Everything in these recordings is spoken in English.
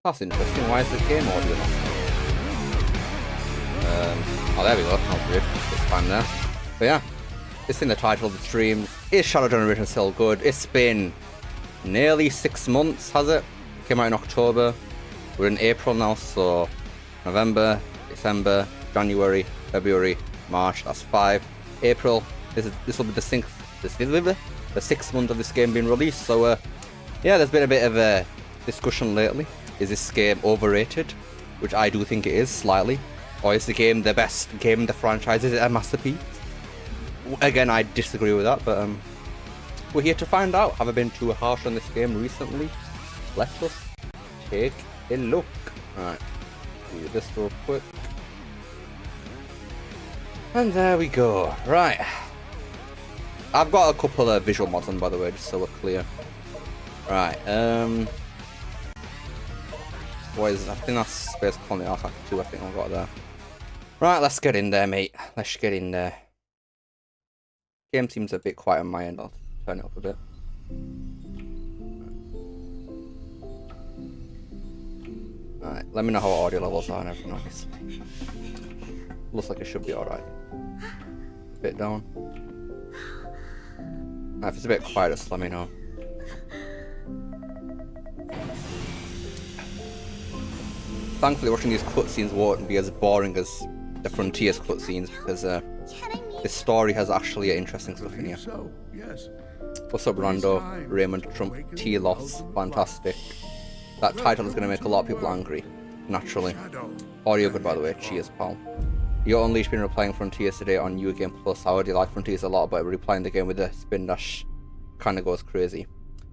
That's interesting. Why is the game audio not? Oh, there we go. That's weird. It's fine there. But yeah, it's in the title of the stream. Is Shadow Generation still good? It's been nearly 6 months, has it? It came out in October. We're in April now, so November, December, January, February, March. That's 5. April. This will be the 6th month of this game being released. So yeah, there's been a bit of a discussion lately. Is this game overrated? Which I do think it is, slightly. Or is the game the best game in the franchise? Is it a masterpiece? Again, I disagree with that, but we're here to find out. Have I been too harsh on this game recently? Let us take a look. Alright, do this real quick. And there we go. Right. I've got a couple of visual mods on, by the way, just so we're clear. Right, what is, I think that's Space Colony Archive 2, I think I've got there. Right, let's get in there, mate. Let's get in there. Game seems a bit quiet on my end. I'll turn it up a bit. Alright, let me know how audio levels are and everything, obviously. Looks like it should be alright. A bit down. If it's a bit quiet, just let me know. Thankfully, watching these cutscenes won't be as boring as the Frontiers cutscenes, because this story has actually interesting stuff in here. What's up, Rando, Raymond, Trump, T-Loss, fantastic. That title is going to make a lot of people angry, naturally. Audio good, by the way, cheers, pal. Yo Unleashed been replaying Frontiers today on New Game Plus. I already like Frontiers a lot, but replaying the game with the spin dash kind of goes crazy.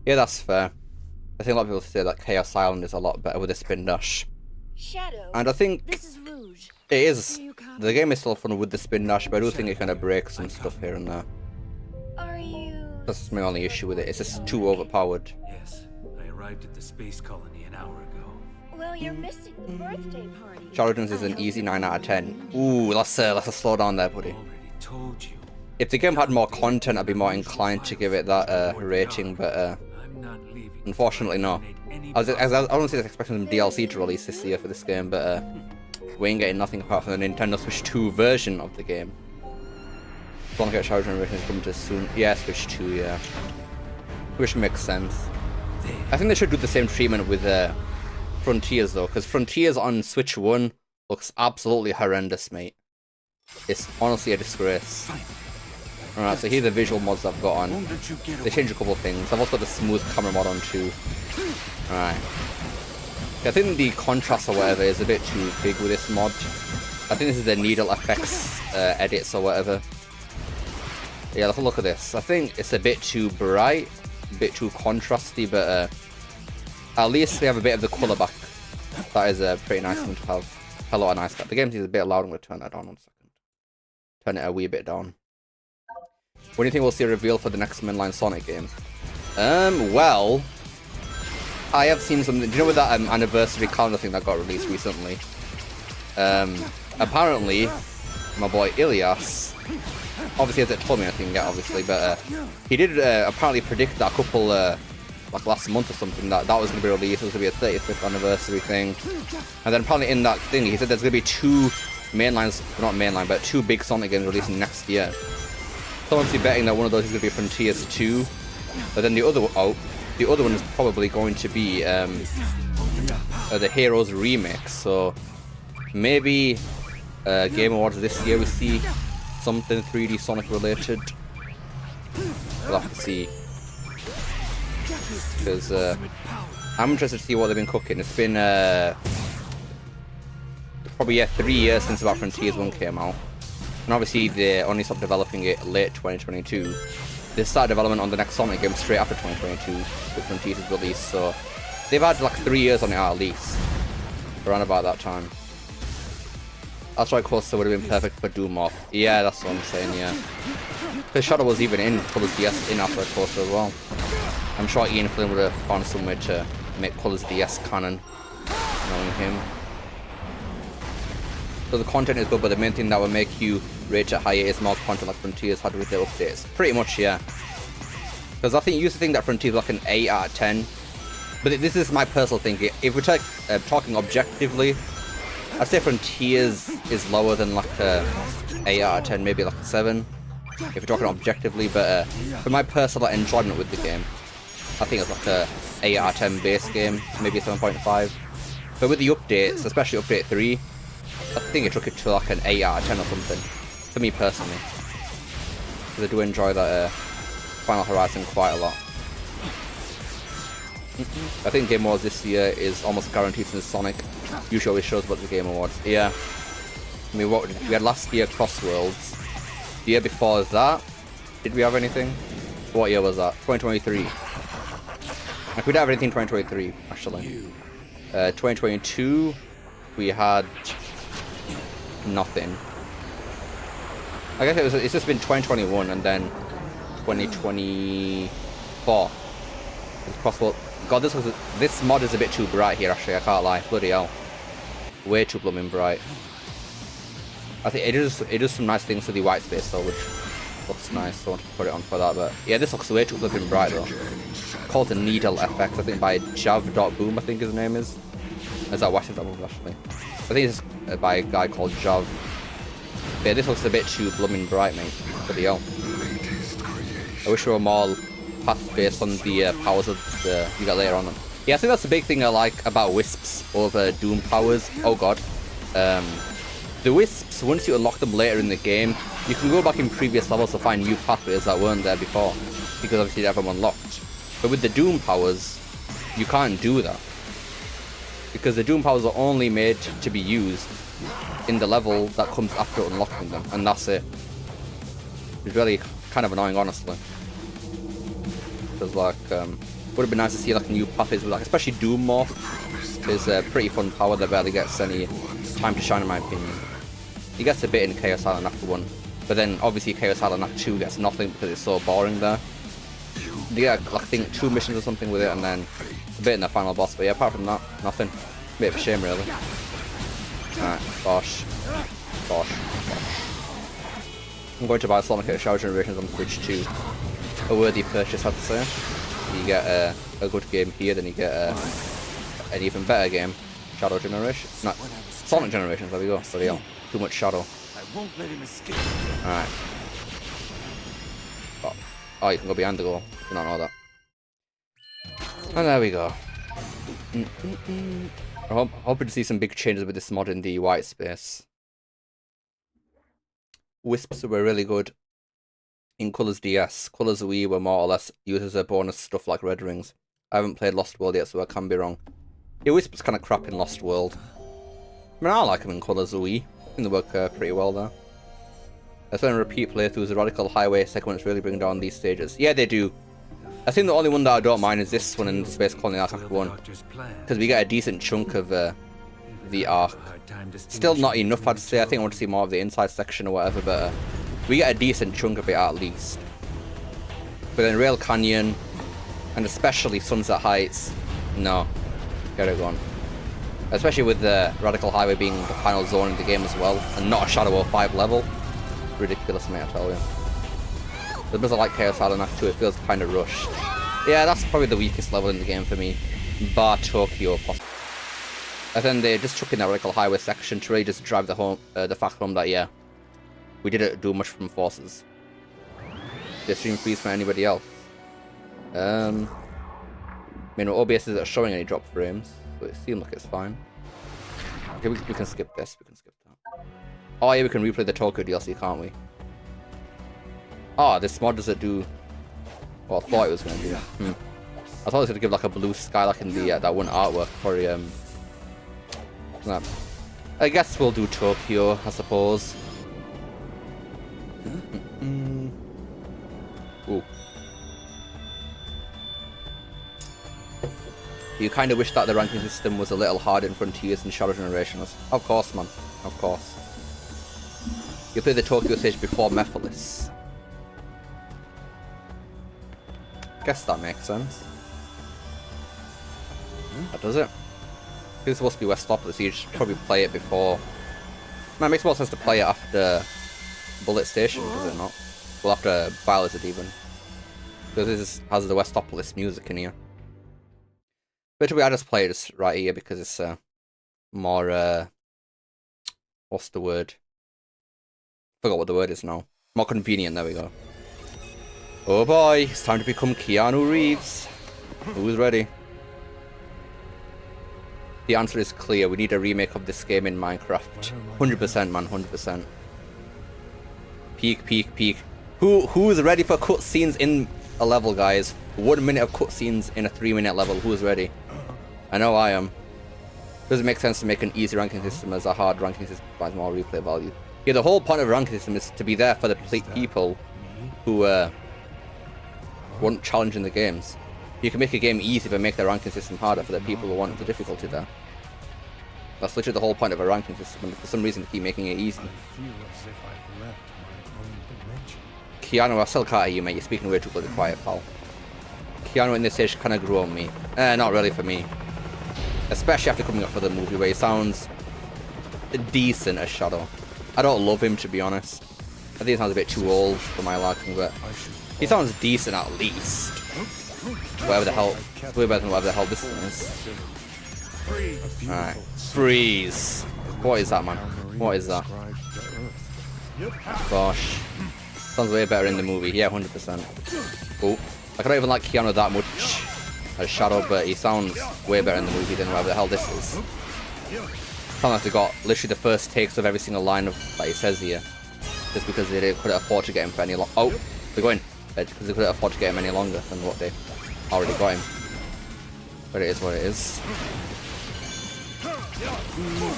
Yeah, that's fair. I think a lot of people say that Chaos Island is a lot better with the spin dash. Shadow, and I think this is Rouge. It is. The game is still fun with the spin dash, but I do think it kind of breaks some stuff here and there. Are you? That's my only issue with it. It's just too overpowered. Yes, I arrived at the space colony an hour ago. Well, you're missing the birthday party. Charlatans is an easy 9 out of 10. Ooh, let's a slow down there, buddy. Already told you. If the game had more content, I'd be more inclined to give it that rating, but I'm not leaving. unfortunately, no. I was honestly expecting some DLC to release this year for this game, but we ain't getting nothing apart from the Nintendo Switch 2 version of the game. Sonic Shadow Generation is coming to soon. Yeah, Switch 2, yeah. Which makes sense. I think they should do the same treatment with Frontiers, though, because Frontiers on Switch 1 looks absolutely horrendous, mate. It's honestly a disgrace. Alright, so here are the visual mods I've got on. They changed a couple of things. I've also got the smooth camera mod on too. Alright. I think the contrast or whatever is a bit too big with this mod. I think this is the needle effects edits or whatever. Yeah, look at this. I think it's a bit too bright, a bit too contrasty, but at least we have a bit of the colour back. That is a pretty nice thing to have. Hello, a nice cat. The game is a bit loud. I'm going to turn that down 1 second. Turn it a wee bit down. When do you think we'll see a reveal for the next mainline Sonic game? Well, I have seen something. Do you know with that anniversary calendar thing that got released recently? Apparently, my boy Ilias, obviously hasn't told me anything yet, obviously, but he did apparently predict that a couple, like last month or something, that was going to be released. It was going to be a 35th anniversary thing. And then apparently in that thing, he said there's going to be 2 mainlines, not mainline, but 2 big Sonic games releasing next year. Someone's betting that one of those is going to be Frontiers 2, but then the other one is probably going to be the Heroes remix. So maybe Game Awards this year we see something 3D Sonic related. We'll have to see, because I'm interested to see what they've been cooking. It's been probably 3 years since about Frontiers 1 came out. And obviously they only stopped developing it late 2022. They started development on the next Sonic game straight after 2022 with Frontiers' release, so they've had like 3 years on it at least, around about that time. That's why Coaster would have been perfect for Doom Off. Yeah, that's what I'm saying, yeah. Because Shadow was even in Colours DS in after Coaster as well. I'm sure Ian Flynn would have found some way to make Colours DS canon, knowing him. So the content is good, but the main thing that will make you rate it higher is more content like Frontiers had with their updates. Pretty much, yeah. Because I think you used to think that Frontiers was like an 8 out of 10. But this is my personal thinking. If we're talking objectively, I'd say Frontiers is lower than like a 8 out of 10, maybe like a 7. If we're talking objectively, but for my personal enjoyment with the game, I think it's like a 8 out of 10 base game, maybe a 7.5. But with the updates, especially update 3, I think it took it to like an 8 out of 10 or something. For me personally. Because I do enjoy that Final Horizon quite a lot. I think Game Awards this year is almost guaranteed since Sonic usually always shows about the Game Awards. Yeah. I mean, what we had last year, Crossworlds. The year before that, did we have anything? What year was that? 2023. Like, we didn't have anything in 2023, actually. 2022, we had nothing. I guess it's just been 2021 and then 2024. Crossworld. God, this mod is a bit too bright here, actually, I can't lie. Bloody hell. Way too blooming bright. I think it does some nice things to the white space though, which looks nice, so I want to put it on for that, but yeah, this looks way too flipping bright though. Called the Needle Effect, I think by Jav.boom, I think his name is. Is that Washington actually? I think it's by a guy called Jav. But yeah, this looks a bit too blooming bright, mate. Bloody hell. I wish we were more path based on the powers of the you got later on them. Yeah, I think that's the big thing I like about Wisps over Doom powers. Oh god. The Wisps, once you unlock them later in the game, you can go back in previous levels to find new pathways that weren't there before, because obviously they have them unlocked. But with the Doom powers, you can't do that. Because the Doom powers are only made to be used in the level that comes after unlocking them, and that's it. It's really kind of annoying, honestly. Because like, would have been nice to see like new pathways with like, especially Doom Morph is a pretty fun power that barely gets any time to shine in my opinion. He gets a bit in Chaos Island Act 1, but then obviously Chaos Island Act 2 gets nothing because it's so boring there. You get like, I think 2 missions or something with it and then a bit in the final boss, but yeah, apart from that, nothing. Bit of a shame really. Alright, bosh. Bosh. I'm going to buy Sonic at Shadow Generations on Switch 2. A worthy purchase, I'd say. You get a good game here, then you get an even better game. Shadow Generations. No, Sonic Generations, there we go. Bloody hell. Too much Shadow. Alright. Oh, you can go behind the goal. Do not know that. And there we go. I'm hoping to see some big changes with this mod in the white space. Wisps were really good in Colours DS. Colours Wii were more or less used as a bonus stuff like Red Rings. I haven't played Lost World yet, so I can be wrong. Yeah, Wisps kind of crap in Lost World. I mean, I like them in Colours Wii. I think they work pretty well there. Especially in repeat playthroughs, the Radical Highway segments really bring down these stages. Yeah, they do. I think the only one that I don't mind is this one in Space Colony Arc 1. Because we get a decent chunk of the arc. Still not enough, I'd say. I think I want to see more of the inside section or whatever, but we get a decent chunk of it at least. But then Rail Canyon, and especially Sunset Heights, no. Get it gone. Especially with the Radical Highway being the final zone in the game as well, and not a Shadow 05 level. Ridiculous, mate, I tell you. As much as I like Chaos Island Act 2, it feels kind of rushed. Yeah, that's probably the weakest level in the game for me. Bar Tokyo, possibly. And then they just took in that Radical Highway section to really just drive the fact home that, yeah, we didn't do much from Forces. The stream freeze for anybody else. I mean, OBS isn't showing any drop frames, so it seems like it's fine. Okay, we can skip this, we can skip that. Oh yeah, we can replay the Tokyo DLC, can't we? Oh, this mod doesn't do what I thought it was going to do. I thought it was going to give like a blue sky like in the that one artwork for I guess we'll do Tokyo, I suppose. Ooh. You kind of wish that the ranking system was a little harder in Frontiers and Shadow Generations. Of course, man. Of course. You play the Tokyo stage before Mephiles. Guess that makes sense. That does it. It's supposed to be Westopolis, so you should probably play it before. Man, it makes more sense to play it after Bullet Station, does it not? Well, after Biohazard even. Because this has the Westopolis music in here. But I just play this right here because it's more what's the word? Forgot what the word is now. More convenient. There we go. Oh boy, it's time to become Keanu Reeves. Who's ready? The answer is clear. We need a remake of this game in Minecraft. 100%, man. 100%. Peak, peak, peak. Who's ready for cutscenes in a level, guys? 1 minute of cutscenes in a 3-minute level. Who's ready? I know I am. Does it make sense to make an easy ranking system as a hard ranking system provides more replay value? Yeah, the whole point of a ranking system is to be there for the people who want challenge in the games. You can make a game easy but make the ranking system harder for the people who want the difficulty there. That's literally the whole point of a ranking system, and for some reason they keep making it easy. Keanu, I still can't hear you, mate. You're speaking way too bloody quiet, pal. Keanu in this stage kind of grew on me. Not really for me. Especially after coming up with a movie where he sounds decent as Shadow. I don't love him, to be honest. I think he sounds a bit too old for my liking, but he sounds decent at least. Whatever the hell, it's way better than whatever the hell this thing is. Alright, freeze. What is that, man? What is that? Gosh. Sounds way better in the movie. Yeah, 100%. Oh, I don't even like Keanu that much as Shadow, but he sounds way better in the movie than whatever the hell this is. Sounds like they got literally the first takes of every single line of that he says here, just because they couldn't afford to get him for any long. Oh, they're going because they couldn't afford to get him any longer than what they already got him. But it is what it is.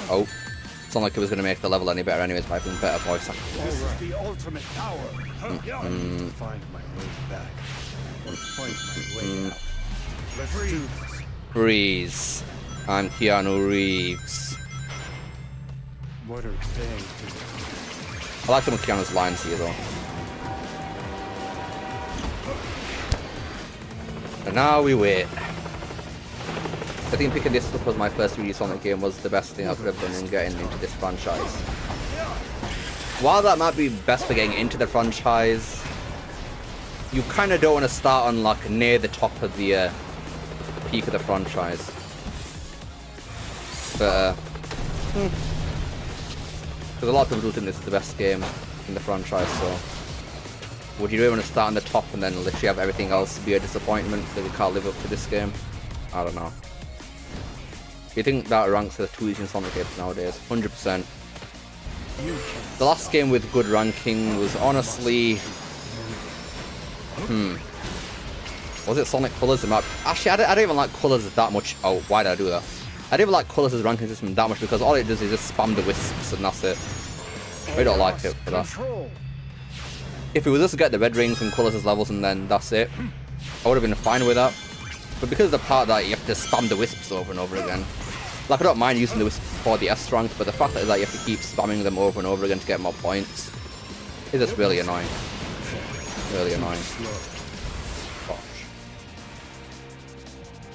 Oh, sounded like it was going to make the level any better anyways by having better voice acting. This is the ultimate power. Find my way back. Or fight my way out. Let's do this. Freeze. I'm Keanu Reeves. What are they doing? I like some of Keanu's lines here though. And now we wait. I think picking this up as my first 3D Sonic game was the best thing I could have done in getting into this franchise. While that might be best for getting into the franchise, you kind of don't want to start on like near the top of the peak of the franchise. But because a lot of people do think this is the best game in the franchise, so would you really want to start on the top and then literally have everything else be a disappointment that we can't live up to this game? I don't know. Do you think that ranks as 2D Sonic games nowadays? 100%. The last game with good ranking was honestly... Was it Sonic Colors? Actually, I don't even like Colors that much. Oh, why did I do that? I don't even like Colors' ranking system that much because all it does is just spam the wisps and that's it. I don't like it for that. If it was just to get the red rings and Colors' levels and then that's it, I would have been fine with that. But because of the part that you have to spam the wisps over and over again, like I don't mind using the wisps for the S rank, but the fact that you have to keep spamming them over and over again to get more points is just really annoying. Really annoying. Gosh.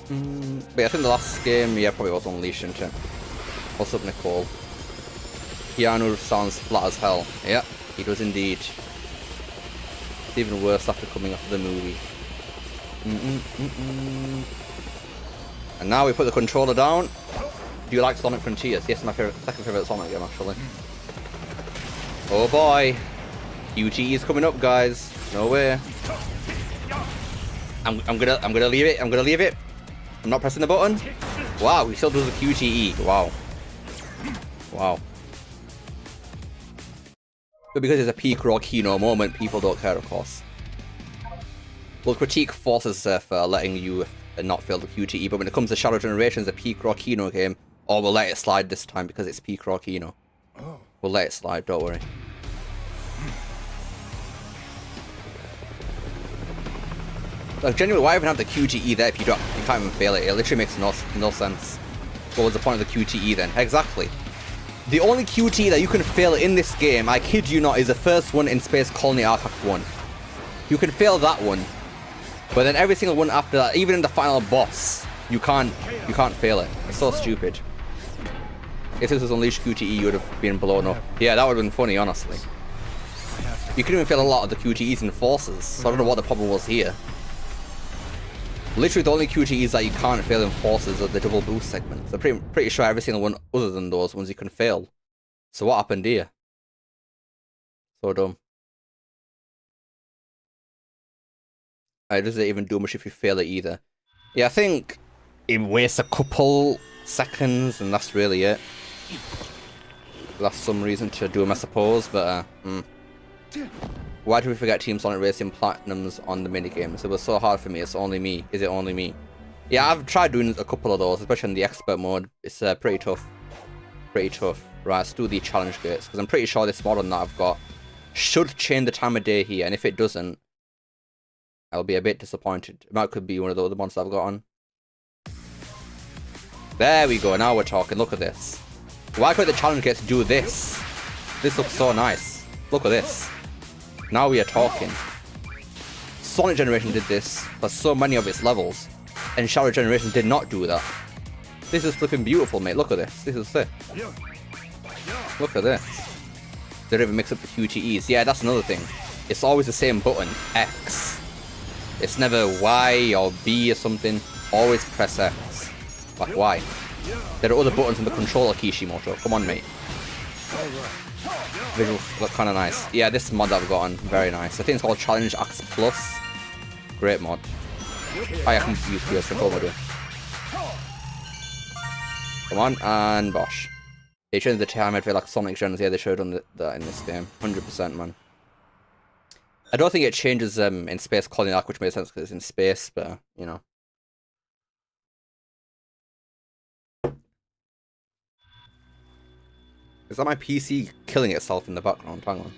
But yeah, I think the last game, yeah, probably was Unleashed, isn't it? What's up, Nicole? Keanu sounds flat as hell. Yeah, he does indeed. It's even worse after coming off the movie. And now we put the controller down. Do you like Sonic Frontiers? Yes, my second favourite Sonic game, actually. Oh boy. QTE is coming up, guys. No way. I'm gonna leave it. I'm gonna leave it. I'm not pressing the button. Wow, he still does the QTE. Wow. Wow. But because it's a peak raw Kino moment, people don't care, of course. Well, critique forces for letting you not fail the QTE, but when it comes to Shadow Generations, a peak raw Kino game, or we'll let it slide this time because it's peak raw Kino. We'll let it slide, don't worry. Like, genuinely, why even have the QTE there if you can't even fail it? It literally makes no sense. What was the point of the QTE then? Exactly. The only QTE that you can fail in this game, I kid you not, is the first one in Space Colony Archive 1. You can fail that one, but then every single one after that, even in the final boss, you can't fail it. It's so stupid. If this was Unleashed QTE, you would have been blown up. Yeah, that would have been funny, honestly. You couldn't even fail a lot of the QTEs in Forces, so I don't know what the problem was here. Literally the only QTEs that you can't fail in forces are the double boost segments. I'm pretty sure every single one other than those ones you can fail. So what happened here? So dumb. It doesn't even do much if you fail it either. Yeah, I think it wastes a couple seconds and that's really it. That's some reason to do them, I suppose, but why do we forget Team Sonic Racing Platinums on the minigames? It was so hard for me, it's only me. Is it only me? Yeah, I've tried doing a couple of those, especially in the expert mode. It's pretty tough. Pretty tough. Right, let's do the challenge gates, because I'm pretty sure this model that I've got should change the time of day here, and if it doesn't, I'll be a bit disappointed. It might could be one of the other ones I've got on. There we go, now we're talking. Look at this. Why couldn't the challenge gates do this? This looks so nice. Look at this. Now we are talking. Sonic Generation did this for so many of its levels, and Shadow Generation did not do that. This is flipping beautiful, mate. Look at this. This is sick. Look at this. They don't even mix up the QTEs. Yeah, that's another thing. It's always the same button, X. It's never Y or B or something. Always press X. Like, why? There are other buttons in the controller, Kishimoto. Come on, mate. Visuals look kind of nice. Yeah, this mod that I've got on, very nice. I think it's called Challenge Axe Plus. Great mod. Oh, yeah, I can use PS control mode. Come on, and bosh. They changed the time, I feel like Sonic Gens, yeah, they showed on that in this game. 100%, man. I don't think it changes in Space Colony Arc, which makes sense because it's in space, but, you know. Is that my PC killing itself in the background? Hang on.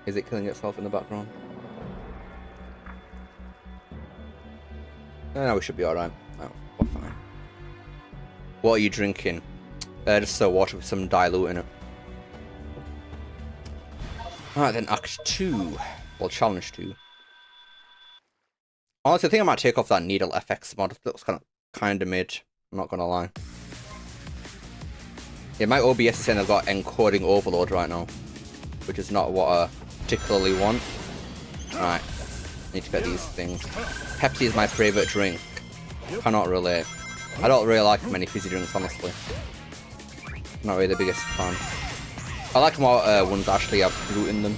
Is it killing itself in the background? No, we should be alright. Oh, we're fine. What are you drinking? Just water with some dilute in it. Alright then, Act 2. Well, Challenge 2. Honestly, I think I might take off that Needle FX mod. It looks kind of mid. I'm not gonna lie. Yeah, my OBS is saying I've got encoding overload right now, which is not what I particularly want. Right, need to get these things. Pepsi is my favourite drink. Cannot relate. I don't really like many fizzy drinks, honestly. Not really the biggest fan. I like more ones that actually have fruit in them.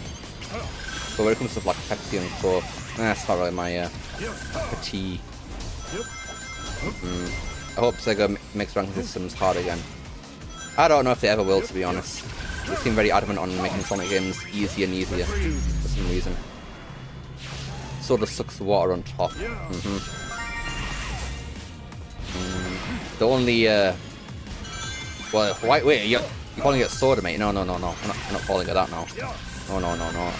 So when it comes to like Pepsi and Coke, that's not really my cup of tea. I hope Sega makes ranking systems hard again. I don't know if they ever will, to be honest. They seem very adamant on making Sonic games easier and easier for some reason. Sort of sucks the water on top. The only well, wait, you're calling it soda, mate? No. I'm not calling it that now. No.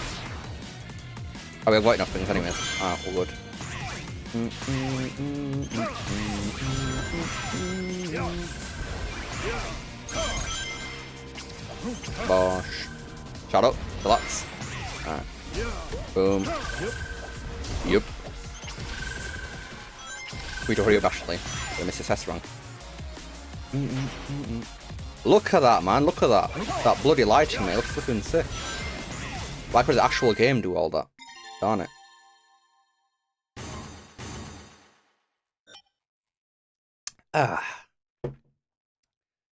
Oh, we've got enough things anyways. Ah, all good. Bosh. Shut up. Relax. Alright. Boom. Yup. We don't hurry up, Ashley. We missed his S rank. Look at that, man. Look at that. That bloody lighting, mate. Looks flipping sick. Why could the actual game do all that? Darn it.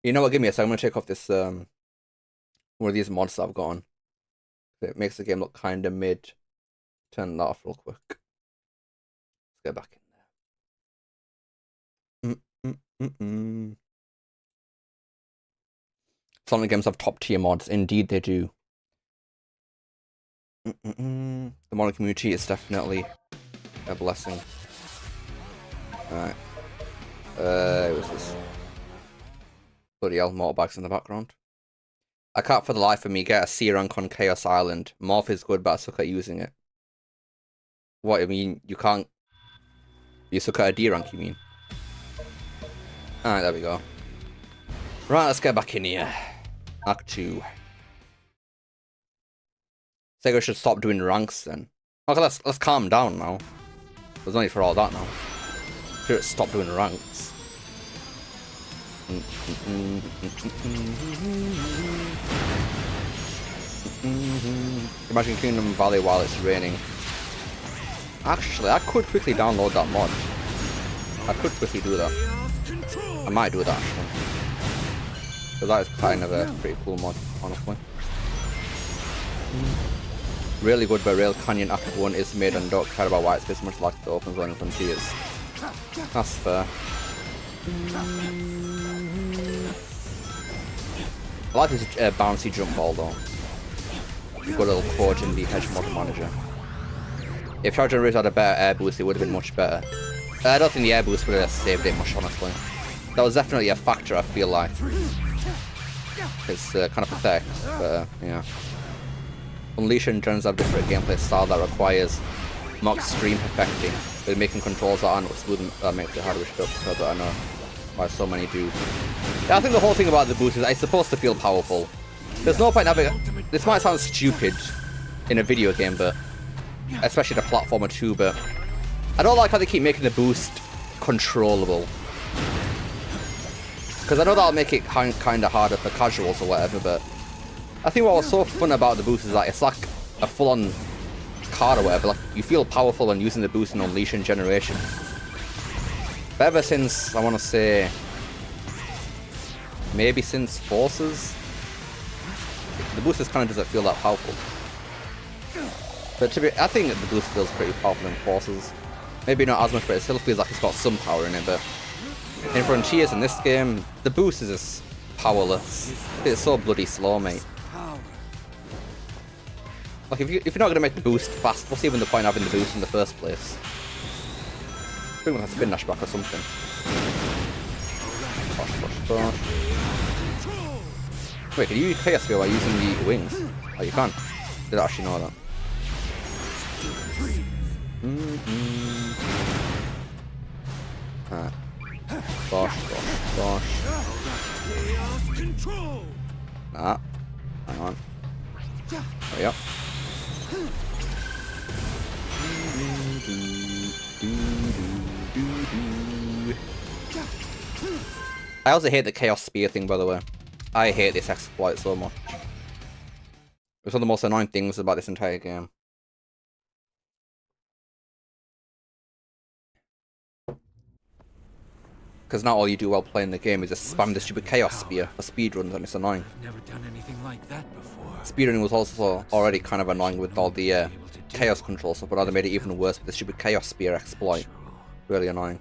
You know what? Give me a second. I'm gonna take off this one of these mods that I've got on. It makes the game look kind of mid. Turn that off real quick. Let's get back in there. Sonic games have top tier mods. Indeed, they do. The modern community is definitely a blessing. Alright. What's this? Bloody hell, motorbikes in the background. I can't for the life of me get a C rank on Chaos Island. Morph is good, but I suck at using it. What, I mean, you can't... You suck at a D rank, you mean? Alright, there we go. Right, let's get back in here. Act 2. Sega should stop doing ranks then. Okay, let's calm down now. There's no need for all that now. Should stop doing ranks. Imagine Kingdom Valley while it's raining. Actually, I could quickly download that mod. I could quickly do that. I might do that actually. Because that is kind of a pretty cool mod, honestly. Really good, but Rail Canyon Act 1 is made and don't care about white space much like the open zone and frontiers. That's fair. I like this bouncy jump ball though. You've got a little quote in the Hedge Mod Manager. If Charge Generator had a better air boost, it would have been much better. I don't think the air boost would have saved it much, honestly. That was definitely a factor, I feel like. It's kind of pathetic, but yeah. Unleash and Gens have different gameplay style that requires more extreme perfecting, with making controls that aren't smooth that makes it harder to push up, so that I know why so many do. Yeah, I think the whole thing about the boost is that it's supposed to feel powerful. There's no point having this might sound stupid in a video game, but especially the platformer too, but I don't like how they keep making the boost controllable. Because I know that'll make it kind of harder for casuals or whatever, but I think what was so fun about the boost is that it's like a full-on card or whatever. Like, you feel powerful when using the boost in Unleash and Generation. But ever since, I want to say, maybe since Forces, the boost just kind of doesn't feel that powerful. But I think the boost feels pretty powerful in Forces. Maybe not as much, but it still feels like it's got some power in it. But in Frontiers in this game, the boost is just powerless. It's so bloody slow, mate. Like, if you're not going to make the boost fast, what's even the point of having the boost in the first place? Bring with a spin dash back or something. Gosh. Wait, can you use Chaos Sphere while using the wings? Oh, you can. Did I actually know that? Gosh. Nah. Hang on. Hurry up. I also hate the Chaos Spear thing, by the way. I hate this exploit so much. It's one of the most annoying things about this entire game. Because now all you do while playing the game is just spam the stupid Chaos Spear for speedruns, and it's annoying. I've never done anything like that before. Speedrunning was also already kind of annoying with all the Chaos control stuff, but now they made it even worse with the stupid Chaos Spear exploit. Really annoying.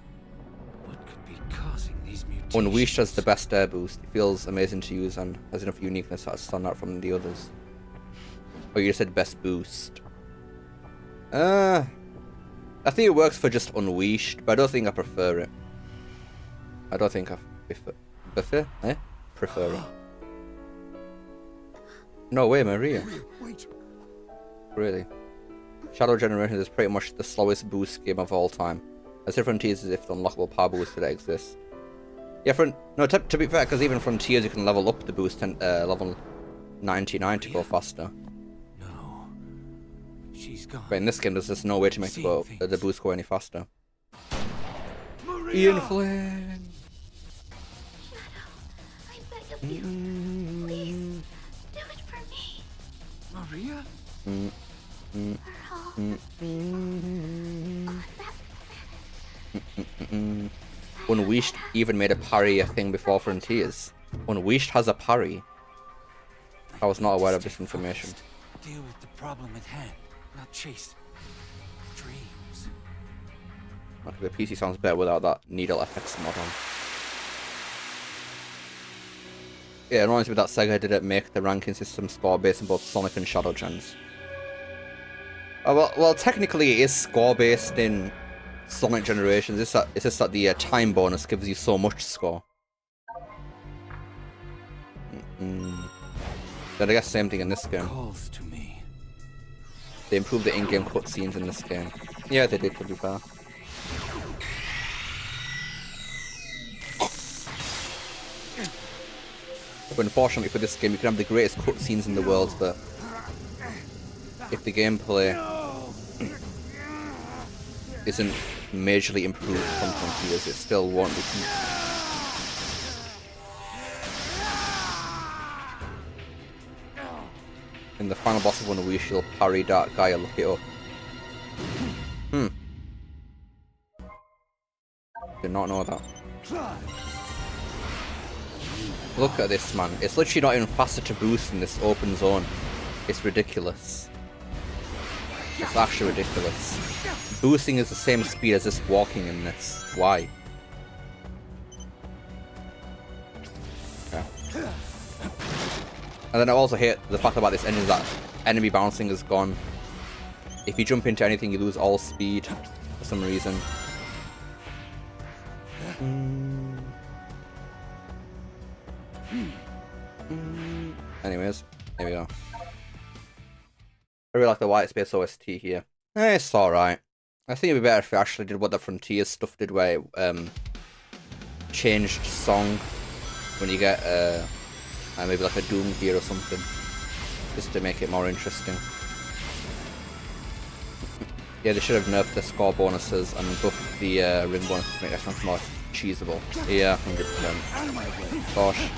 What could be causing these mutations? Unleashed has the best air boost. It feels amazing to use and has enough uniqueness to stand out from the others. Oh, you just said best boost. I think it works for just Unleashed, but I don't think I prefer it. I don't think I prefer it. No way, Maria. Wait. Really. Shadow Generation is pretty much the slowest boost game of all time. As different tiers as if the unlockable power boost that exists. Yeah, to be fair, because even Frontiers you can level up the boost to level 99 to go faster. No. She's gone. But in this game there's just no way to make the boost go any faster. Maria! Ian Flynn! I beg of you. Please, do it for me. Maria? For all on that planet. Unleashed even made a parry a thing before Frontiers. Unleashed has a parry. I was not aware of this information. Deal with the problem at hand, not chase dreams. Okay, the PC sounds better without that needle FX mod on. Yeah, it reminds me that Sega didn't make the ranking system score based on both Sonic and Shadow Gens. Well, technically it is score based in Sonic Generations. It's just that the time bonus gives you so much score. Then I guess same thing in this game. Calls to me. They improved the in-game cutscenes in this game. Yeah, they did, to be fair. But unfortunately for this game, you can have the greatest cutscenes in the world, but if the gameplay isn't majorly improved from Frontiers, it still won't be. In the final boss of one, we shall parry Dark Gaia. Look it up. Did not know that. Look at this, man. It's literally not even faster to boost in this open zone. It's ridiculous. It's actually ridiculous. Boosting is the same speed as just walking in this. Why? Okay. And then I also hate the fact about this engine that enemy bouncing is gone. If you jump into anything, you lose all speed for some reason. Anyways, here we go. I really like the White Space OST here. It's alright. I think it'd be better if we actually did what the Frontiers stuff did, where it changed song when you get maybe like a Doom gear or something, just to make it more interesting. Yeah, they should have nerfed the score bonuses and buffed the ring bonus to make that more cheesable. Yeah, 100%. Gosh.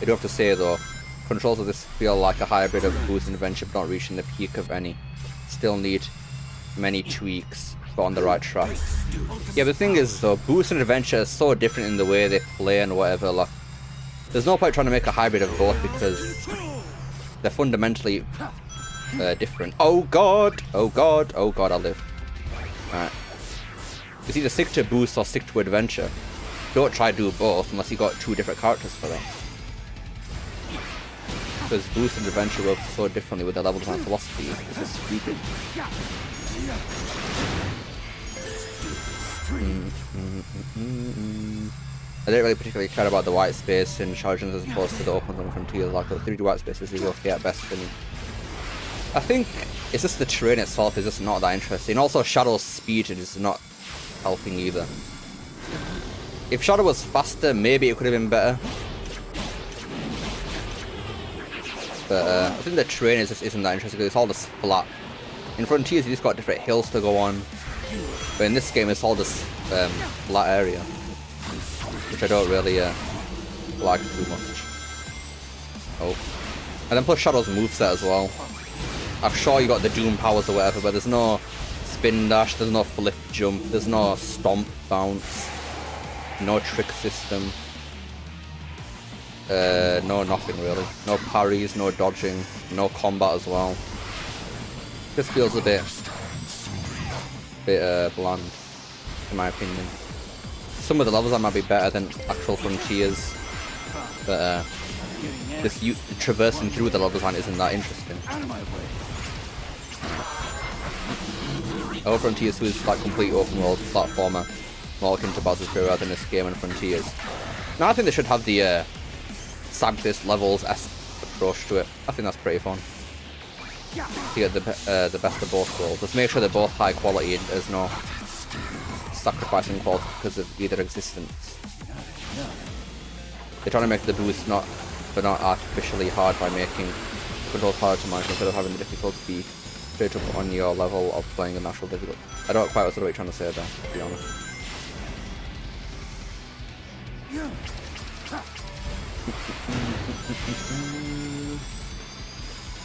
I do have to say though, controls of this feel like a hybrid of Boost and Adventure, but not reaching the peak of any. Still need many tweaks, but on the right track. Yeah, the thing is though, Boost and Adventure is so different in the way they play and whatever. Like, there's no point trying to make a hybrid of both because they're fundamentally different. Oh god! Oh god! Oh god! I live. Alright. It's either stick to Boost or stick to Adventure. Don't try to do both unless you got two different characters for that. Because Boost and Adventure work so differently with their level design philosophy. It's just stupid. I didn't really particularly care about the white space in Challengers as opposed to the open zone Frontiers. Like the 3D white spaces is okay at best for me. I think it's just the terrain itself is just not that interesting. Also, Shadow's speed is not helping either. If Shadow was faster, maybe it could have been better. But I think the terrain just isn't that interesting because it's all just flat. In Frontiers, you just got different hills to go on. But in this game, it's all this flat area, which I don't really like too much. Oh. And then plus Shadow's moveset as well. I'm sure you got the Doom powers or whatever, but there's no spin dash, there's no flip jump, there's no stomp bounce, no trick system, no nothing really. No parries, no dodging, no combat as well. This feels a bit bland, in my opinion. Some of the levels that might be better than actual Frontiers, but this traversing through the level design isn't that interesting. Frontiers 2 is like complete open world platformer, more akin to Bowser's Fury rather than this game and Frontiers. Now I think they should have the side-based levels-esque approach to it. I think that's pretty fun. To get the best of both worlds. Let's make sure they're both high quality and there's no sacrificing quality because of either existence. They're trying to make the boost not artificially hard by making controls harder to manage instead of having the difficulty be straight up on your level of playing a natural difficulty. I don't quite know what you're trying to say there, to be honest.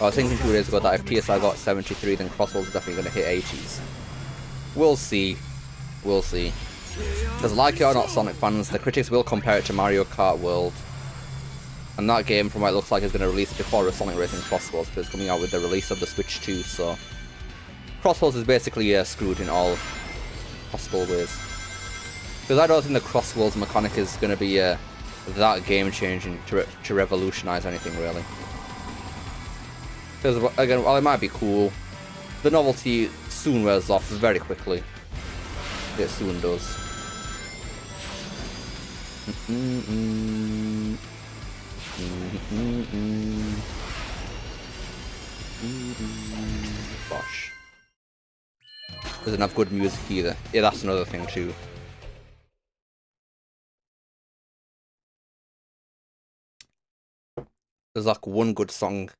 I was thinking 2 days ago that if TSI got 73, then Crossworld's definitely going to hit 80s. We'll see. We'll see. Because like it or not, Sonic fans, the critics will compare it to Mario Kart World. And that game, from what it looks like, is going to release before Sonic Racing Crossworlds, because it's coming out with the release of the Switch 2, so... Crossworlds is basically screwed in all possible ways. Because I don't think the Crossworlds mechanic is going to be that game-changing to revolutionize anything, really. Because, again, while it might be cool, the novelty soon wears off very quickly. It soon does. Gosh. There's enough good music either. Yeah, that's another thing too. There's like one good song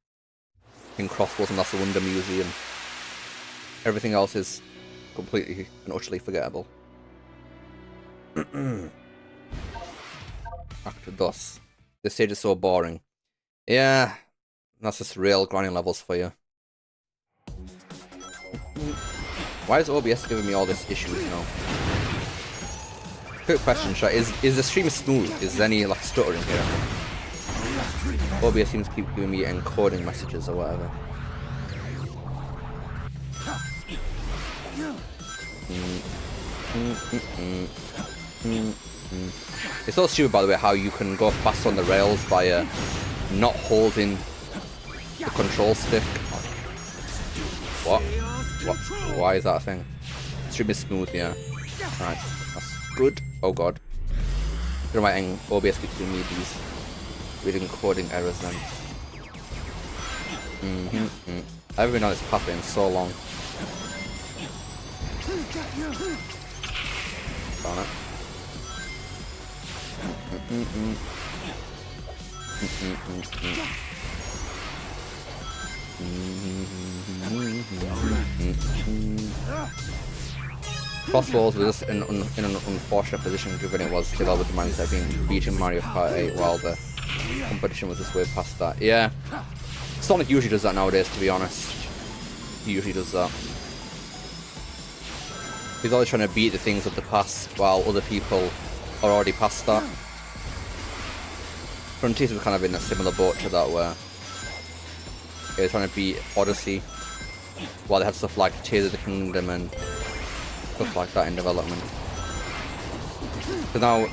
in Crossbows, and that's the Wonder Museum. Everything else is completely and utterly forgettable. After thus, this stage is so boring. Yeah, that's just real grinding levels for you. Why is OBS giving me all this issues now? Quick question, Shai. Is the stream smooth? Is there any like stuttering here? OBS seems to keep giving me encoding messages or whatever. It's so stupid, by the way, how you can go fast on the rails by not holding the control stick. What? Why is that a thing? Stream is smooth, yeah. Alright, that's good. Oh god. I don't know why OBS keeps giving me these weird encoding errors then. I haven't been on this pathway in so long. Darn it. Crossbows was just in an unfortunate position given it was still with the mindset being beating Mario Kart 8 while the competition was just way past that. Yeah, Sonic usually does that nowadays, to be honest. He usually does that. He's always trying to beat the things of the past while other people are already past that. Frontiers was kind of in a similar boat to that, where they were trying to beat Odyssey while they had stuff like Tears of the Kingdom and stuff like that in development. So now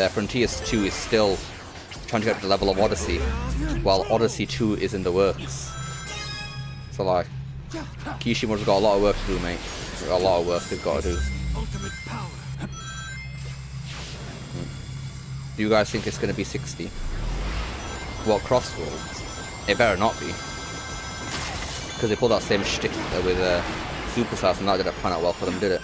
Frontiers 2 is still trying to get to the level of Odyssey, while Odyssey 2 is in the works. So like, Kishima's got a lot of work to do, mate. A lot of work they've got to do. Do you guys think it's going to be 60? Well, Crossroads. It better not be. Because they pulled that same shtick with Superstars and that didn't pan out well for them, did it?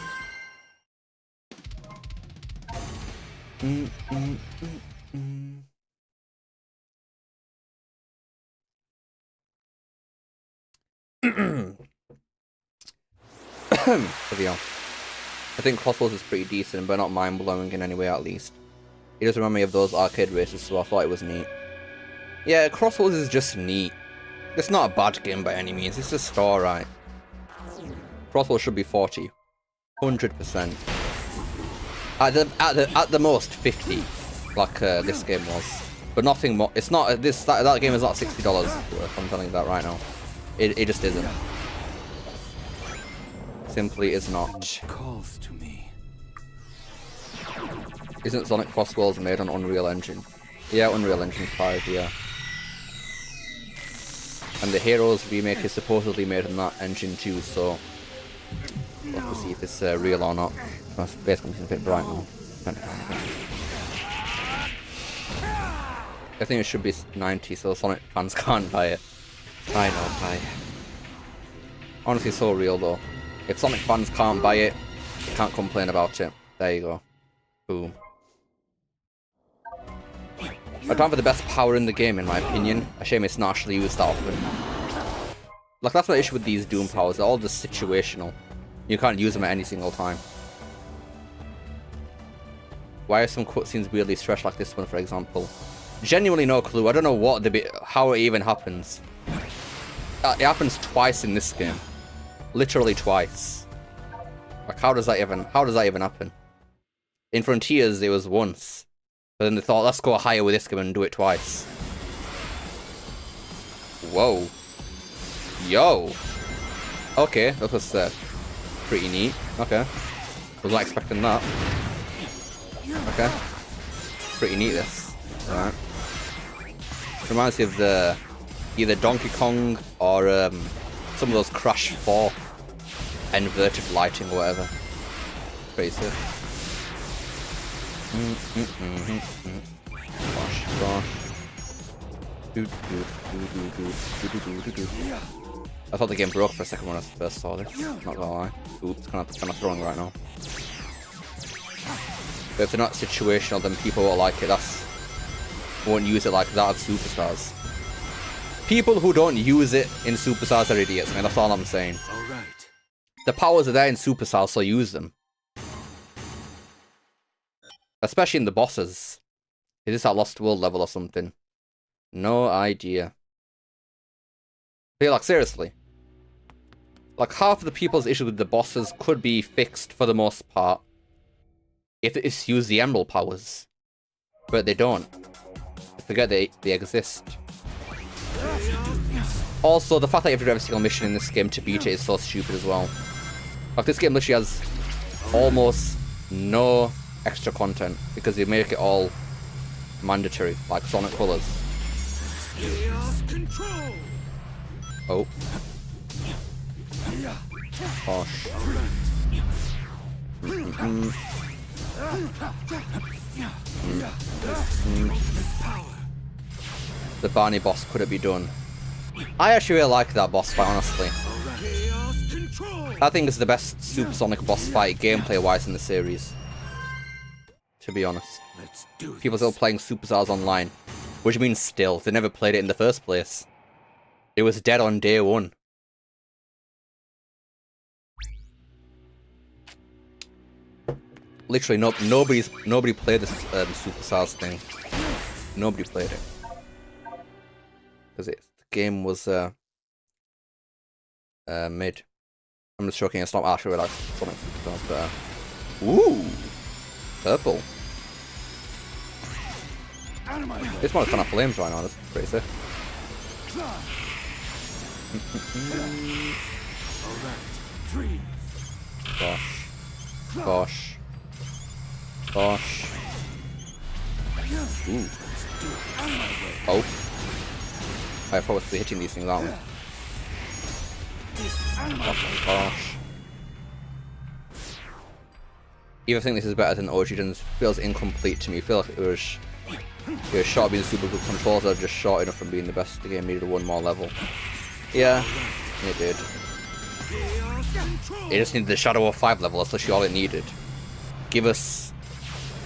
I think Crossroads is pretty decent, but not mind-blowing in any way at least. It does remind me of those arcade races, so I thought it was neat. Yeah, Crossroads is just neat. It's not a bad game by any means, it's just alright. Crossroads should be 40. 100%. At the most 50, like this game was. But nothing more. It's not that game is not $60 worth, I'm telling you that right now. It just isn't. Simply is not. Calls to me. Isn't Sonic Crossworlds made on Unreal Engine? Yeah, Unreal Engine 5, yeah. And the Heroes remake is supposedly made on that engine too, so we'll have to see if it's real or not. My face comes in a bit bright now. I think it should be 90, so Sonic fans can't buy it. I know, buy. Honestly, so real though. If Sonic fans can't buy it, they can't complain about it. There you go. Boom. I don't have the best power in the game, in my opinion. A shame it's not actually used that often. Like, that's my issue with these Doom powers. They're all just situational. You can't use them at any single time. Why are some cutscenes weirdly stretched like this one, for example? Genuinely no clue. I don't know how it even happens. It happens twice in this game. Literally twice. Like, how does that even happen? In Frontiers, it was once. But then they thought, let's go higher with this game and do it twice. Whoa. Yo. Okay, that was pretty neat. Okay. Was not expecting that. Okay. Pretty neat, this. Alright. Reminds me of either Donkey Kong or some of those Crash 4 inverted lighting or whatever. Pretty sick. Gosh, gosh. I thought the game broke for a second when I first saw this. Not gonna lie. Oops, kind of throwing right now. But if they're not situational, then people won't like it. Won't use it like that as Superstars. People who don't use it in Superstars are idiots, man. That's all I'm saying. All right. The powers are there in Superstars, so use them. Especially in the bosses. Is this at Lost World level or something? No idea. But yeah, like, seriously. Like, half of the people's issues with the bosses could be fixed for the most part if they just use the Emerald powers. But they don't. They forget they exist. Also, the fact that you have to do every single mission in this game to beat it is so stupid as well. Like, this game literally has almost no extra content because they make it all mandatory, like Sonic Colors. Oh. Gosh. The Barney boss, could it be done? I actually really like that boss fight, honestly. I think it's the best Super Sonic boss fight gameplay-wise in the series. To be honest. People still playing Superstars online. Which means still, they never played it in the first place. It was dead on day one. Literally, nobody played this Superstars thing. Nobody played it. Because the game was mid. I'm just joking, it's not actually like Sonic Superstars, but ooh! Purple. This one's kind of flames right now, that's pretty sick. Gosh. Gosh. Gosh. Ooh. Oh. I thought I was hitting these things, aren't we? Oh my gosh. Even think this is better than Origins feels incomplete to me. I feel like it was short being super good controls are just short enough from being the best. The game needed one more level. Yeah, it did. It just needed the Shadow of 5 level, that's literally all it needed. Give us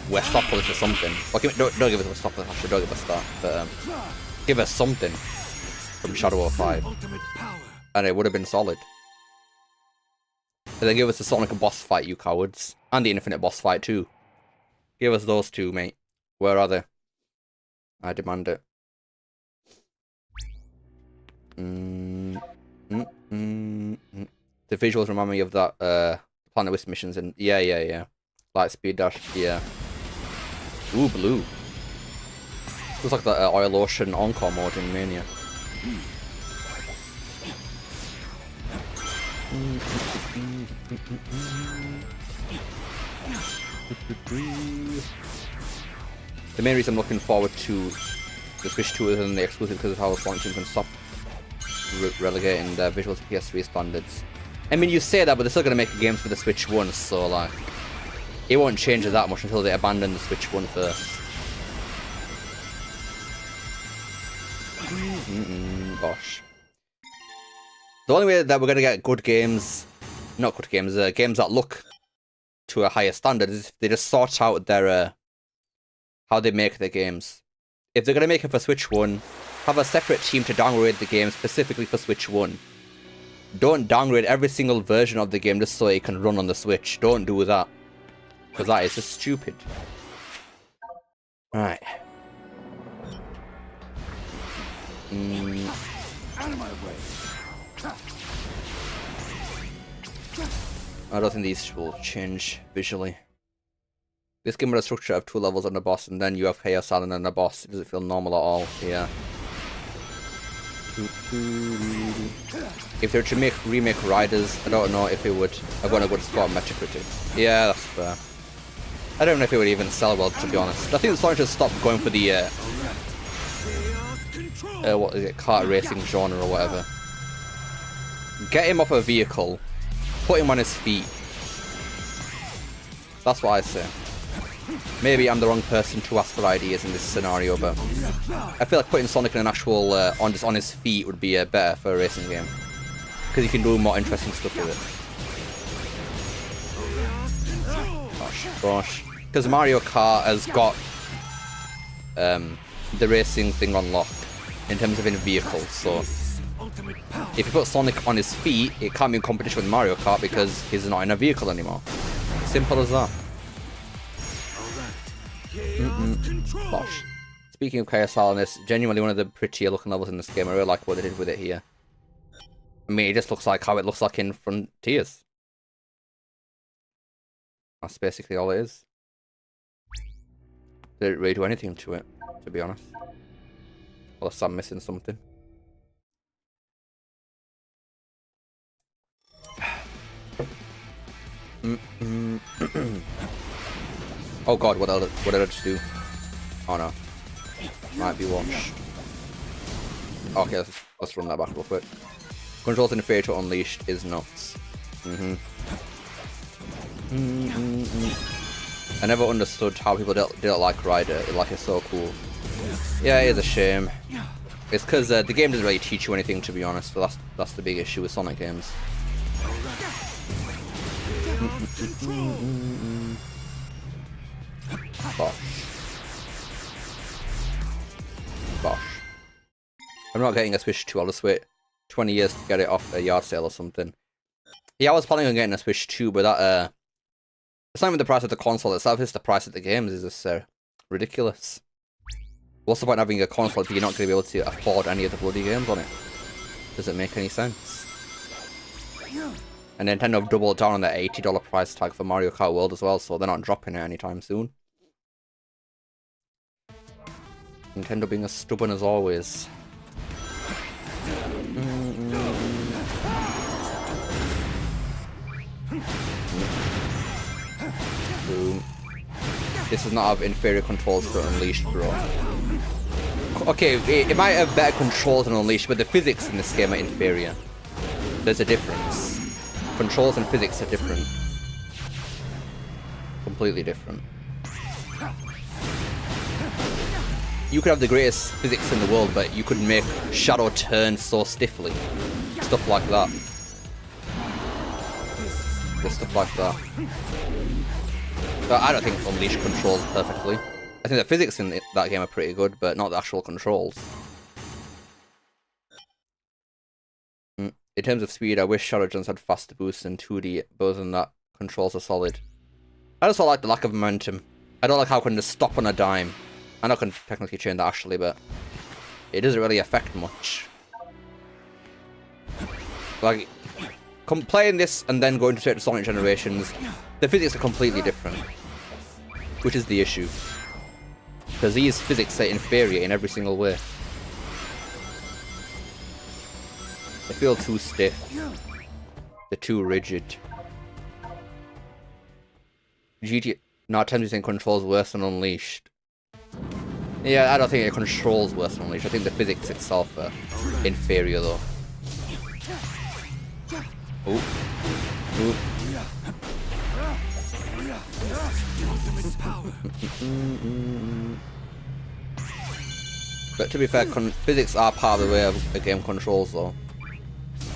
Westopolis or something. Well, don't give us Westopolis, actually, don't give us that. But give us something from Shadow of 5. And it would have been solid. And then give us the Sonic boss fight, you cowards. And the Infinite boss fight too. Give us those two, mate. Where are they? I demand it. The visuals remind me of that Planet Wisp missions and yeah. Light Speed Dash, yeah. Ooh, blue. Looks like the Oil Ocean Encore mode in Mania. The main reason I'm looking forward to the Switch 2 other than the exclusive because of how Sonic Team can stop relegating the visuals to PS3 standards. I mean, you say that, but they're still going to make games for the Switch 1, so like, it won't change it that much until they abandon the Switch 1 first. Gosh. The only way that we're going to get good games, not good games, games that look to a higher standard is if they just sort out their, how they make their games. If they're going to make it for Switch 1, have a separate team to downgrade the game specifically for Switch 1. Don't downgrade every single version of the game just so it can run on the Switch. Don't do that. Because that is just stupid. Alright. Out of my way. I don't think these will change visually. This game with a structure of 2 levels and a boss, and then you have Chaos Island and a boss. It doesn't feel normal at all. Yeah. If they were to remake Riders, I don't know if it would. I'm going to go to score Metacritic. Yeah, that's fair. I don't know if it would even sell well, to be honest. I think Sonic should stop going for the what is it, kart racing genre or whatever. Get him off a vehicle, put him on his feet. That's what I say. Maybe I'm the wrong person to ask for ideas in this scenario, but I feel like putting Sonic in an actual on his feet would be better for a racing game because you can do more interesting stuff with it. Gosh. Because Mario Kart has got the racing thing on lock. in terms of in vehicles. So Ultimate power. if you put Sonic on his feet, it can't be in competition with Mario Kart because he's not in a vehicle anymore. Simple as that. Chaos control. Bosh. Speaking of Chaos Salness, genuinely one of the prettier looking levels in this game. I really like what they did with it here. I mean, it just looks like how it looks like in Frontiers. That's basically all it is. They didn't really do anything to it, to be honest. Unless I'm missing something. Oh god, what did I just do? Oh no. Might be washed. Okay, let's run that back real quick. Controls in Fate Unleashed is nuts. I never understood how people didn't like Ryder. Like, it's so cool. Yeah, it is a shame. It's because the game doesn't really teach you anything, to be honest. But that's the big issue with Sonic games. Bosh. Bosh. I'm not getting a Switch 2. I'll just wait 20 years to get it off a yard sale or something. Yeah, I was planning on getting a Switch 2, but that it's not even the price of the console itself, it's the price of the games is just ridiculous. What's the point of having a console if you're not going to be able to afford any of the bloody games on it? Does it make any sense? And Nintendo have doubled down on their $80 price tag for Mario Kart World as well, so they're not dropping it anytime soon. Nintendo being as stubborn as always. Boom. This does not have inferior controls for Unleashed, bro. Okay, it might have better controls than Unleashed, but the physics in this game are inferior. There's a difference. Controls and physics are different. Completely different. You could have the greatest physics in the world, but you couldn't make Shadow turn so stiffly. Stuff like that. Just stuff like that. But I don't think Unleashed controls perfectly. I think the physics in that game are pretty good, but not the actual controls. In terms of speed, I wish Shadow Jumps had faster boosts in 2D, but other than that, controls are solid. I also like the lack of momentum. I don't like how I can just stop on a dime. I know I can technically change that actually, but it doesn't really affect much. Like, playing this and then going to certain Sonic generations, the physics are completely different. Which is the issue. Because these physics are inferior in every single way. They feel too stiff. They're too rigid. No, Tempting controls worse than Unleashed. Yeah, I don't think it controls worse than Unleashed. I think the physics itself are inferior though. Ooh. Ooh. But to be fair, physics are part of the way a game controls though.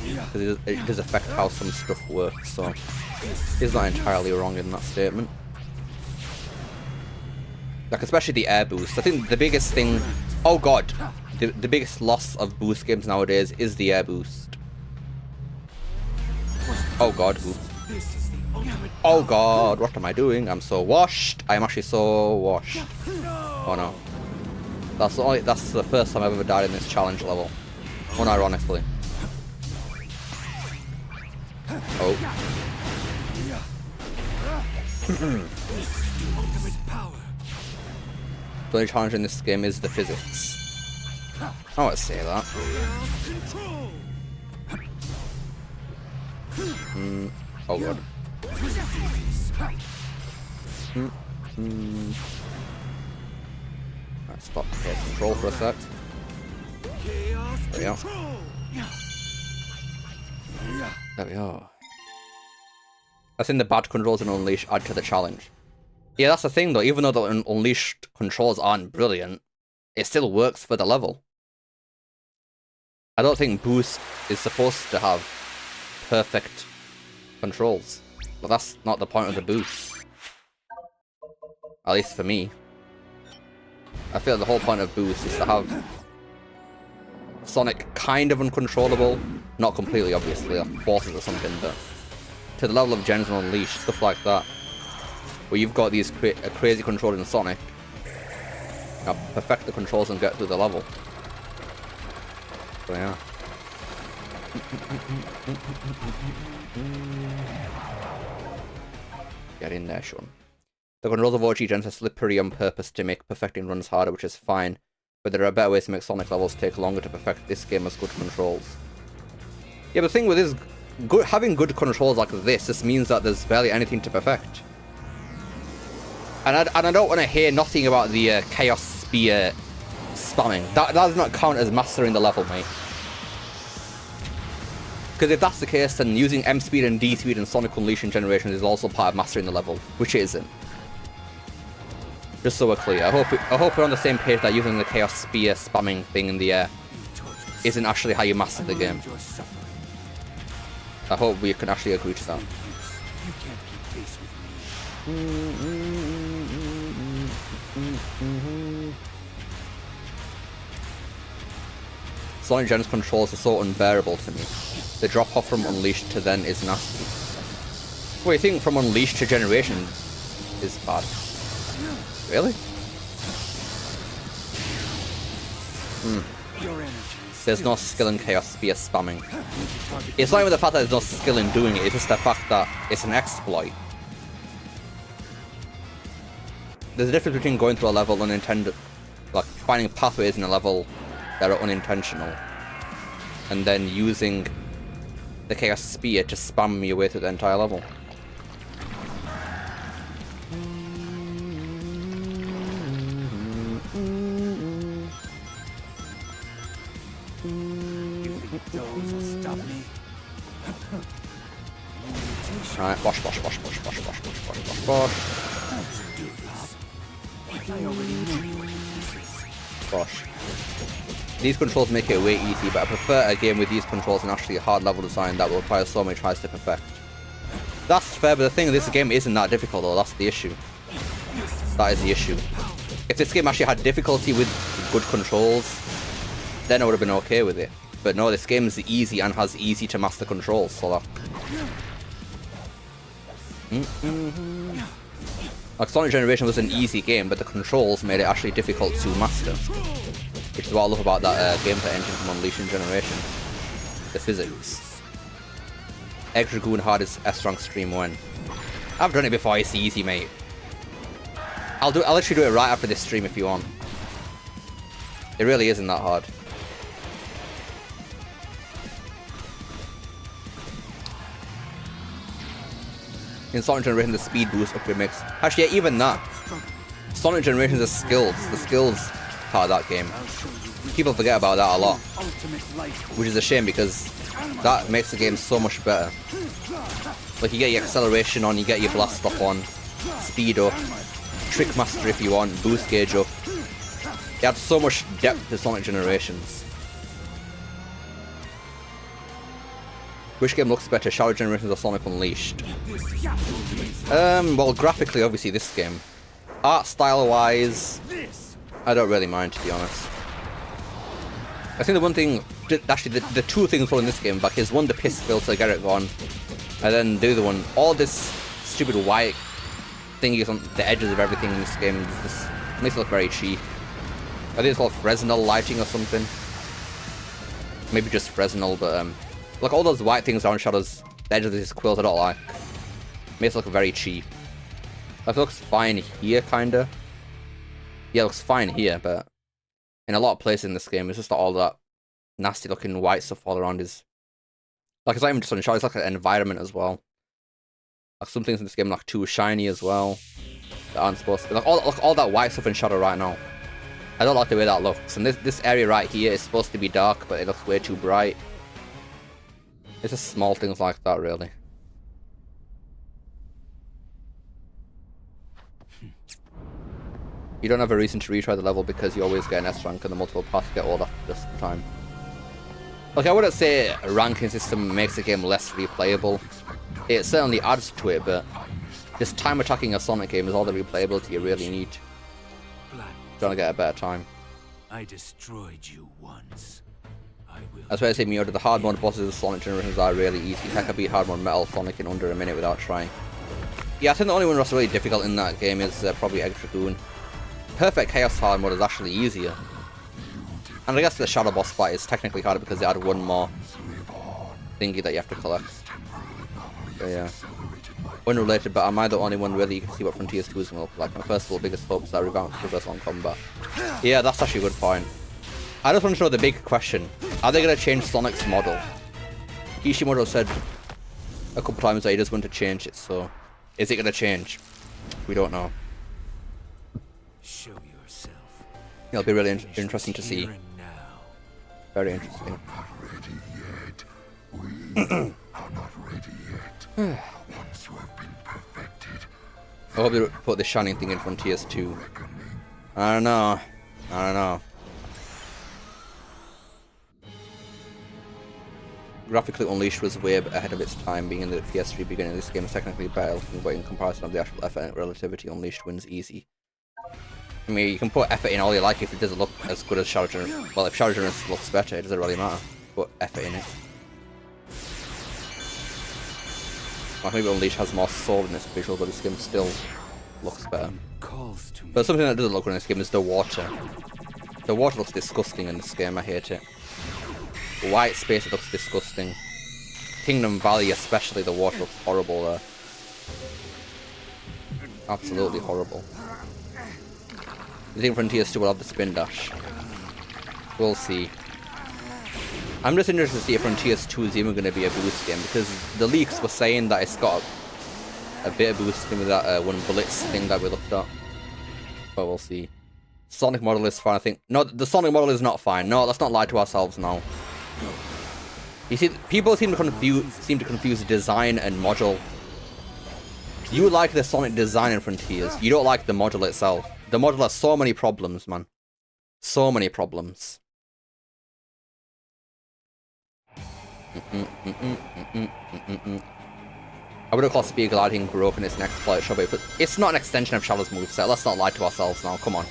Because it does affect how some stuff works, so he's not entirely wrong in that statement. Like, especially the air boost. I think the biggest thing... Oh god! The biggest loss of boost games nowadays is the air boost. Oh god, oops. Oh god, what am I doing? I'm so washed. I'm actually so washed. Oh no. That's the first time I've ever died in this challenge level. Unironically. Oh. The only challenge in this game is the physics. I want to say that. Oh god. Alright, stop air control for a sec. There we go. There we go. I think the bad controls in Unleashed add to the challenge. Yeah, that's the thing though, even though the Unleashed controls aren't brilliant, it still works for the level. I don't think Boost is supposed to have perfect controls. But that's not the point of the Boost. At least for me. I feel the whole point of Boost is to have Sonic kind of uncontrollable. Not completely, obviously, like forces or something, but to the level of Gens and Unleashed, stuff like that, where you've got these crazy control in Sonic. Now, perfect the controls and get through the level. So yeah. Get in there, Sean. The controls of OG Gens are slippery on purpose to make perfecting runs harder, which is fine, but there are better ways to make Sonic levels take longer to perfect. This game has good controls. Yeah, but the thing with this, having good controls like this just means that there's barely anything to perfect. And I don't want to hear nothing about the Chaos Spear spamming. That does not count as mastering the level, mate. Because if that's the case, then using M speed and D speed in Sonic Unleashed Generations is also part of mastering the level, which it isn't. Just so we're clear. I hope we're on the same page that using the Chaos Spear spamming thing in the air isn't actually how you master the game. I hope we can actually agree to that. You can't keep pace with me. Sonic Gen's controls are so unbearable to me. The drop off from Unleashed to then is nasty. What do you think from Unleashed to Generation is bad? Really? There's no skill in Chaos Spear spamming. It's not even the fact that there's no skill in doing it, it's just the fact that it's an exploit. There's a difference between going through a level unintended, like finding pathways in a level that are unintentional, and then using the Chaos Spear to spam your way through the entire level. Those will stop me. Alright, wash. I already knew you were Gosh. These controls make it way easy, but I prefer a game with these controls and actually a hard level design that will require so many tries to perfect. That's fair, but the thing, this game isn't that difficult though, that's the issue. That is the issue. If this game actually had difficulty with good controls, then I would have been okay with it. But no, this game is easy and has easy to master controls, so that... Like, Sonic Generation was an easy game, but the controls made it actually difficult to master. Which is what I love about that gameplay engine from Unleashed Generation. The physics. Egg Dragoon hard is S-Rank stream when. I've done it before, it's easy, mate. I'll literally do it right after this stream if you want. It really isn't that hard. In Sonic Generation, the speed boost upgrade makes... Actually, yeah, even that. Sonic Generation, the skills part of that game. People forget about that a lot. Which is a shame because that makes the game so much better. Like, you get your acceleration on, you get your blast off on, speed up, trick master if you want, boost gauge up. It adds so much depth to Sonic Generations. Which game looks better, Shadow Generations or Sonic Unleashed? Well, graphically, obviously, this game. Art style-wise, I don't really mind, to be honest. I think the one thing, actually, the two things in this game back is one, the piss filter, get it gone, and then the other one, all this stupid white thingies on the edges of everything in this game just makes it look very cheap. I think it's called Fresnel lighting or something. Maybe just Fresnel, but like all those white things around Shadow's the edges of these quills I don't like. Makes it look very cheap. Like, it looks fine here, kinda. Yeah, it looks fine here, but in a lot of places in this game, it's just all that nasty looking white stuff all around is... Like, it's not even just on Shadow, it's like an environment as well. Like, some things in this game are like too shiny as well. That aren't supposed to be. Like, all that white stuff in Shadow right now. I don't like the way that looks. And this area right here is supposed to be dark, but it looks way too bright. It's just small things like that, really. You don't have a reason to retry the level because you always get an S rank and the multiple paths get all after this time. Like, I wouldn't say a ranking system makes the game less replayable. It certainly adds to it, but just time attacking a Sonic game is all the replayability you really need. Trying to get a better time. I destroyed you once. That's why I say the hard mode bosses of Sonic generations are really easy. Heck, I beat hard mode Metal Sonic in under a minute without trying. Yeah, I think the only one that's really difficult in that game is probably Egg Dragoon. Perfect Chaos hard mode is actually easier. And I guess the Shadow Boss fight is technically harder because they add one more thingy that you have to collect. So yeah. Unrelated, but am I the only one really you can see what Frontiers 2 is going to look like? My personal biggest hope is that revamped reverse on combat. Yeah, that's actually a good point. I just want to know the big question. Are they going to change Sonic's model? Kishimoto said a couple times that he does want to change it, so is it going to change? We don't know. Show yourself. It'll be really interesting to see. Here and now. Very interesting. Not ready yet. We are not ready yet. Once you have been perfected, I hope they put the shining thing in Frontiers 2. I don't know. I don't know. Graphically, Unleashed was way ahead of its time, being in the PS3 beginning. This game is technically better, but in comparison of the actual effort and relativity, Unleashed wins easy. I mean, you can put effort in all you like if it doesn't look as good as Shadow Generation. Well, if Shadow Generation looks better, it doesn't really matter. Put effort in it. Well, maybe Unleashed has more soul in its visual, but this game still looks better. Calls to me. But something that doesn't look good in this game is the water. The water looks disgusting in this game, I hate it. White space, it looks disgusting. Kingdom Valley especially, the water looks horrible there. Absolutely horrible. I think Frontiers 2 will have the spin dash. We'll see. I'm just interested to see if Frontiers 2 is even going to be a boost game, because the leaks were saying that it's got a bit of boosting with that one Blitz thing that we looked at. But we'll see. Sonic model is fine, I think. No, the Sonic model is not fine. No, let's not lie to ourselves now. You see, people seem to confuse design and model. You like the Sonic design in Frontiers. You don't like the model itself. The model has so many problems, man. So many problems. I would have called speed gliding broken its next exploit show, but it's not an extension of Shadow's moveset. Let's not lie to ourselves now. Come on.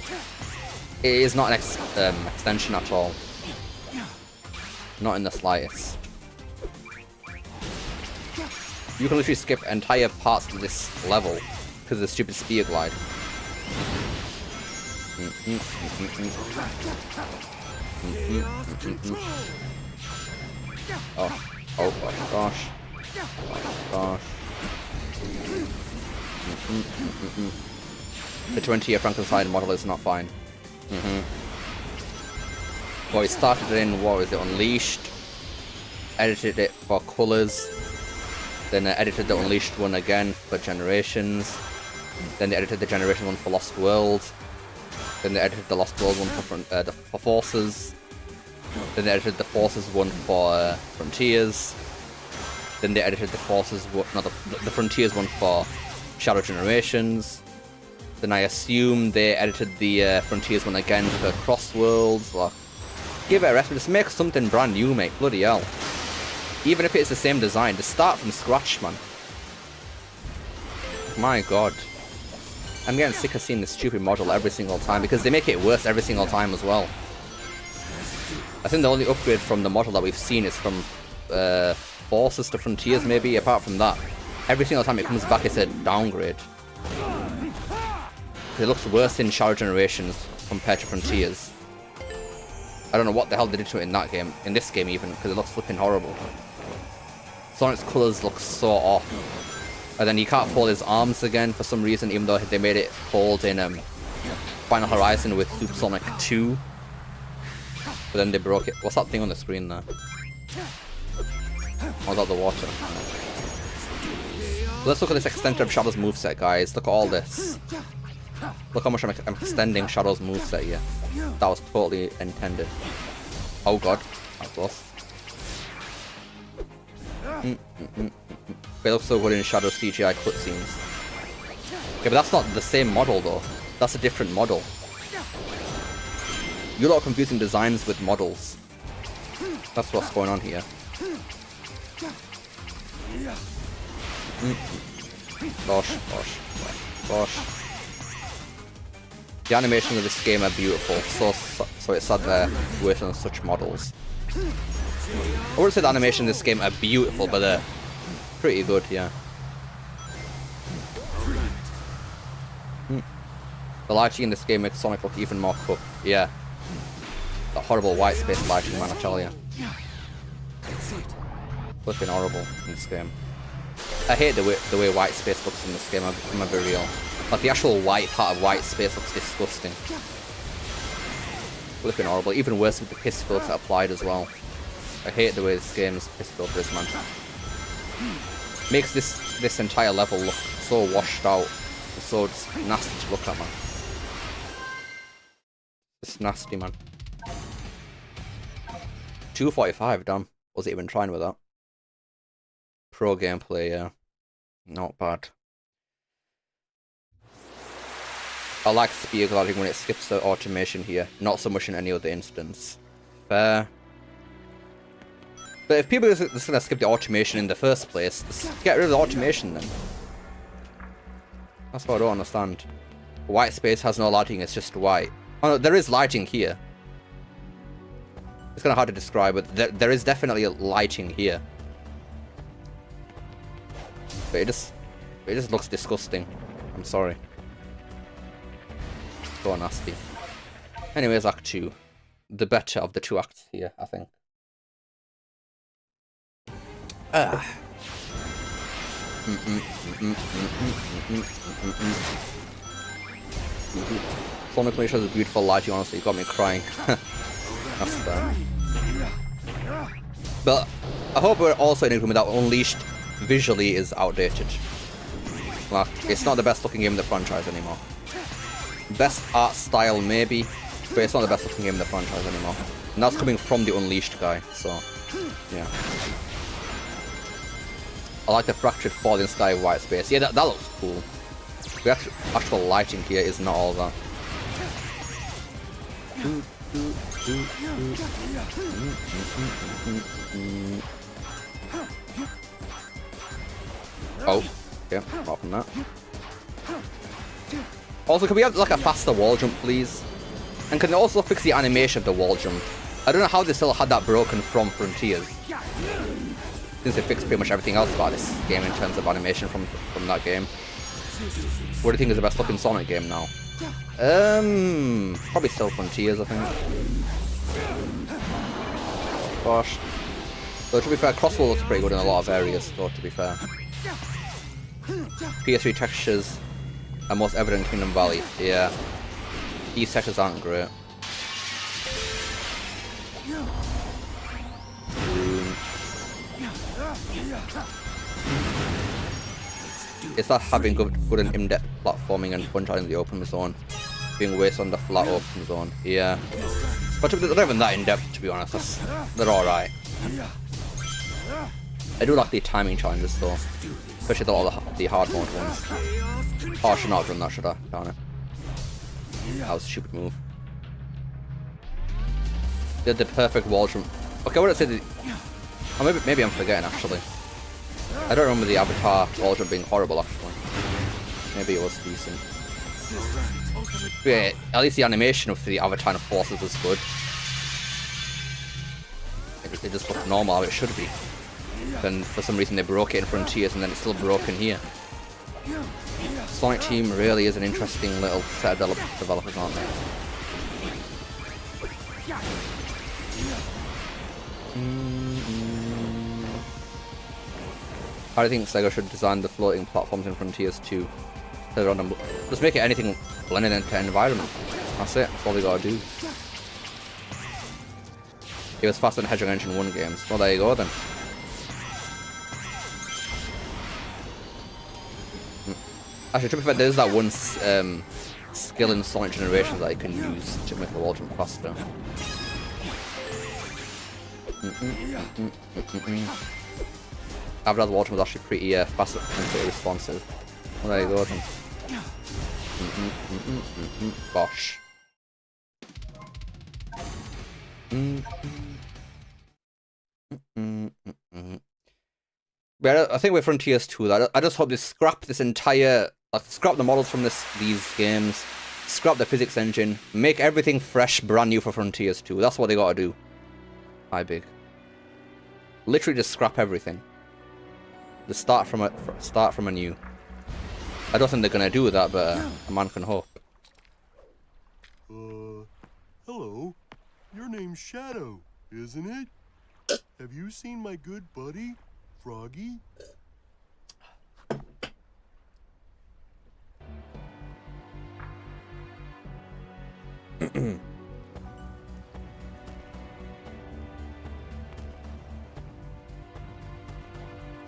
It is not an extension at all. Not in the slightest. You can literally skip entire parts of this level because of the stupid spear glide. Oh my gosh. Oh gosh. The 20-year Frankenstein model is not fine. Well, we started it in, what was it, Unleashed, edited it for colours, then edited the Unleashed one again for Generations, then they edited the Generation one for Lost World, then they edited the Lost World one for Forces, then they edited the Forces one for Frontiers, then they edited the Forces one, no, the Frontiers one for Shadow Generations, then I assume they edited the Frontiers one again for Cross Worlds. Like, give it a rest, just make something brand new, mate. Bloody hell. Even if it's the same design, just start from scratch, man. My god. I'm getting sick of seeing this stupid model every single time, because they make it worse every single time as well. I think the only upgrade from the model that we've seen is from Forces to Frontiers, maybe. Apart from that, every single time it comes back, it's a downgrade. It looks worse in Shadow Generations compared to Frontiers. I don't know what the hell they did to it in that game, in this game even, because it looks flipping horrible. Sonic's colours look so off. And then he can't fold his arms again for some reason, even though they made it fold in Final Horizon with Super Sonic 2. But then they broke it. What's that thing on the screen there? Oh, is that the water? Let's look at this extension of Shadow's moveset, guys. Look at all this. Look how much I'm extending Shadow's moveset here. That was totally intended. Oh god, that was close. They look so good in Shadow's CGI cutscenes. Okay, but that's not the same model though. That's a different model. You're not confusing designs with models. That's what's going on here. Gosh, gosh, gosh. The animations of this game are beautiful, so it's sad they're working on such models. I wouldn't say the animations in this game are beautiful, but they're pretty good, yeah. The lighting in this game makes Sonic look even more cooked, yeah. That horrible white space lighting, man, I tell ya. Flipping horrible in this game. I hate the way white space looks in this game, I'm gonna be real. Like, the actual white part of white space looks disgusting. Flipping horrible. Even worse with the piss filter applied as well. I hate the way this game's piss filter is, man. Makes this entire level look so washed out. It's so nasty to look at, man. It's nasty, man. 245, damn. Was it even trying with that? Pro gameplay, yeah. Not bad. I like speed gliding when it skips the automation here, not so much in any other instance. Fair. But if people are just gonna skip the automation in the first place, just get rid of the automation then. That's what I don't understand. White space has no lighting, it's just white. Oh no, there is lighting here. It's kind of hard to describe, but there is definitely lighting here. But it just looks disgusting. I'm sorry. So nasty. Anyways, Act 2. The better of the two acts here, I think. Sonic Mania has a beautiful lighting, honestly, it got me crying. That's fair. But I hope we're also in agreement that Unleashed visually is outdated. Like, it's not the best looking game in the franchise anymore. Best art style maybe, but it's not the best looking game in the franchise anymore. And that's coming from the Unleashed guy, so yeah. I like the fractured falling sky white space. Yeah, that looks cool. The actual lighting here is not all that. Oh, yeah, apart from that. Also, can we have like a faster wall jump, please? And can they also fix the animation of the wall jump? I don't know how they still had that broken from Frontiers, since they fixed pretty much everything else about this game in terms of animation from that game. What do you think is the best looking Sonic game now? Probably still Frontiers, I think. Gosh. Though to be fair, Crossbow looks pretty good in a lot of areas, though, to be fair. PS3 textures are most evident in Kingdom Valley. Yeah. These textures aren't great. It's not having good and in-depth platforming and fun in the open zone, being wasted on the flat open zone. Yeah. But they're not even that in-depth, to be honest. They're alright. I do like the timing challenges though, especially the hard mode ones. Oh, I should not have done that, should I? Darn it. That was a stupid move. They did the perfect wall jump. Okay, I wouldn't say oh, maybe I'm forgetting actually. I don't remember the Avatar wall jump being horrible actually. Maybe it was decent. But yeah, at least the animation of the Avatar Forces was good. It just looked normal how it should be. Then for some reason they broke it in Frontiers and then it's still broken here. Sonic Team really is an interesting little set of developers, aren't they? How do you think Sega should design the floating platforms in Frontiers 2? Just make it anything blended into environment. That's it. That's all they gotta do. It was faster than Hedgehog Engine 1 games. Well, there you go then. Actually, to be fair, there's that one skill in Sonic Generations that you can use to make the wall jump faster. Average wall jump was actually pretty fast and pretty responsive. Well, there you go then. Bosh. But I think with Frontiers 2, I just hope they scrap this entire, scrap the models from these games, scrap the physics engine, make everything fresh, brand new for Frontiers 2. That's what they gotta do. Hi, Big. Literally just scrap everything. Just start from anew. I don't think they're gonna do that, but a man can hope. Hello. Your name's Shadow, isn't it? Have you seen my good buddy, Froggy? I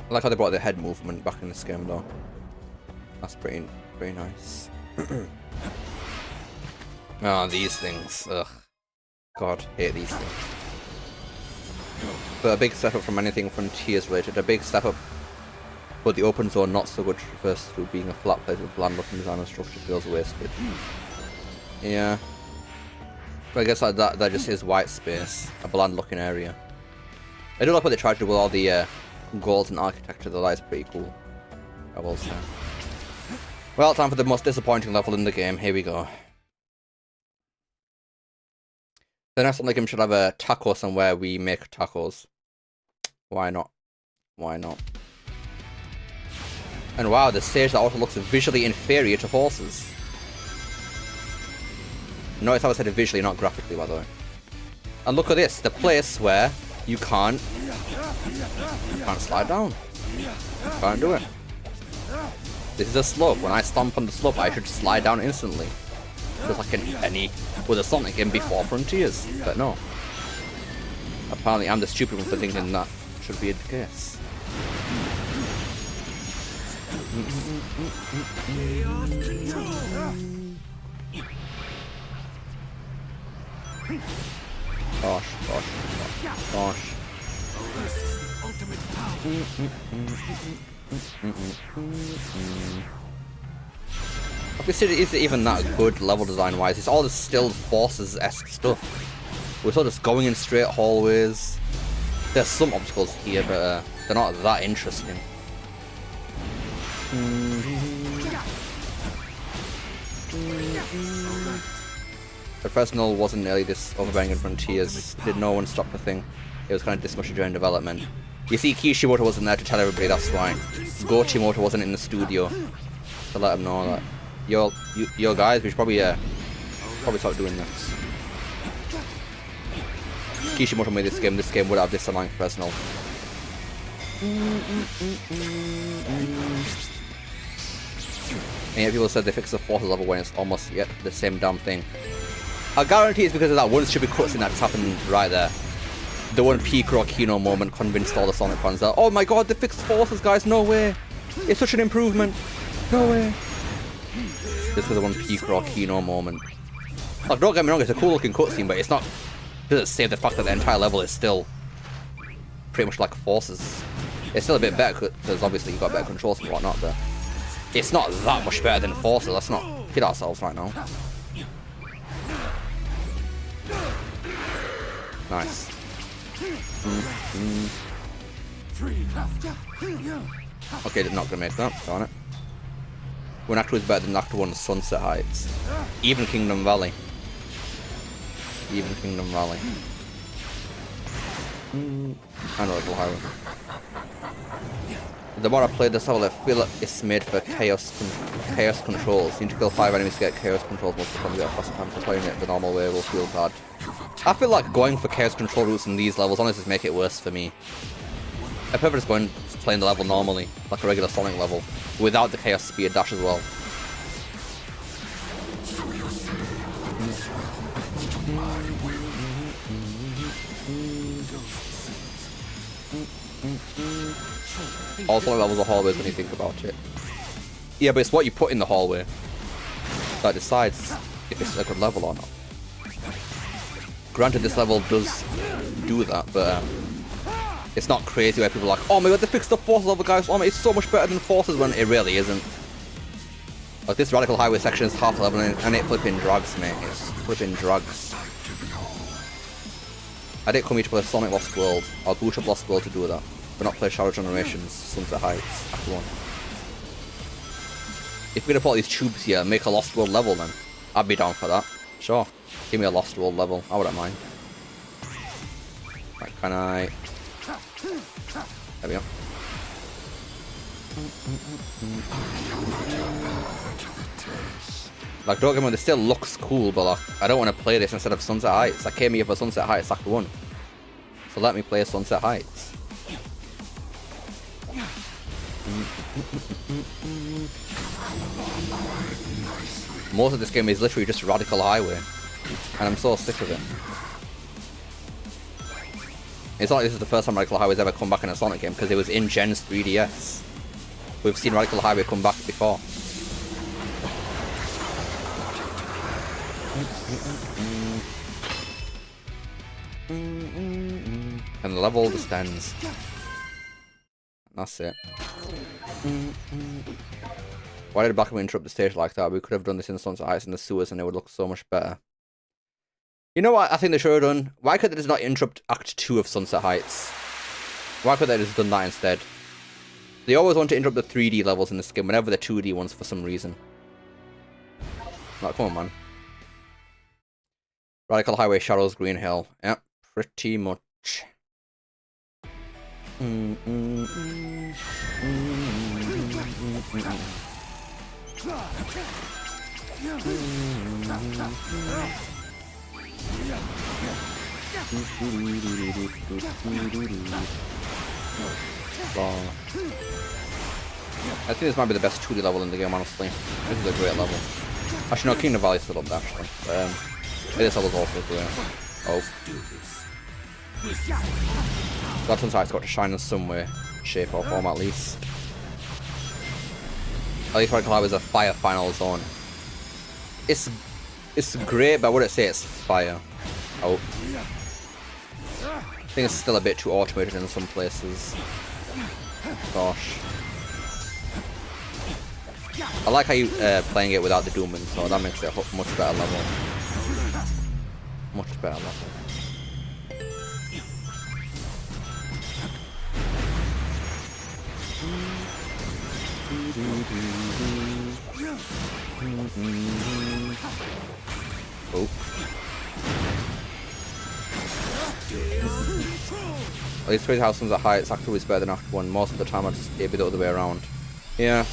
like how they brought the head movement back in this game, though. That's pretty nice. Oh, these things. Ugh. God, hate these things. But a big step up from anything Frontiers related. A big step up, but the open zone not so good traverse through being a flat place with bland looking design and structure feels wasted. Yeah. But I guess like that just is white space, a bland looking area. I do like what they tried to do with all the goals and architecture, though. That is pretty cool, I will say. Well, time for the most disappointing level in the game. Here we go. The next one, like, should have a taco somewhere we make tacos. Why not? Why not? And wow, the stage that also looks visually inferior to Forces. Notice how I said it visually, not graphically, by the way. And look at this, the place where you can't slide down. You can't do it. This is a slope. When I stomp on the slope, I should slide down instantly. Just like in any with a Sonic game before Frontiers. But no. Apparently I'm the stupid one for thinking that should be the case. Gosh, gosh, gosh, gosh. This isn't even that good level design wise. It's all just still Forces-esque stuff. We're sort of just going in straight hallways. There's some obstacles here, but they're not that interesting. The first null wasn't nearly this overbearing in Frontiers. Did no one stop the thing? It was kind of discussion during development. You see, Kishimoto wasn't there to tell everybody, that's why. Gochimoto wasn't in the studio to let them know that. Yo guys, we should probably start doing this. Kishimoto made this game would have this annoying first null. And yet people said they fixed the Forces level when it's almost yet the same damn thing. I guarantee it's because of that one stupid cutscene that's happened right there. The one Picro Kino moment convinced all the Sonic fans that, oh my god, they fixed Forces, guys, no way. It's such an improvement. No way. This was the one Picro Kino moment. Like, don't get me wrong, it's a cool looking cutscene, but it's not, doesn't save the fact that the entire level is still pretty much like Forces. It's still a bit better because obviously you've got better controls and whatnot, but it's not that much better than Forces. Let's not kid ourselves right now. Nice. Okay, they're not gonna make that, darn it. When Act 2 is better than Act 1 Sunset Heights. Even Kingdom Valley. Even Kingdom Valley. I know Little Highway. The more I play this level, I feel like it's made for chaos controls. You need to kill 5 enemies to get chaos controls most of the time. You get a faster time for playing it the normal way will feel bad. I feel like going for chaos control routes in these levels honestly just make it worse for me. I prefer just going playing the level normally, like a regular Sonic level, without the chaos speed dash as well. All Sonic levels are hallways when you think about it. Yeah, but it's what you put in the hallway that decides if it's a good level or not. Granted, this level does do that, but it's not crazy where people are like, oh my god, they fixed the Forces level, guys, oh my, it's so much better than Forces, when it really isn't. Like, this Radical Highway section is half level and it flipping drags, mate. It's flipping drags. I didn't come here to play Sonic Lost World. I'll boot up Lost World to do that, but not play Shadow Generations, Sunset Heights, Act 1. If we're gonna put all these tubes here and make a Lost World level then, I'd be down for that. Sure. Give me a Lost World level. I wouldn't mind. Right, can I... There we go. Like, don't get me wrong, this still looks cool, but like, I don't want to play this instead of Sunset Heights. I came here for Sunset Heights Act 1. So let me play Sunset Heights. Most of this game is literally just Radical Highway. And I'm so sick of it. It's not like this is the first time Radical Highway's ever come back in a Sonic game, because it was in Gen's 3DS. We've seen Radical Highway come back before. And the level just ends. That's it. Why did Blackman interrupt the stage like that? We could have done this in the Sunset Heights in the sewers and it would look so much better. You know what I think they should have done? Why could they just not interrupt Act 2 of Sunset Heights? Why could they just done that instead? They always want to interrupt the 3D levels in this game whenever the 2D ones for some reason. Like, come on, man. Radical Highway, Shadows, Green Hill. Yep, pretty much. I think this might be the best 2D level in the game, honestly. This is a great level. Actually, no, Kingdom Valley's still up there, actually. This level's also great. Oh. That Sunset Heights got to shine in some way, shape, or form at least. At least Radical Highway is a fire final zone. It's great, but I wouldn't say it's fire. Oh. I think it's still a bit too automated in some places. Gosh. I like how you playing it without the Dooming, so that makes it a much better level. Much better level. Oh. At least Crazy House Sunset Heights Act 2 is better than Act 1. Most of the time it'd be the other way around. Yeah.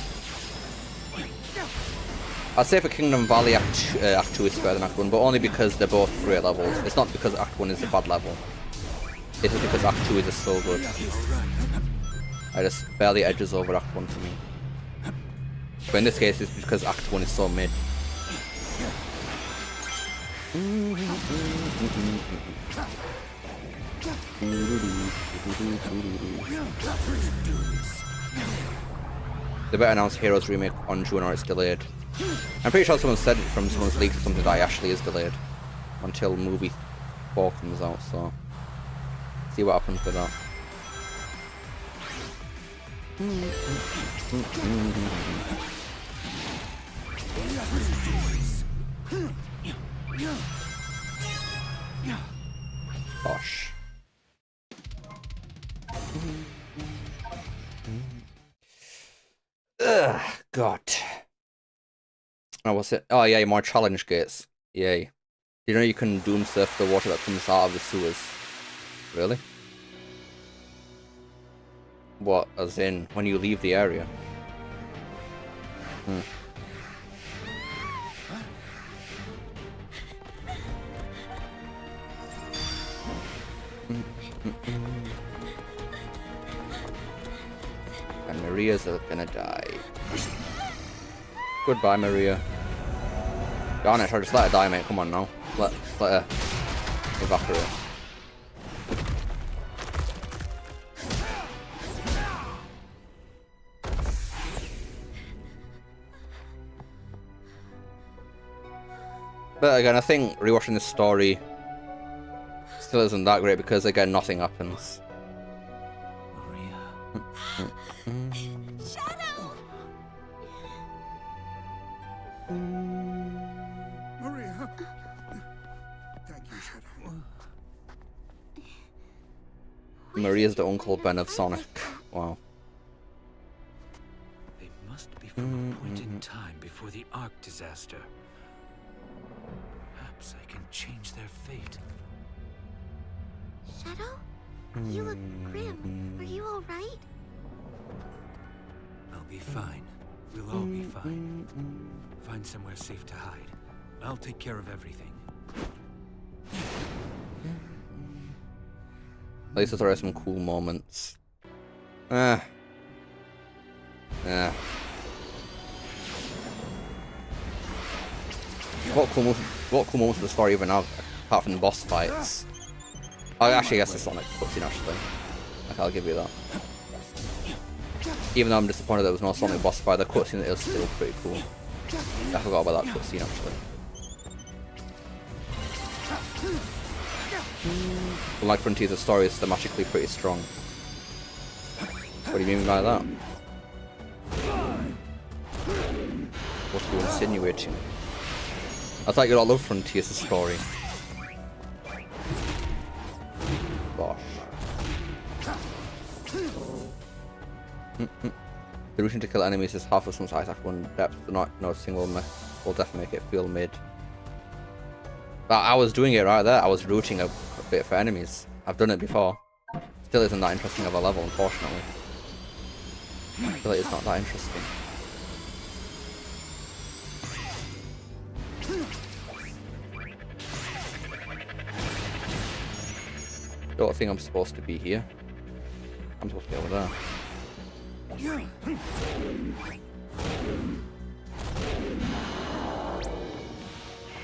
I'd say for Kingdom Valley Act 2 is better than Act 1, but only because they're both great levels. It's not because Act 1 is a bad level. It's just because Act 2 is just so good. I just barely edges over Act 1 for me. But in this case it's because Act 1 is so mid. They better announce Heroes Remake on June or it's delayed. I'm pretty sure someone said it from someone's leak or something that it actually is delayed until movie 4 comes out, so see what happens with that. Gosh. Ugh, God. Oh, what's it? Oh, yeah, more challenge gates. Yay. You know you can doom surf the water that comes out of the sewers? Really? What, as in, when you leave the area? And Maria's gonna die. Goodbye, Maria. Darn it, just let her die, mate. Come on now. Let her evaporate. But again, I think rewatching this story still isn't that great because again, nothing happens. Maria. Shadow! Maria! Thank you, Shadow. Maria's the Uncle Ben of Sonic. Wow. They must be from a point in time before the Ark disaster. Perhaps I can change their fate. Shadow? You look grim. Are you alright? I'll be fine. We'll all be fine. Find somewhere safe to hide. I'll take care of everything. At least there are some cool moments. Yeah. What cool moments of the story even have, apart from the boss fights? Oh, actually, I guess the Sonic cutscene, actually. Okay, I'll give you that. Even though I'm disappointed there was no Sonic boss fight, the cutscene is still pretty cool. I forgot about that cutscene, actually. But like Frontier's story is thematically pretty strong. What do you mean by that? What are you insinuating? I thought you'd all love Frontier's story. Gosh. The routine to kill enemies is half of some attack one depth, but not noticing will definitely make it feel mid. But I was doing it right there. I was rooting a bit for enemies. I've done it before. Still isn't that interesting of a level, unfortunately. I feel like it's not that interesting. Don't think I'm supposed to be here. I'm supposed to be over there.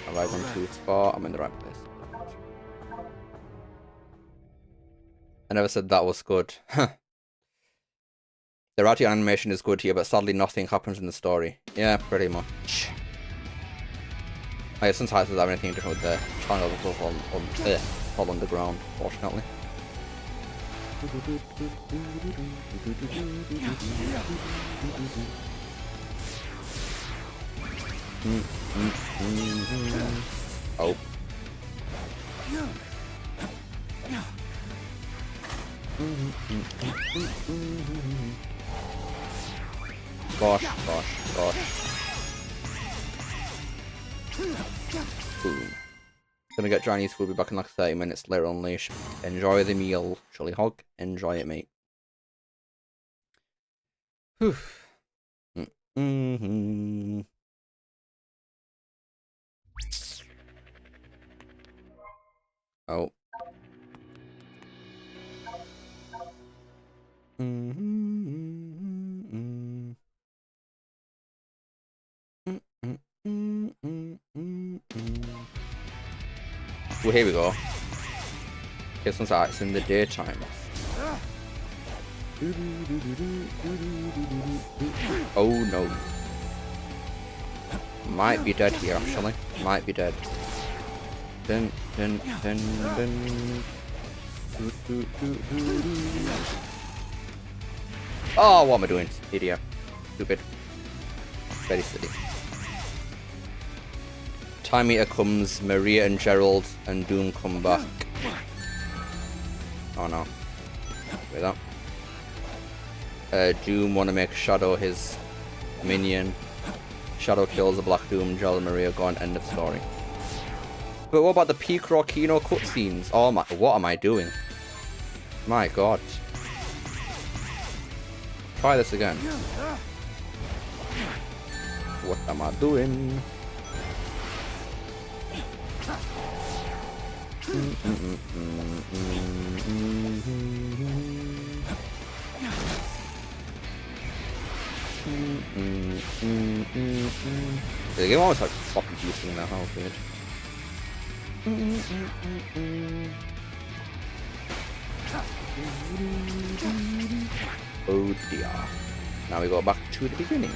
Have I gone too far? I'm in the right place. I never said that was good. The writing animation is good here, but sadly nothing happens in the story. Yeah, pretty much. I guess sometimes doesn't have anything different with the channel all underground, fortunately. Oh. Gosh. Boom. Gonna get Chinese food, be back in like 30 minutes later on Leash. Enjoy the meal, Chili Hog. Enjoy it, mate. Whew. Oh. Well, here we go. Okay, since it's in the daytime. Oh no. Might be dead here, actually. Might be dead. Dun. Oh, what am I doing? Idiot. Stupid. Very silly. Time meter comes, Maria and Gerald and Doom come back. Oh no. Wait that. Doom wanna make Shadow his minion. Shadow kills the Black Doom, Gerald and Maria go on, end of story. But what about the Picro Kino cutscenes? Oh my, what am I doing? My god. Try this again. What am I doing? The game always like stopping using that, how weird. Oh dear. Now we go back to the beginning.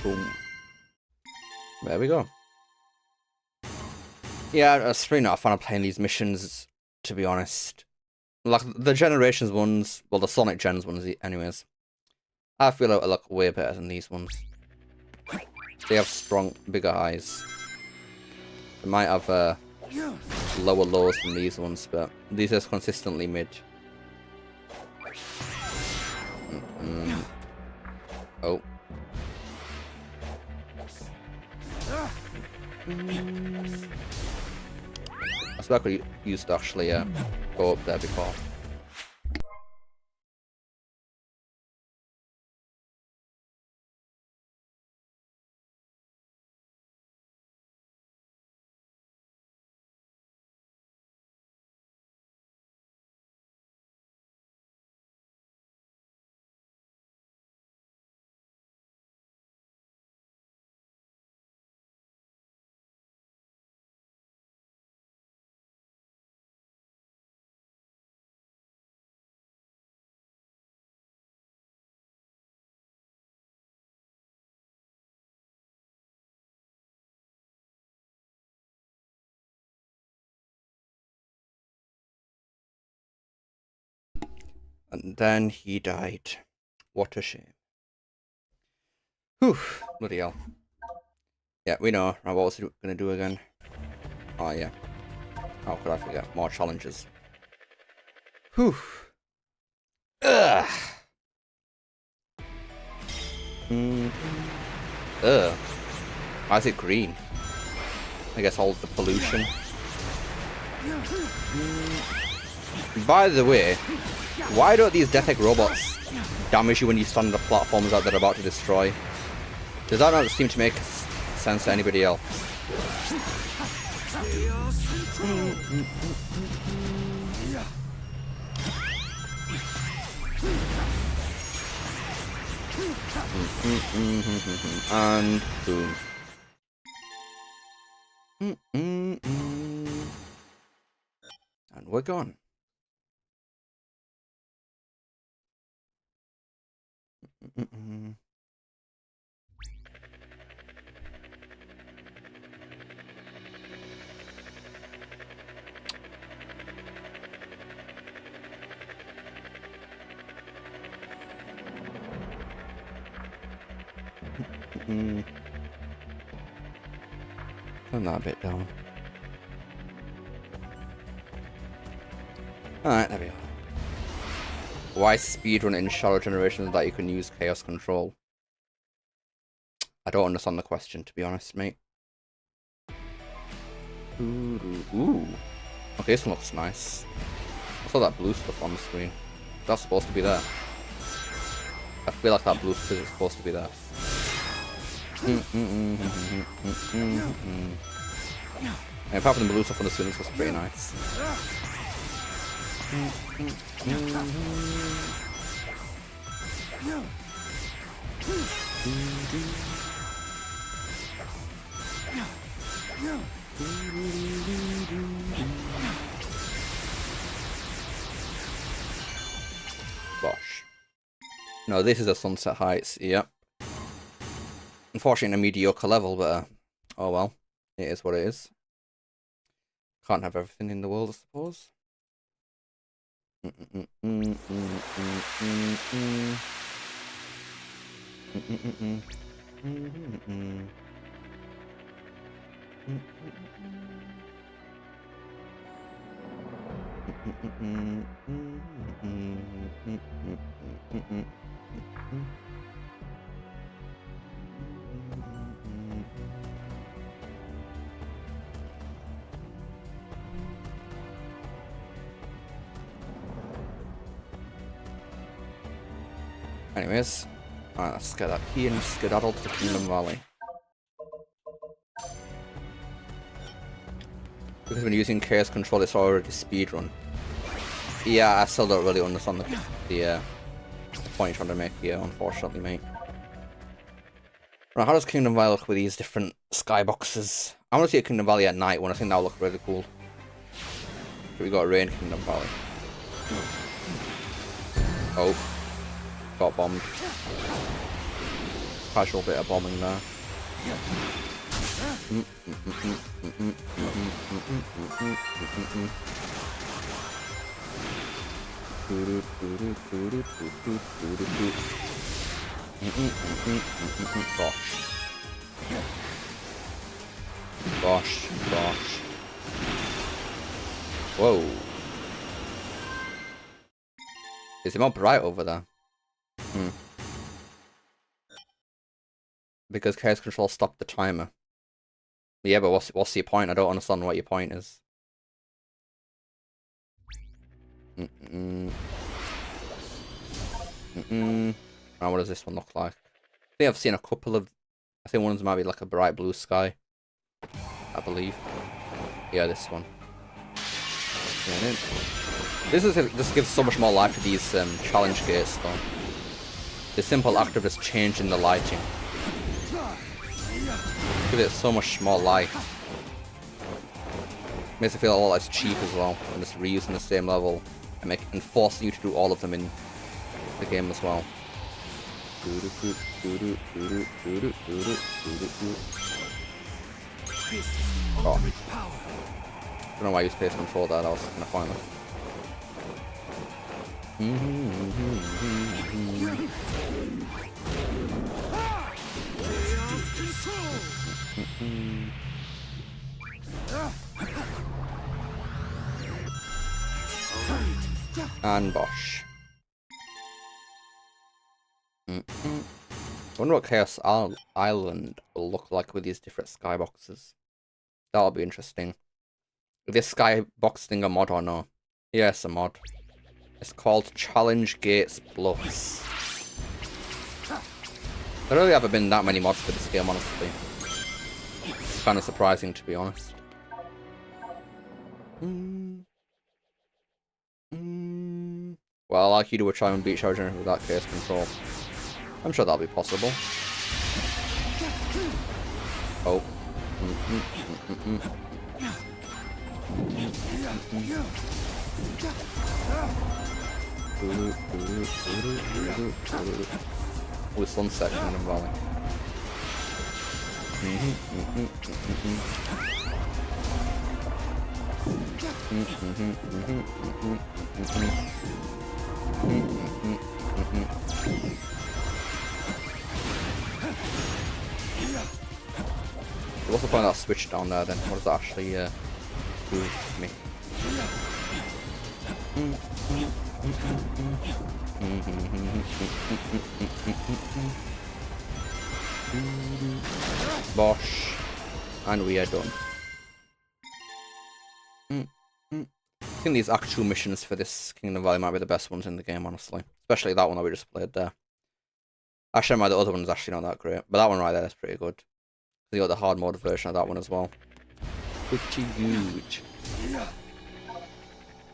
Boom. There we go. Yeah, I'm really not a fan of playing these missions, to be honest. Like, the Generations ones, well, the Sonic Gens ones anyways. I feel like they look way better than these ones. They have strong, bigger eyes. They might have lower lows than these ones, but these are consistently mid. Oh. I suppose I could use to actually go up there before. And then he died. What a shame. Whew, bloody hell. Yeah, we know. Right, what was he gonna do again? Oh yeah. How could I forget? More challenges. Whew. Ugh. Ugh. Why is it green? I guess all the pollution. By the way, why don't these Death Egg robots damage you when you stand on the platforms that they're about to destroy? Does that not seem to make sense to anybody else? And boom. And we're gone. Turn that a bit down. Alright, there we are. Why speedrun in Shadow Generations that you can use Chaos Control? I don't understand the question, to be honest, mate. Ooh. Okay, this one looks nice. I saw that blue stuff on the screen. That's supposed to be there. I feel like that blue stuff is supposed to be there. And apart from the blue stuff on the screen, this looks pretty nice. Gosh. No, this is a Sunset Heights, yep. Unfortunately, a mediocre level, but oh well. It is what it is. Can't have everything in the world, I suppose. Anyways, alright, let's get that key and skedaddle to Kingdom Valley. Because when using Chaos Control, it's already speedrun. Yeah, I still don't really understand the point you're trying to make here, unfortunately, mate. Right, how does Kingdom Valley look with these different skyboxes? I want to see a Kingdom Valley at night one. I think that'll look really cool. We got a Rain Kingdom Valley. Oh. Got bombed. Casual bit of bombing there. Gosh. Whoa. Is it more bright over there? Hmm. Because chaos control stopped the timer. Yeah, but what's your point? I don't understand what your point is. Now, what does this one look like? I think I've seen a couple of. I think one of them might be like a bright blue sky. I believe. Yeah, this one. This gives so much more life to these challenge gates, though. The simple act of just changing the lighting gives it so much more light. Makes it feel a lot less cheap as well, and just reusing the same level and forcing you to do all of them in the game as well. Oh. Don't know why I use space control that, I was kind of pointless. And Bosch. I wonder what Chaos Island will look like with these different skyboxes. That'll be interesting. Is this skybox thing a mod or no? Yeah, it's a mod. It's called Challenge Gates Plus. There really haven't been that many mods for this game, honestly. It's kind of surprising, to be honest. Well, I'd like you to try and beat Shoujo without chaos control. I'm sure that'll be possible. Oh. With sunset in the valley. What's the point of that switch down there then? What does that actually do for me? Bosh. And we are done. I think these actual missions for this Kingdom Valley might be the best ones in the game, honestly. Especially that one that we just played there. Actually, the other one's actually not that great. But that one right there is pretty good. You got the hard mode version of that one as well. Pretty huge.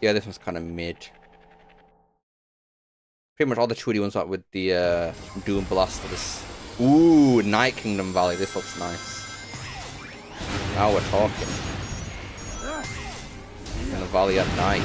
Yeah, this one's kind of mid. Pretty much all the 2D ones like with the Doom Blasters. Ooh, Night Kingdom Valley. This looks nice. Now we're talking. In the valley at night.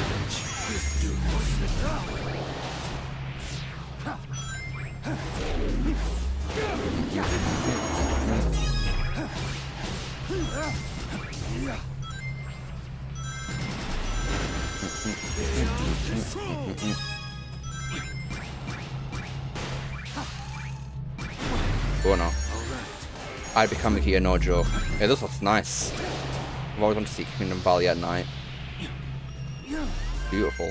Oh no. I'd be coming here, no joke. Yeah, this looks nice. I've always wanted to see Kingdom Valley at night. Beautiful.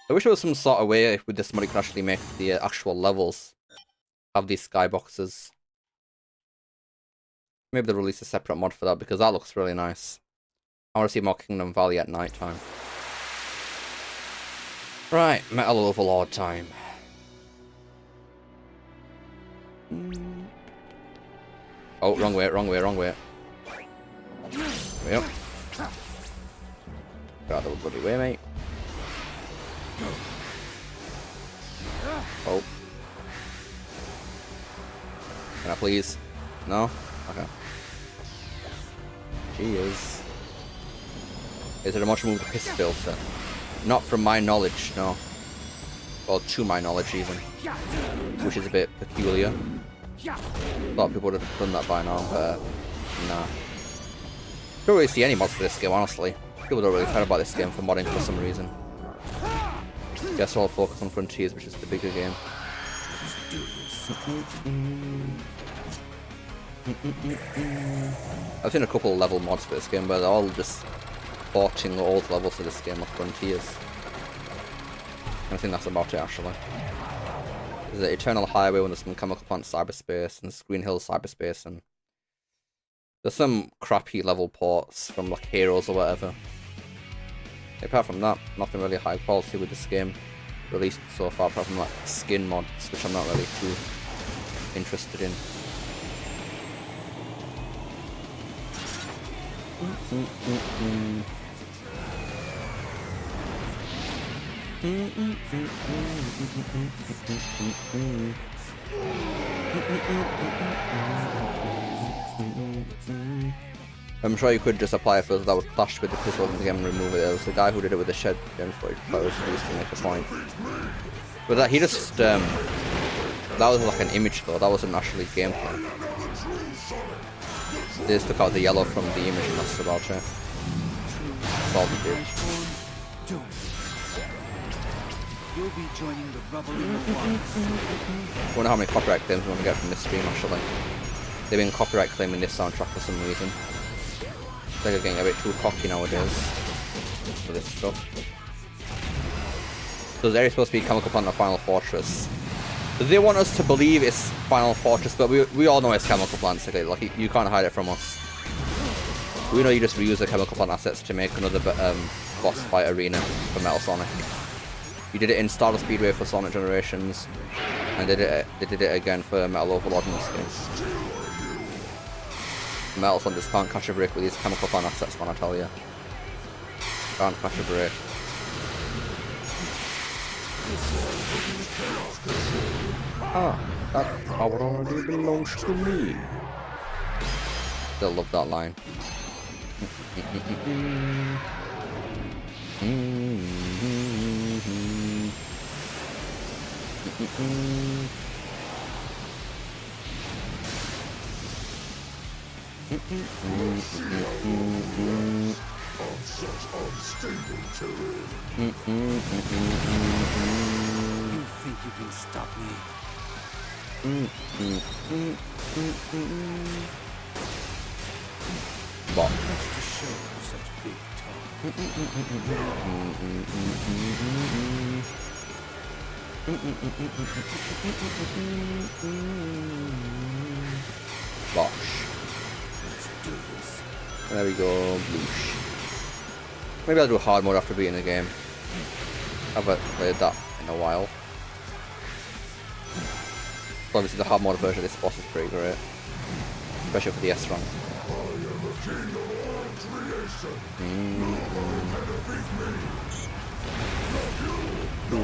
I wish there was some sort of way with this mod you could actually make the actual levels have these skyboxes. Maybe they'll release a separate mod for that because that looks really nice. I want to see more Kingdom Valley at night time. Right, Metal Overlord time. Oh, wrong way, wrong way, wrong way. Way up. Got the bloody way, mate. Oh. Can I please? No? Okay. Cheers. Is it a much moved piss filter? Not from my knowledge, no. Well, to my knowledge even. Which is a bit peculiar. A lot of people would have done that by now, but nah. Don't really see any mods for this game, honestly. People don't really care about this game for modding for some reason. Guess they're all focused on Frontiers, which is the bigger game. I've seen a couple of level mods for this game, but they're all just porting the old levels of this game like Frontiers. I think that's about it, actually. There's the Eternal Highway when there's some chemical plant cyberspace and Green Hill cyberspace, and there's some crappy level ports from like Heroes or whatever. Apart from that, nothing really high quality with this game released so far, apart from like skin mods, which I'm not really too interested in. I'm sure you could just apply a filter that would clash with the pixel in the game and remove it. There was a guy who did it with the shed game footage that was used to make a point. But that he just that was like an image though, that wasn't actually gameplay. They just took out the yellow from the image and that's about it. That's all they did. You'll be joining the rubble in the water. I wonder how many copyright claims we're going to get from this stream actually. They've been copyright claiming this soundtrack for some reason. I think they're getting a bit too cocky nowadays for this stuff. So there's supposed to be Chemical Plant or Final Fortress. They want us to believe it's Final Fortress, but we all know it's Chemical Plant, okay? Like, you can't hide it from us. We know you just reuse the Chemical Plant assets to make another boss fight arena for Metal Sonic. You did it in Stardust Speedway for Sonic Generations, and they did it again for Metal Overlord in this game. Metal Sonic just can't catch a break with these Chemical Plant assets, man, I tell you. Can't catch a break. Ah, that power already belongs to me. Still love that line. You think you can stop me? Bop. What's to show you such big talk? Bosh. Let's do this. There we go, bloosh. Maybe I'll do hard mode after beating the game. I haven't played that in a while. So obviously the hard mode version of this boss is pretty great. Especially for the S rank. There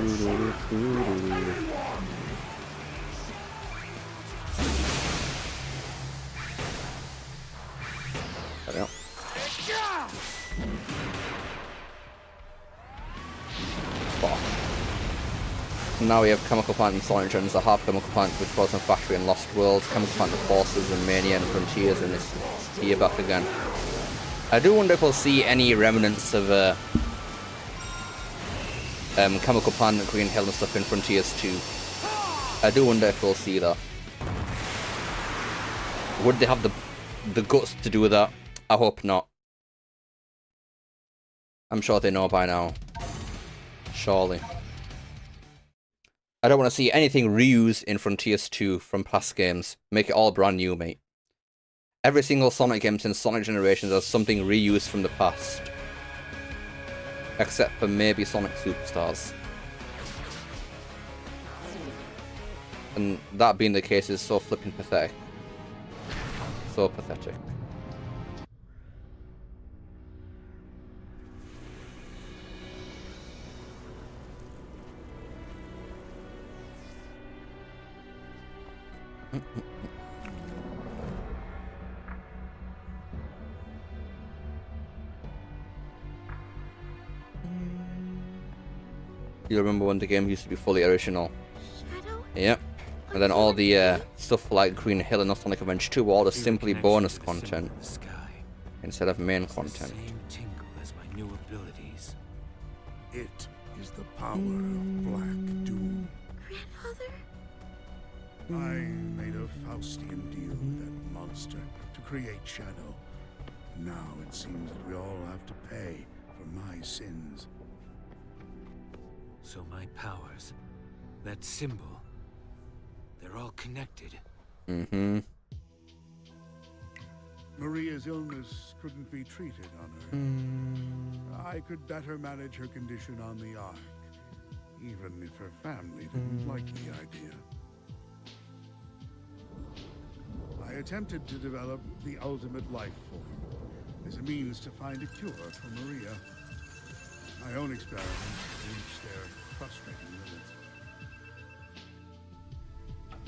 we go. Now we have Chemical Plant and Sonic Gens, a half Chemical Plant with Frozen Factory and Lost Worlds, Chemical Plant with Forces and Mania and Frontiers, and this year back again. I do wonder if we'll see any remnants of Chemical Plant, Green Hill and stuff in Frontiers 2. I do wonder if we'll see that. Would they have the guts to do that? I hope not. I'm sure they know by now. Surely. I don't want to see anything reused in Frontiers 2 from past games. Make it all brand new, mate. Every single Sonic game since Sonic Generations has something reused from the past. Except for maybe Sonic Superstars. And that being the case is so flipping pathetic. So pathetic. You remember when the game used to be fully original? Shadow? Yep. And then all the stuff like Green Hill and Sonic Adventure 2 were all just simply bonus content instead of main content. Same tingle as my new abilities. It is the power of Black Doom. Grandfather? I made a Faustian deal with that monster to create Shadow. Now it seems that we all have to pay for my sins. So my powers, that symbol, They're all connected. Mm-hmm. Maria's illness couldn't be treated on Earth. I could better manage her condition on the Ark, even if her family didn't like the idea. I attempted to develop the ultimate life form as a means to find a cure for Maria. My own experiments reached their frustrating limits.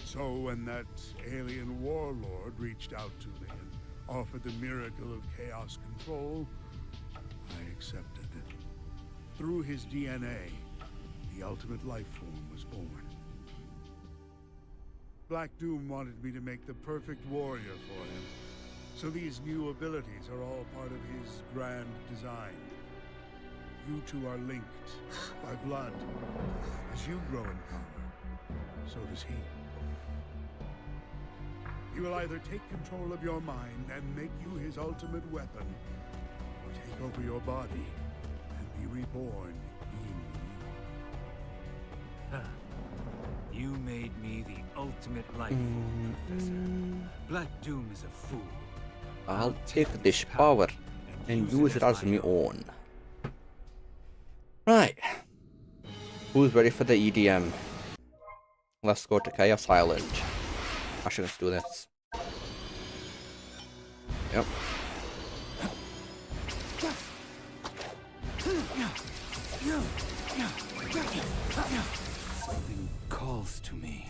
So when that alien warlord reached out to me and offered the miracle of chaos control, I accepted it. Through his DNA, the ultimate life form was born. Black Doom wanted me to make the perfect warrior for him, so these new abilities are all part of his grand design. You two are linked by blood. As you grow in power, so does he. He will either take control of your mind and make you his ultimate weapon, or take over your body and be reborn in you. You made me the ultimate life form, Professor. Black Doom is a fool. I'll take this power and use it as my own. Right. Who's ready for the EDM? Let's go to Chaos Island. Actually, let's do this. Yep. Something calls to me.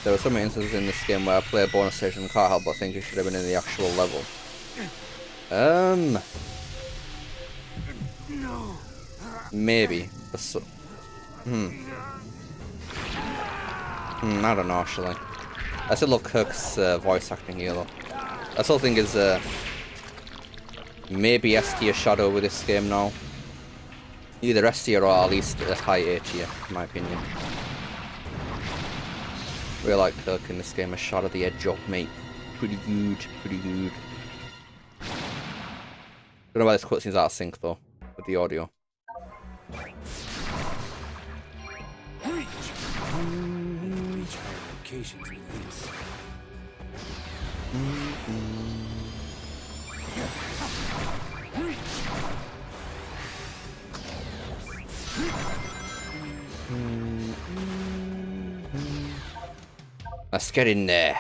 There are some instances in this game where I play a bonus stage and can't help but think it should have been in the actual level. Maybe. I don't know actually. I still love Kirk's voice acting here though. I still think is maybe S tier Shadow with this game now. Either S tier or at least a high A tier, in my opinion. Really like Kirk in this game, a shot of the edge of mate. Pretty good, pretty good. Don't know why this cutscene's out of sync though, with the audio. Locations with this. Let's get in there.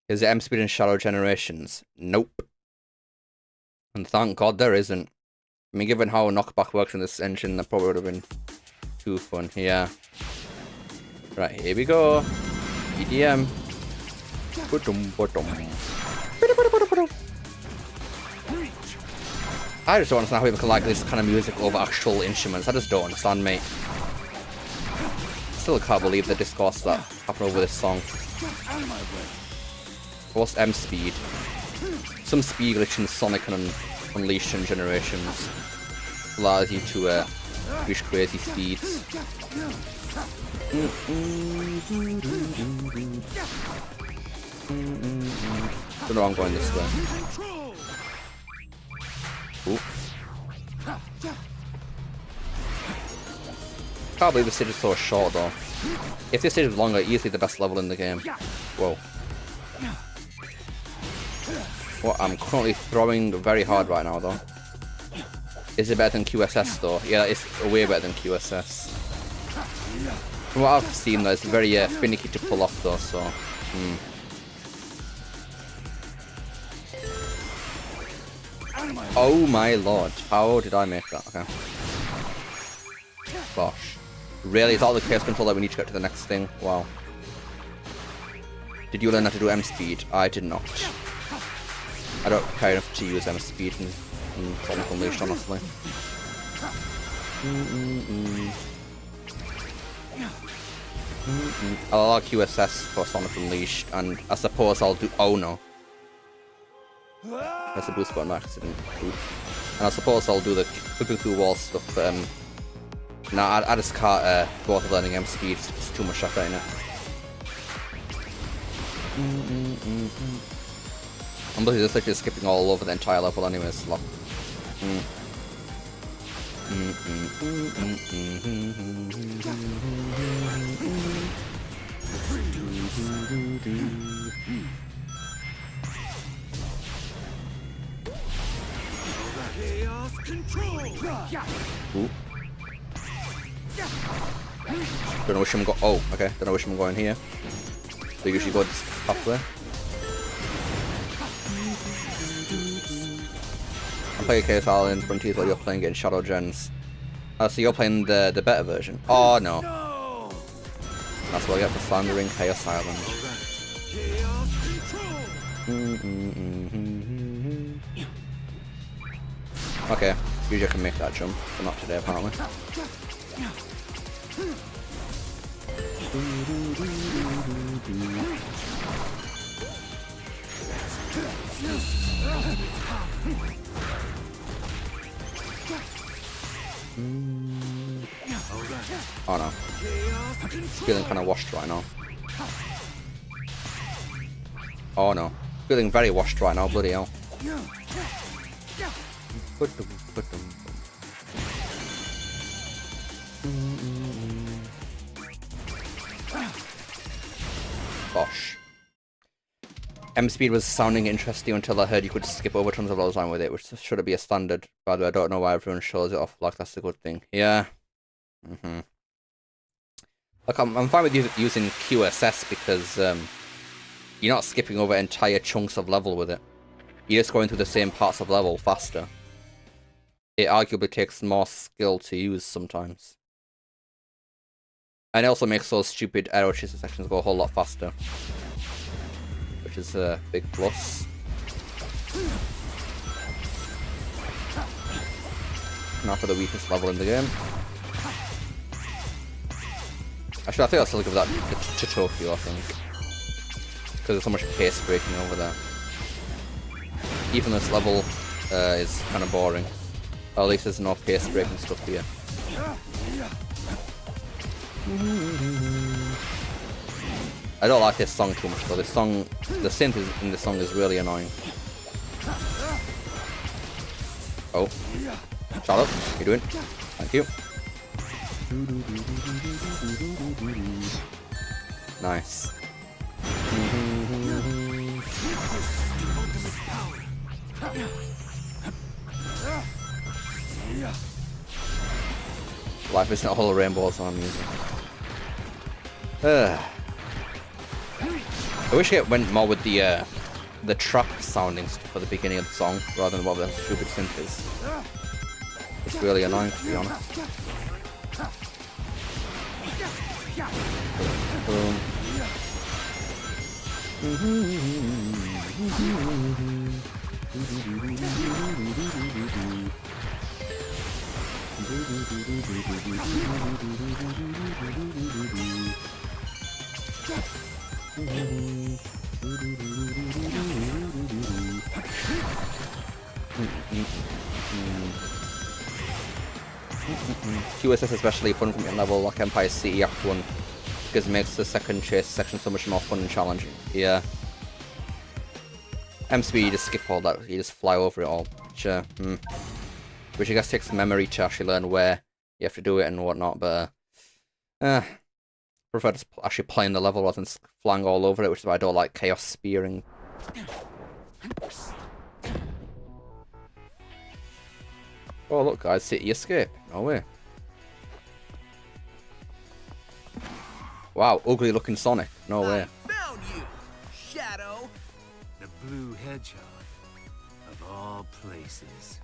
Is it M speed and Shadow Generations? Nope. And thank God there isn't. I mean, given how knockback works in this engine, that probably would have been too fun. Yeah. Right, here we go. EDM. I just don't understand how people can like this kind of music over actual instruments. I just don't understand, mate. Still can't believe the discourse that happened over this song. What's M speed? Some speed glitch in Sonic and Unleashed and Generations allows you to reach crazy speeds. Don't know I'm going this way. Ooh. Can't believe the stage is so short though. If this stage was longer, easily the best level in the game. Whoa. Well, I'm currently throwing very hard right now though. Is it better than QSS though? Yeah, it's way better than QSS. From what I've seen though, it's very finicky to pull off though, so... Oh my lord, how did I make that? Okay. Gosh. Really? It's all the chaos control that we need to get to the next thing? Wow. Did you learn how to do M speed? I did not. I don't care enough to use M speed in Sonic Unleashed, honestly. I'll allow QSS for Sonic Unleashed, and I suppose I'll do... Oh no. That's a boost button by accident. Ooh. And I suppose I'll do the flipping through wall stuff, but nah, I just can't bother learning M speed, it's too much effort in it. I'm literally just skipping all over the entire level anyways. Like, Chaos control. Ooh. Don't know which I'm going. Oh, okay. Don't know which I'm going here. So usually go this pathway. I'm playing Chaos Island Frontiers while you're playing it in Shadow Gens. Oh, so you're playing the better version. Oh no. That's what I get for slandering Chaos Island. Okay, usually I can make that jump, but not today apparently. Oh no. Feeling kind of washed right now. Oh no. Feeling very washed right now, bloody hell. Gosh. M-Speed was sounding interesting until I heard you could skip over tons of levels line with it, which should be a standard. By the way, I don't know why everyone shows it off like that's a good thing. Yeah. Like, I'm fine with using QSS because you're not skipping over entire chunks of level with it. You're just going through the same parts of level faster. It arguably takes more skill to use sometimes. And it also makes those stupid arrow chaser sections go a whole lot faster. Which is a big plus. Now for the weakest level in the game. Actually, I think I'll still give that to Tokyo, I think. Because there's so much pace breaking over there. Even this level is kind of boring. Or at least there's no pace breaking stuff here. I don't like this song too much though. This song, the synth in this song is really annoying. Oh. Shut up. What are you doing? Thank you. Nice. Life isn't a whole rainbow song music. I wish it went more with the trap sounding stuff at the beginning of the song rather than what the stupid synth is. It's really annoying, to be honest. Boom. QSS especially fun from your level like Empire City Act 1 because it makes the second chase section so much more fun and challenging. Yeah. M-Speed, you just skip all that, you just fly over it all. Which I guess takes memory to actually learn where you have to do it and whatnot, but prefer just actually playing the level rather than flying all over it, which is why I don't like chaos spearing. Oh look guys, City Escape. No way. Wow, ugly looking Sonic. No way. Found you, Shadow. The blue hedgehog, of all places.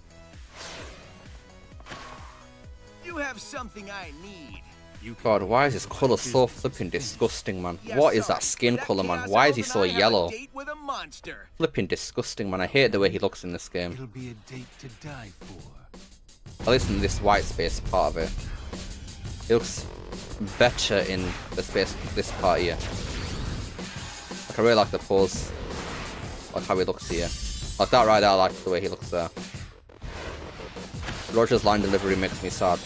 You have something I need. God, why is this colour so flipping disgusting, man? What is that skin colour, man? Why is he so yellow? Flipping disgusting, man. I hate the way he looks in this game. It'll be a date to die for. At least in this white space part of it. It looks better in the space, this part here. Like, I really like the pose. Like how he looks here. Like that right there, I like the way he looks there. Roger's line delivery makes me sad.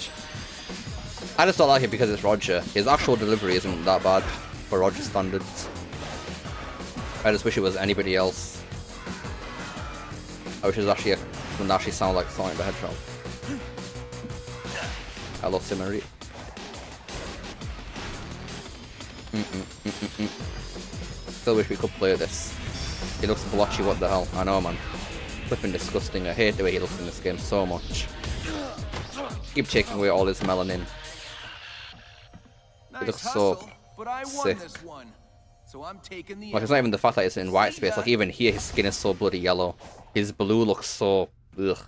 I just don't like it because it's Roger. His actual delivery isn't that bad for Roger standards. I just wish it was anybody else. I wish it was actually someone that actually sounded like Sonic the Hedgehog. Hello, Simmery. Still wish we could play this. He looks blotchy, what the hell? I know, man. Flipping disgusting. I hate the way he looks in this game so much. Keep taking away all his melanin. He looks so but I won sick. this one. So I'm taking the Like, it's not even the fact that it's in white space. Like, even here, his skin is so bloody yellow. His blue looks so... ugh.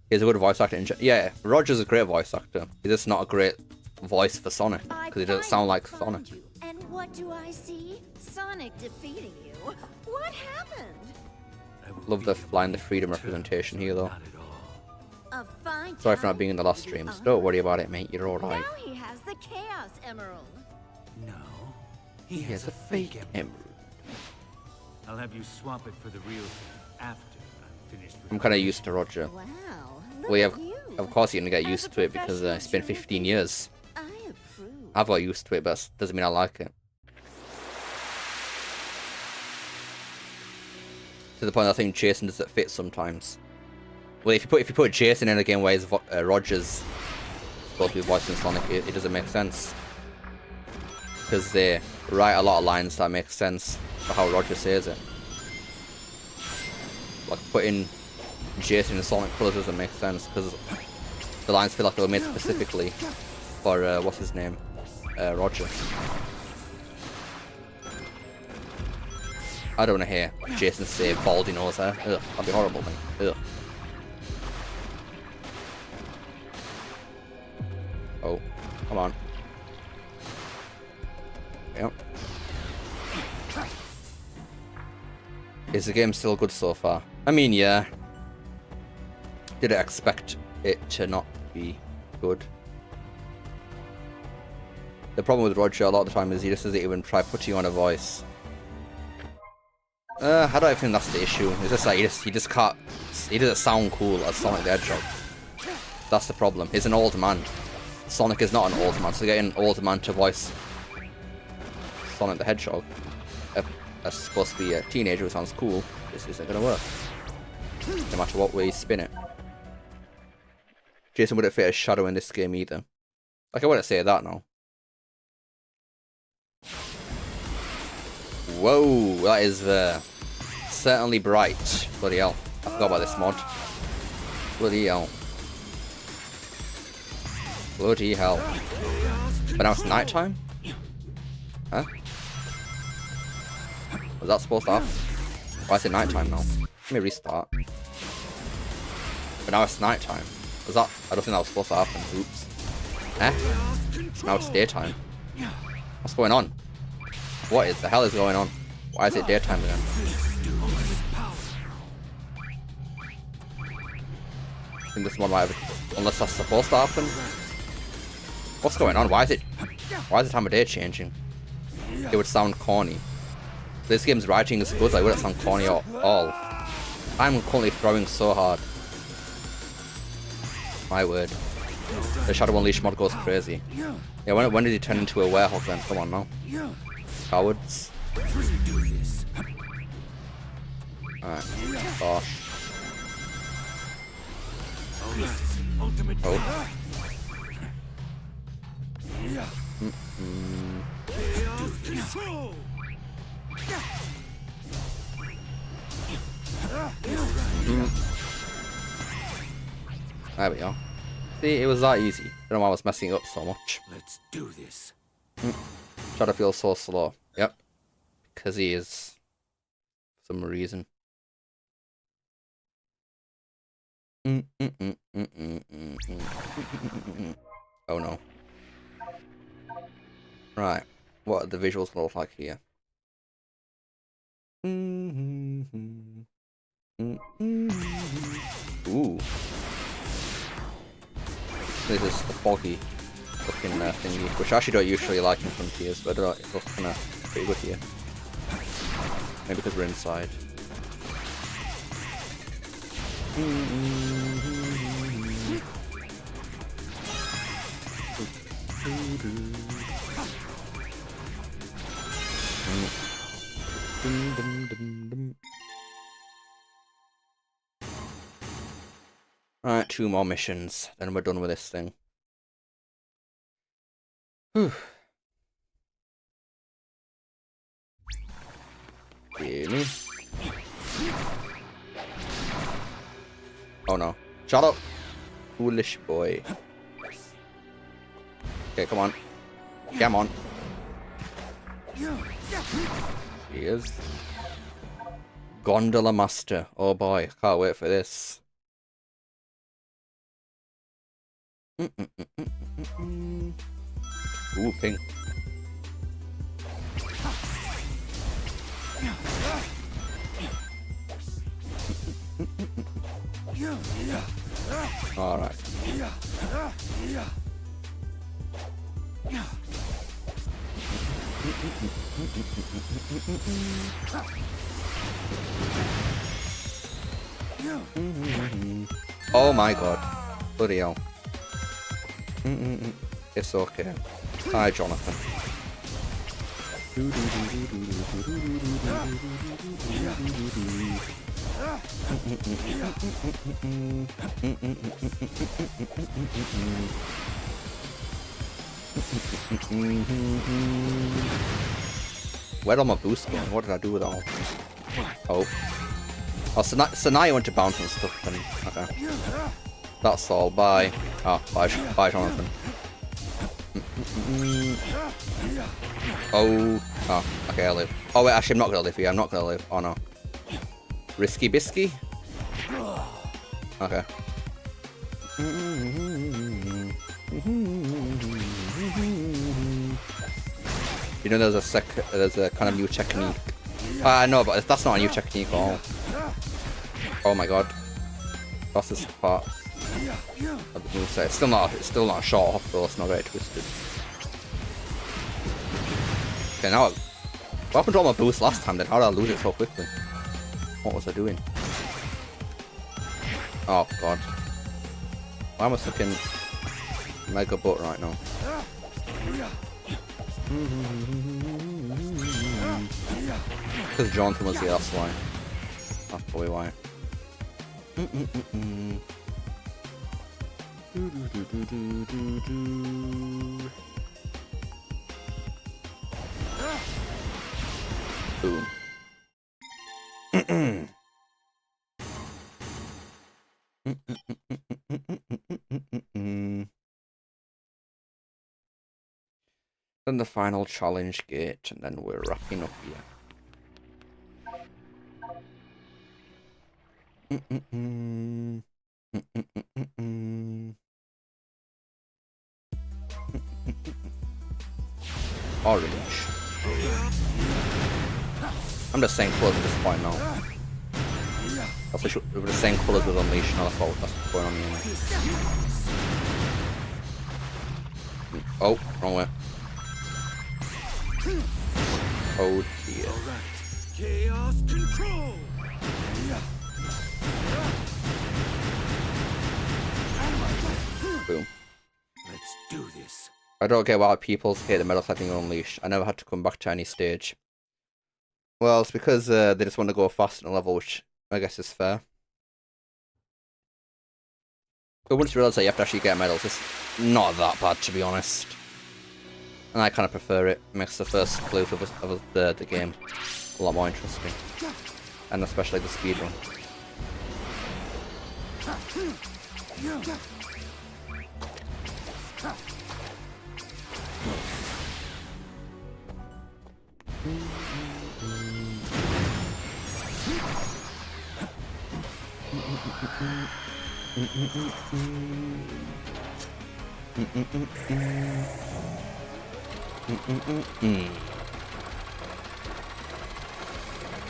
He's a good voice actor. Yeah, Roger's a great voice actor. He's just not a great voice for Sonic. Because he doesn't sound like Sonic. And what do I see? Sonic defeating you? What happened? Love the line, the freedom representation here, though. Not at all. A fine Sorry for not time. being in the last streams. Don't worry about it, mate. You're alright. Now he has the Chaos Emerald. No. He He has has a fake emerald. I'll have you swap it for the real thing after I'm finished with I'm kind of used to Roger. Wow. Well, yeah, Look at you. of course you're gonna get As used a to it because it's been professional 15 cheerleader, years. I approve. I've got used to it, but doesn't mean I like it. To the point I think Jason doesn't fit sometimes. Well, if you put Jason in a game where Roger's supposed to be voicing Sonic, it doesn't make sense. Because they write a lot of lines that make sense for how Roger says it. Like putting Jason in Sonic colours doesn't make sense because the lines feel like they were made specifically for what's his name, Roger. I don't want to hear Jason say baldy nose hair. Ugh, that'd be horrible, mate. Ugh. Oh, come on. Yep. Is the game still good so far? I mean, yeah. Did I expect it to not be good? The problem with Roger a lot of the time is he just doesn't even try putting on a voice. I don't think that's the issue. It's just like he just can't. He doesn't sound cool as Sonic the Hedgehog. That's the problem. He's an old man. Sonic is not an old man, so getting an old man to voice Sonic the Hedgehog, that's supposed to be a teenager who sounds cool, this isn't gonna work. No matter what way you spin it. Jason wouldn't fit as Shadow in this game either. Like, I wouldn't say that now. Whoa, that is certainly bright. Bloody hell. I forgot about this mod. Bloody hell. Bloody hell. But now it's nighttime? Huh? Was that supposed to happen? Why is it nighttime now? Let me restart. But now it's nighttime. Was that? I don't think that was supposed to happen. Oops. Now it's daytime. What's going on? What is the hell is going on? Why is it daytime again? I think this one might have, unless that's supposed to happen. What's going on? Why is the time of day changing? It would sound corny. This game's writing is good, so it wouldn't sound corny at all. I'm currently throwing so hard. My word. The Shadow Unleashed mod goes crazy. Yeah, when did he turn into a werewolf then? Come on now. Cowards. Alright. Gosh. Oh. There we go. See, it was that easy. I don't know why I was messing up so much. Let's do this. Shadow feels so slow. Yep. Because he is. For some reason. Oh no. Right. What are the visuals gonna look like here? Ooh. This is the foggy looking thingy, which I actually don't usually like in Frontiers, but it looks kind of pretty good here. Maybe because we're inside. Alright, 2 more missions. Then we're done with this thing. Whew. Really? Oh no. Shut up! Foolish boy. Okay, come on. Come on. He is. Gondola Master. Oh boy, can't wait for this. Ooh, pink. Alright. Oh my god. Bloody hell. It's okay. Hi, Jonathan. Where'd all my boosts go? What did I do with all? Oh. Oh, so now you went to bounce and stuff then. Okay. That's all. Bye. Oh, bye, Jonathan. Oh. Oh, okay, I live. Oh, wait, actually, I'm not gonna live here. I'm not gonna live. Oh, no. Risky bisky? Okay. You know, there's a kind of new technique. I know, but that's not a new technique at all. Oh my god. That's this part of the moveset. It's still not a short hop though, it's not very twisted. Okay, now what happened to all my boosts last time then? How did I lose it so quickly? What was I doing? Oh god. Why am I stuck in mega butt right now? Because Jonathan was here, that's why. That's probably why. Boom. Then the final challenge gate, and then we're wrapping up here. Orange. I'm just saying close at this point now. That's we're the same colours with Unleash, now that's what's going on here. Oh, wrong way. Oh dear. Chaos control. Boom. Let's do this. I don't get why people hate the metal collecting Unleash. I never had to come back to any stage. Well, it's because they just want to go fast in a level, which I guess is fair. But once you realise that you have to actually get medals, it's not that bad, to be honest. And I kind of prefer it. It makes the first clue of the game a lot more interesting. And especially the speedrun.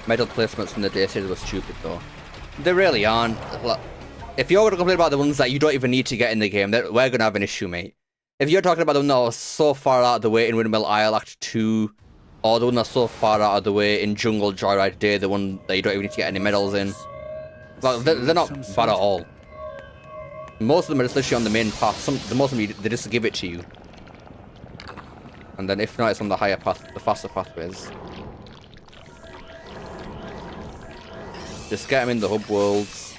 Medal placements from the day series were stupid though. They really aren't. If you're going to complain about the ones that you don't even need to get in the game, we're going to have an issue, mate. If you're talking about the one that was so far out of the way in Windmill Isle Act 2, or the one that's so far out of the way in Jungle Joyride Day, the one that you don't even need to get any medals in, like, they're not bad at all. Most of them are just literally on the main path. Most of them, they just give it to you. And then if not, it's on the higher path, the faster pathways. Just get them in the hub worlds.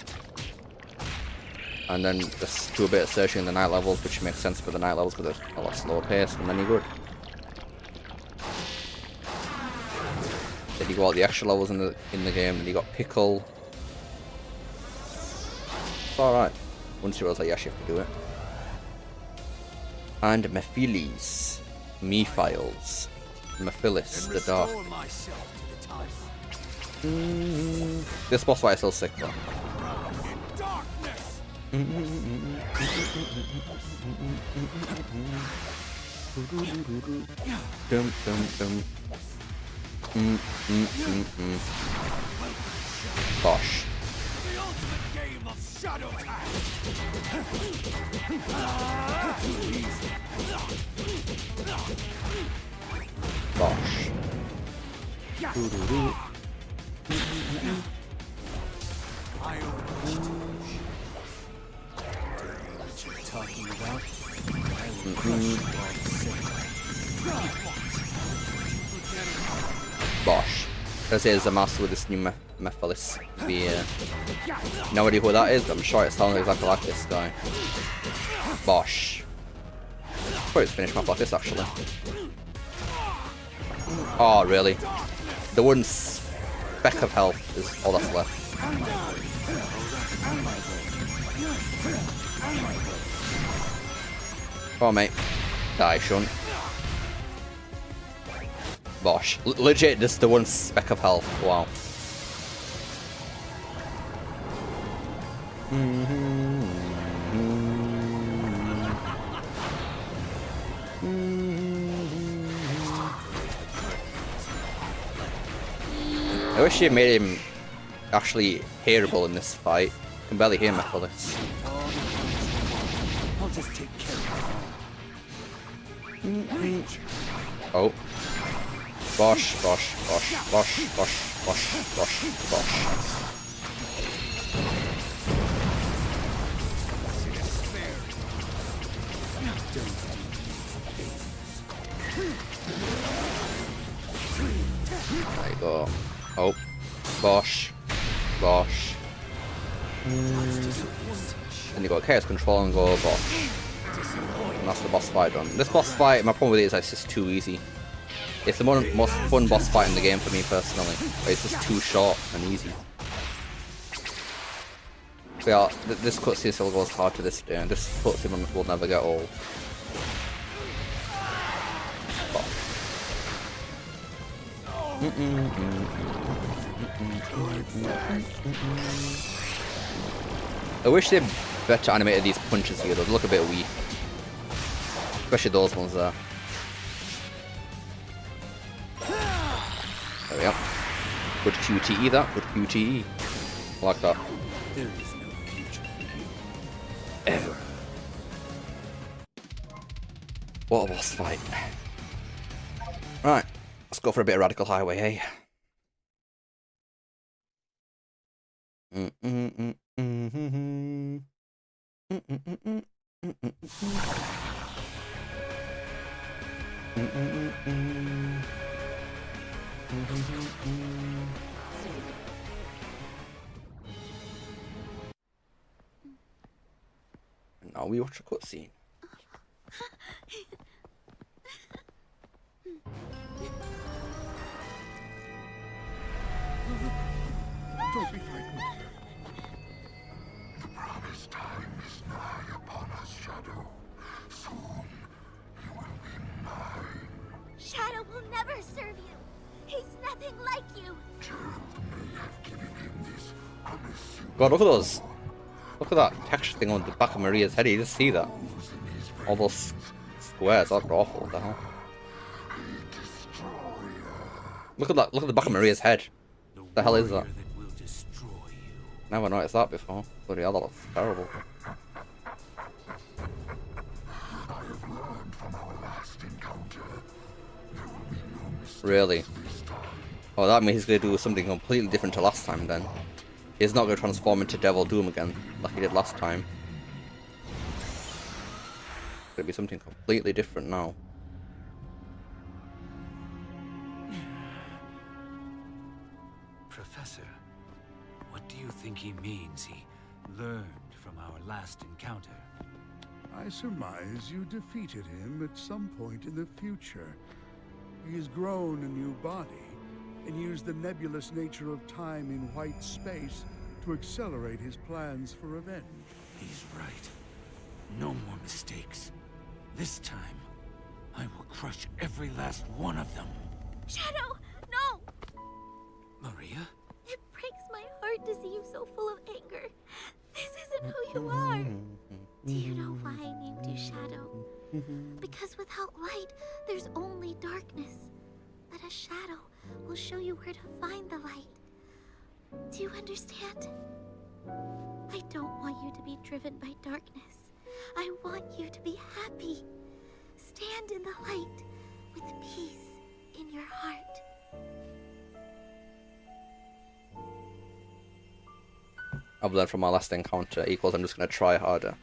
And then just do a bit of searching in the night levels, which makes sense for the night levels because they're a lot slower paced, and then you're good. Then you got all the extra levels in the game, and you got Pickle. It's alright. Once you realize that you actually have to do it. And Mephiles. Mephiles. Mephiles, the Dark. This boss fight is so sick though. Dum dum dum. Gosh. The ultimate game of shadow tag. Gosh. I own what you're talking about. I will crush you all the same. Bosh. As is the master with this new Mephiles. No idea who that is, but I'm sure it sounds exactly like this guy. Bosh. Probably just finish off like this actually. Oh, really? The one speck of health is all that's left. Oh, mate. Die, Shunt. Bosh. Legit, just the one speck of health. Wow. I wish you made him actually hearable in this fight. I can barely hear Mephiles. I'll just take care of Oh. Bosh, bosh, bosh, bosh, bosh, bosh, bosh, bosh. There you go. Oh. Bosh. Bosh. Then you got Chaos Control and go Bosh. And that's the boss fight done. This boss fight, my problem with it is that it's just too easy. It's the most fun boss fight in the game for me personally. But it's just too short and easy. So yeah, this cutscene still goes hard to this day, and this cutscene will never get old. I wish they better animated these punches here, they look a bit weak. Especially those ones there. There we go. Good QTE that, good QTE. I like that. there is no future for you. Ever. What a boss fight. Right, let's go for a bit of Radical Highway, hey? Now we watch a cutscene. Don't be frightened. The promised time is nigh upon us, Shadow. Soon you will be mine. Shadow will never serve you. He's nothing like you. Gerald may have given him this unassuming God, look at those. Look at that texture thing on the back of Maria's head. You just see that? All those squares. That's awful. What the hell? Look at that. Look at the back of Maria's head. What the hell is that? That will destroy you. Never noticed that before. Bloody hell, that looks terrible. I have learned from our last encounter. There will be no mistakes Really? this time. Oh, that means he's going to do something completely different to last time then. He's not going to transform into Devil Doom again, like he did last time. It's going to be something completely different now. Professor, what do you think he means? He learned from our last encounter? I surmise you defeated him at some point in the future. He has grown a new body and used the nebulous nature of time in white space to accelerate his plans for revenge. He's right. No more mistakes. This time, I will crush every last one of them. Shadow, no! Maria? It breaks my heart to see you so full of anger. This isn't who you are. Do you know why I named you Shadow? Because without light, there's only darkness. But a shadow will show you where to find the light. Do you understand? I don't want you to be driven by darkness. I want you to be happy. Stand in the light with peace in your heart. I've learned from my last encounter equals I'm just going to try harder.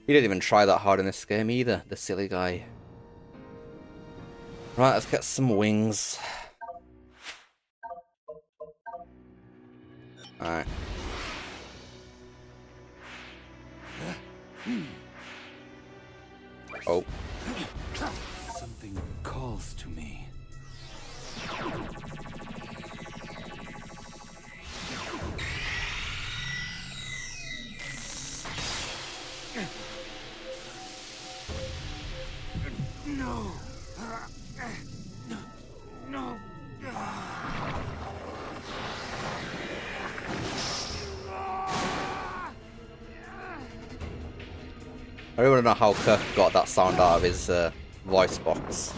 He didn't even try that hard in this game either, the silly guy. Right, let's get some wings. Alright. Oh. Something calls to me. No. No. I really want to know how Kirk got that sound out of his voice box.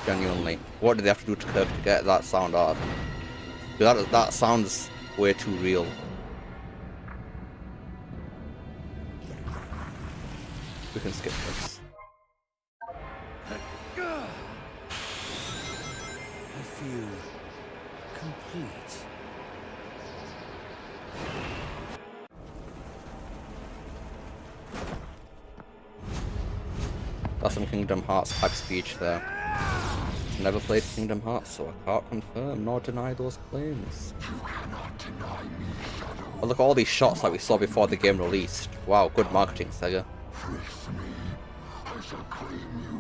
Genuinely. What did they have to do to Kirk to get that sound out of him? That sounds way too real. We can skip this. I feel complete. That's some Kingdom Hearts type speech there. Never played Kingdom Hearts, so I can't confirm nor deny those claims. You cannot deny me, Shadow. Oh, look at all these shots that we saw before the game released. Wow, good marketing, Sega. Face me. I shall claim you,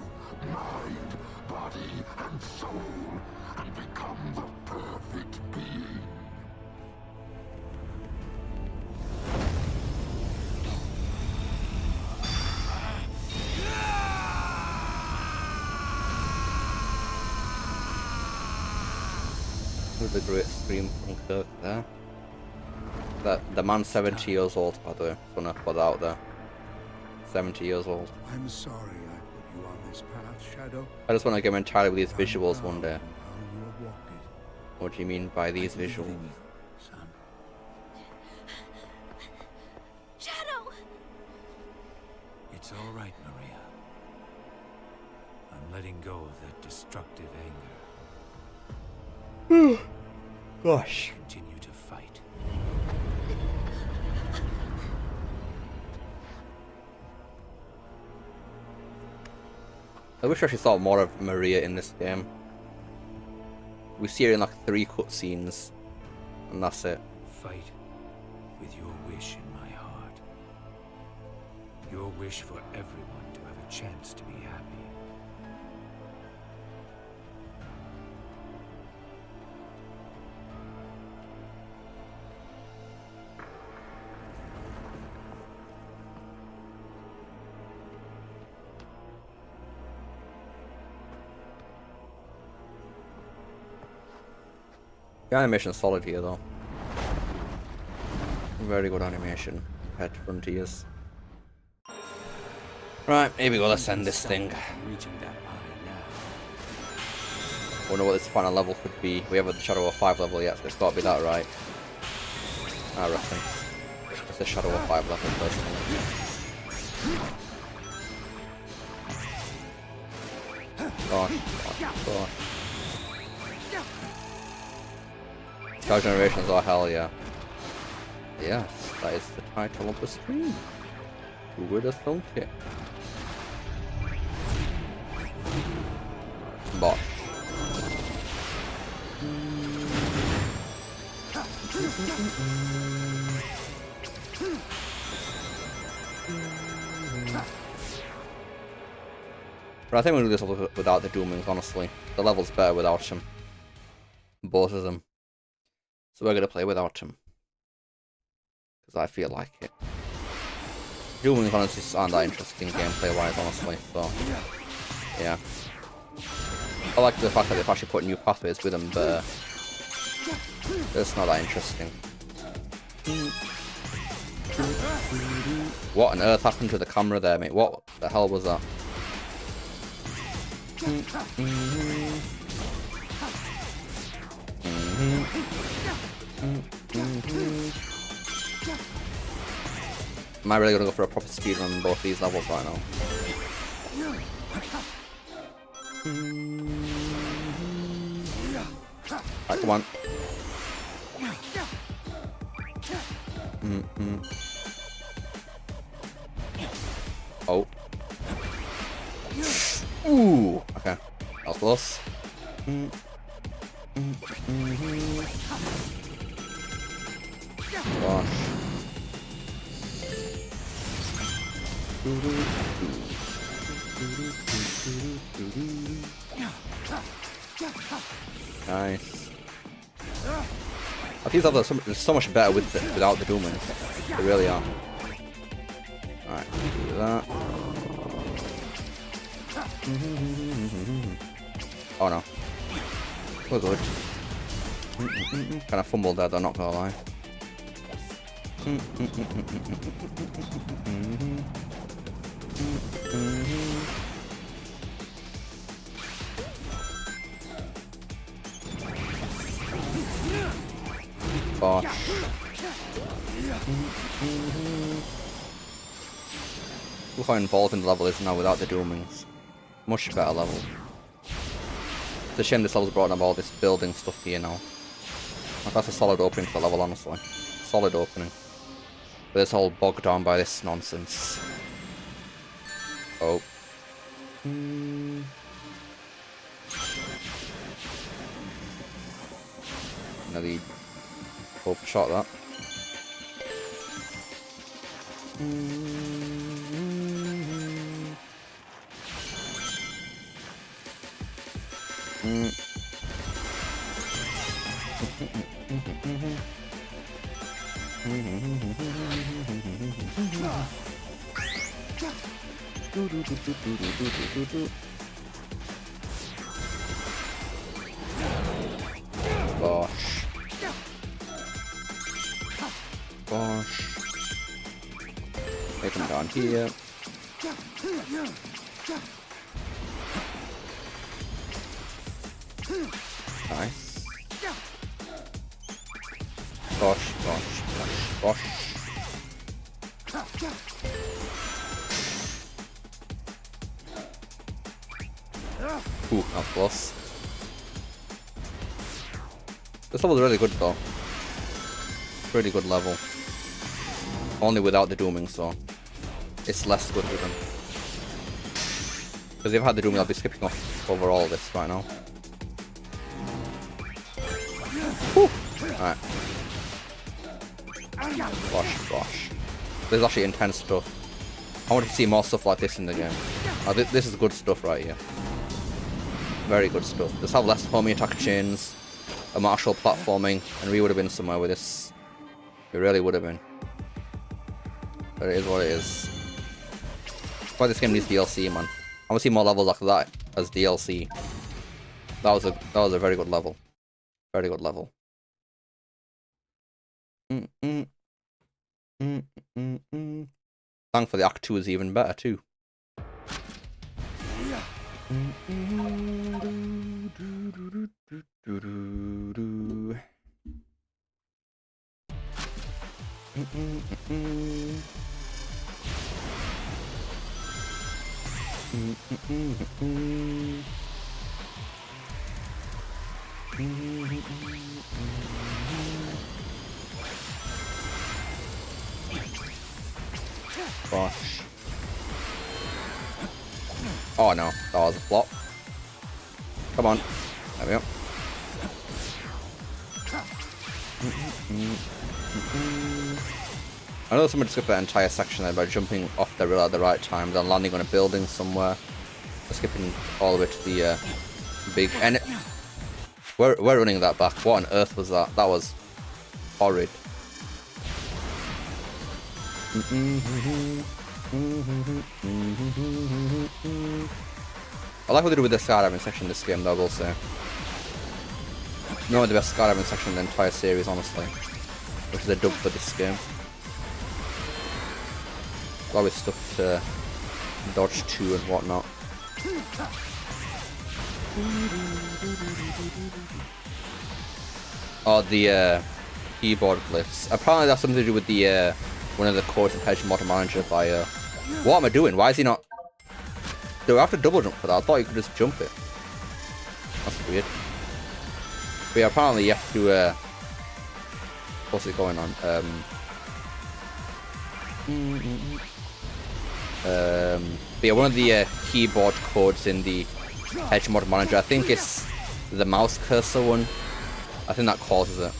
mind, body, and soul, and become the perfect being. With a great scream from Kirk there. The man's 70 years old, by the way. Just wanna put that out there. 70 years old. I'm sorry I put you on this path, Shadow. I just want to get him entirely with these visuals one day. How you have walked it. What do you mean by these visuals? Son. Shadow! It's all right, Maria. I'm letting go of that destructive anger. Gosh. Continue to fight. I wish I actually saw more of Maria in this game. We see her in like 3 cutscenes, and that's it. Fight with your wish in my heart. Your wish for everyone to have a chance to be happy. The animation's solid here though. Very good animation compared to Frontiers. Right, here we go, let's end this thing. Reaching that high now. Wonder what this final level could be. We haven't the Shadow of 5 level yet, so it's got to be that, right? I reckon. It's the Shadow of 5 level personally. Go on, go on. Star Generations, oh hell yeah. Yes, that is the title of the stream. Who would have thunk it? Bot. But I think we'll do this level without the Doomings, honestly. The level's better without him. Both of them. So we're going to play without him. Because I feel like it. Doomings honestly aren't that interesting gameplay-wise, honestly, so... yeah. I like the fact that they've actually put new pathways with them, but... it's not that interesting. What on earth happened to the camera there, mate? What the hell was that? Am I really gonna go for a proper speed run on both these levels right now? Alright, come on. Oh. Ooh. Okay. That was close. Gosh. Nice. These levels are so much better without the Doomers. They really are. Alright, do that. Oh no. We're good. Kind of fumbled there though, not gonna lie. Gosh. Look how involving the level is now without the Doomings. Much better level. It's a shame this level's brought up all this building stuff here now. Like, that's a solid opening for the level, honestly. Solid opening. But it's all bogged down by this nonsense. Oh. Nearly overshot that. Gosh. Gosh. Take him down here. Nice. Gosh, gosh, gosh, gosh. Ooh, that was close. This level's really good though. Pretty good level. Only without the Dooming, so it's less good with them. Because if I had the Dooming, I'll be skipping off over all this right now. Whew. Alright. Gosh, gosh. This is actually intense stuff. I want to see more stuff like this in the game. Oh, this is good stuff right here. Very good stuff. Just have less homing attack chains, a martial platforming, and we would have been somewhere with this. It really would have been. But it is what it is. That's why this game needs DLC, man. I want to see more levels like that as DLC. That was a very good level. Very good level. Thankfully, Act 2 is even better too. Gosh. Oh no, that was a flop. Come on. There we go. I know someone skipped that entire section there by jumping off the rail at the right time, then landing on a building somewhere. skipping all the way to the big... And we're running that back. What on earth was that? That was horrid. I like what they do with the skydiving section in this game, though, I will say. No, the best skydiving section in the entire series, honestly. Which is a dub for this game. Always stuff to dodge to and whatnot. Oh, the keyboard glyphs. Apparently that's something to do with the one of the cores in Hedge Modern Manager by what am I doing? Why is he not? Do I have to double jump for that? I thought you could just jump it. That's weird. But yeah, apparently you have to what's it going on? But yeah, one of the keyboard codes in the Hedge Modern Manager, I think it's the mouse cursor one. I think that causes it.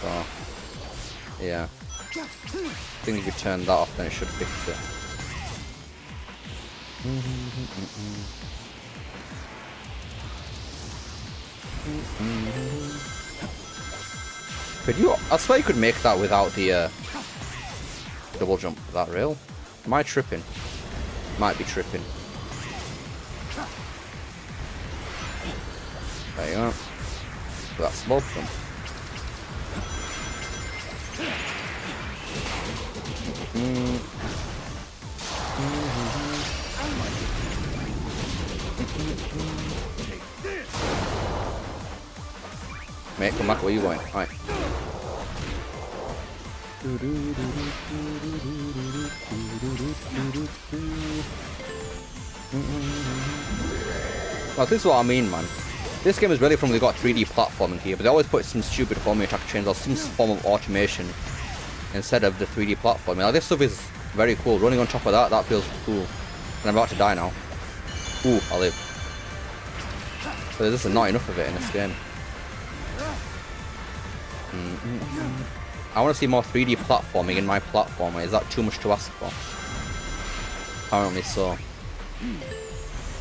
So, yeah. I think if you turn that off, then it should fix it. Could you? I swear you could make that without the double jump. Is that real? Am I tripping? Might be tripping. There you go. So that's both of them. Mate, come back, where you going? Right. Well, this is what I mean, man. This game is really from they got 3D platforming here, but they always put some stupid homing attack chains or some form of automation instead of the 3D platforming. Now, this stuff is very cool. Running on top of that, that feels cool. And I'm about to die now. Ooh, I live. But there's just not enough of it in this game. I want to see more 3D platforming in my platformer. Is that too much to ask for? Apparently so.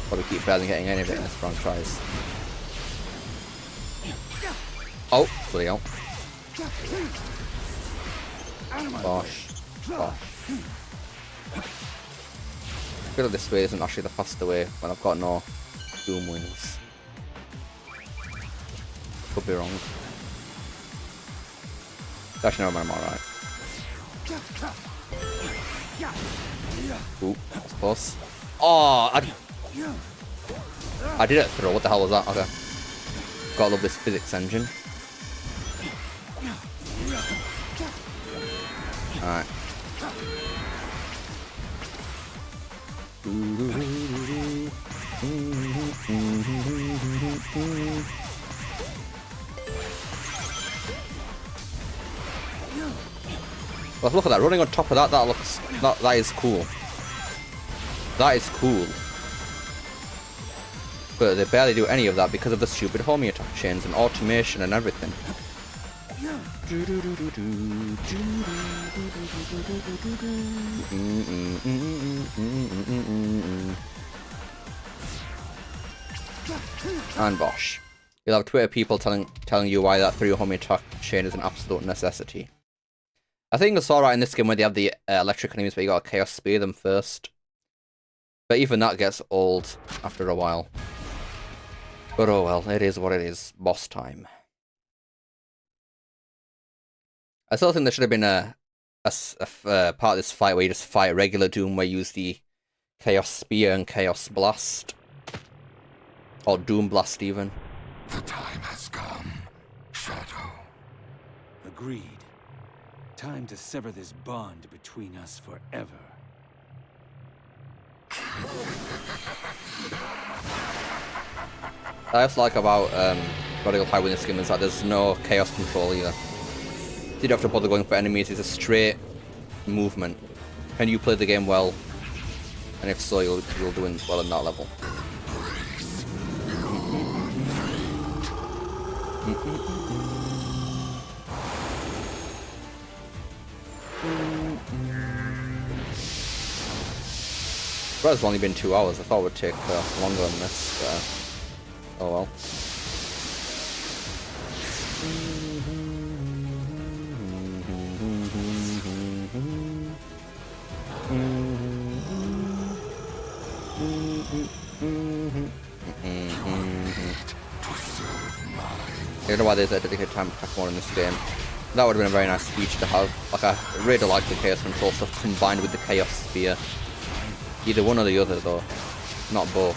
Probably keep barely getting any of it in this franchise. Oh, bloody hell. Gosh. Gosh. I feel like this way isn't actually the faster way when I've got no Doom wings. Could be wrong. Actually, no, I'm alright. Ooh, that's close. Oh, I did it throw. What the hell was that? Okay. Gotta love this physics engine. Alright. Well, look at that, running on top of that, that looks, that is cool. That is cool. But they barely do any of that because of the stupid homing attack chains and automation and everything. And bosh. You'll have Twitter people telling you why that 3 homing attack chain is an absolute necessity. I think it's alright in this game where they have the electric enemies, but you gotta chaos spear them first. But even that gets old after a while. But oh well, it is what it is. Boss time. I still think there should have been a part of this fight where you just fight regular Doom, where you use the Chaos Spear and Chaos Blast. Or Doom Blast even. The time has come, Shadow. Agreed. Time to sever this bond between us forever. I just like about Radical High with this game is that there's no chaos control either. You don't have to bother going for enemies, it's a straight movement. Can you play the game well? And if so, you'll do well in that level. But it's only been 2 hours. I thought it would take longer than this. Oh well. I don't know why there's a dedicated time attack mode in this game. That would have been a very nice feature to have. Like, I really like the Chaos Control stuff combined with the Chaos Sphere. Either one or the other, though. Not both.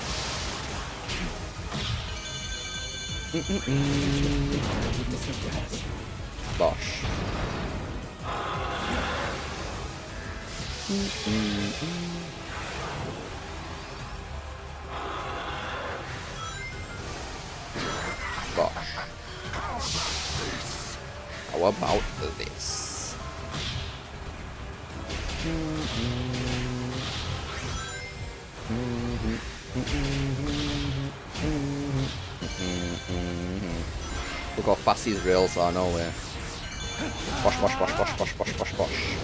Bosh. Bosh. How about this? Look how fast these rails are, no way. Bosh, bosh, bosh, bosh, bosh, bosh, bosh, bosh.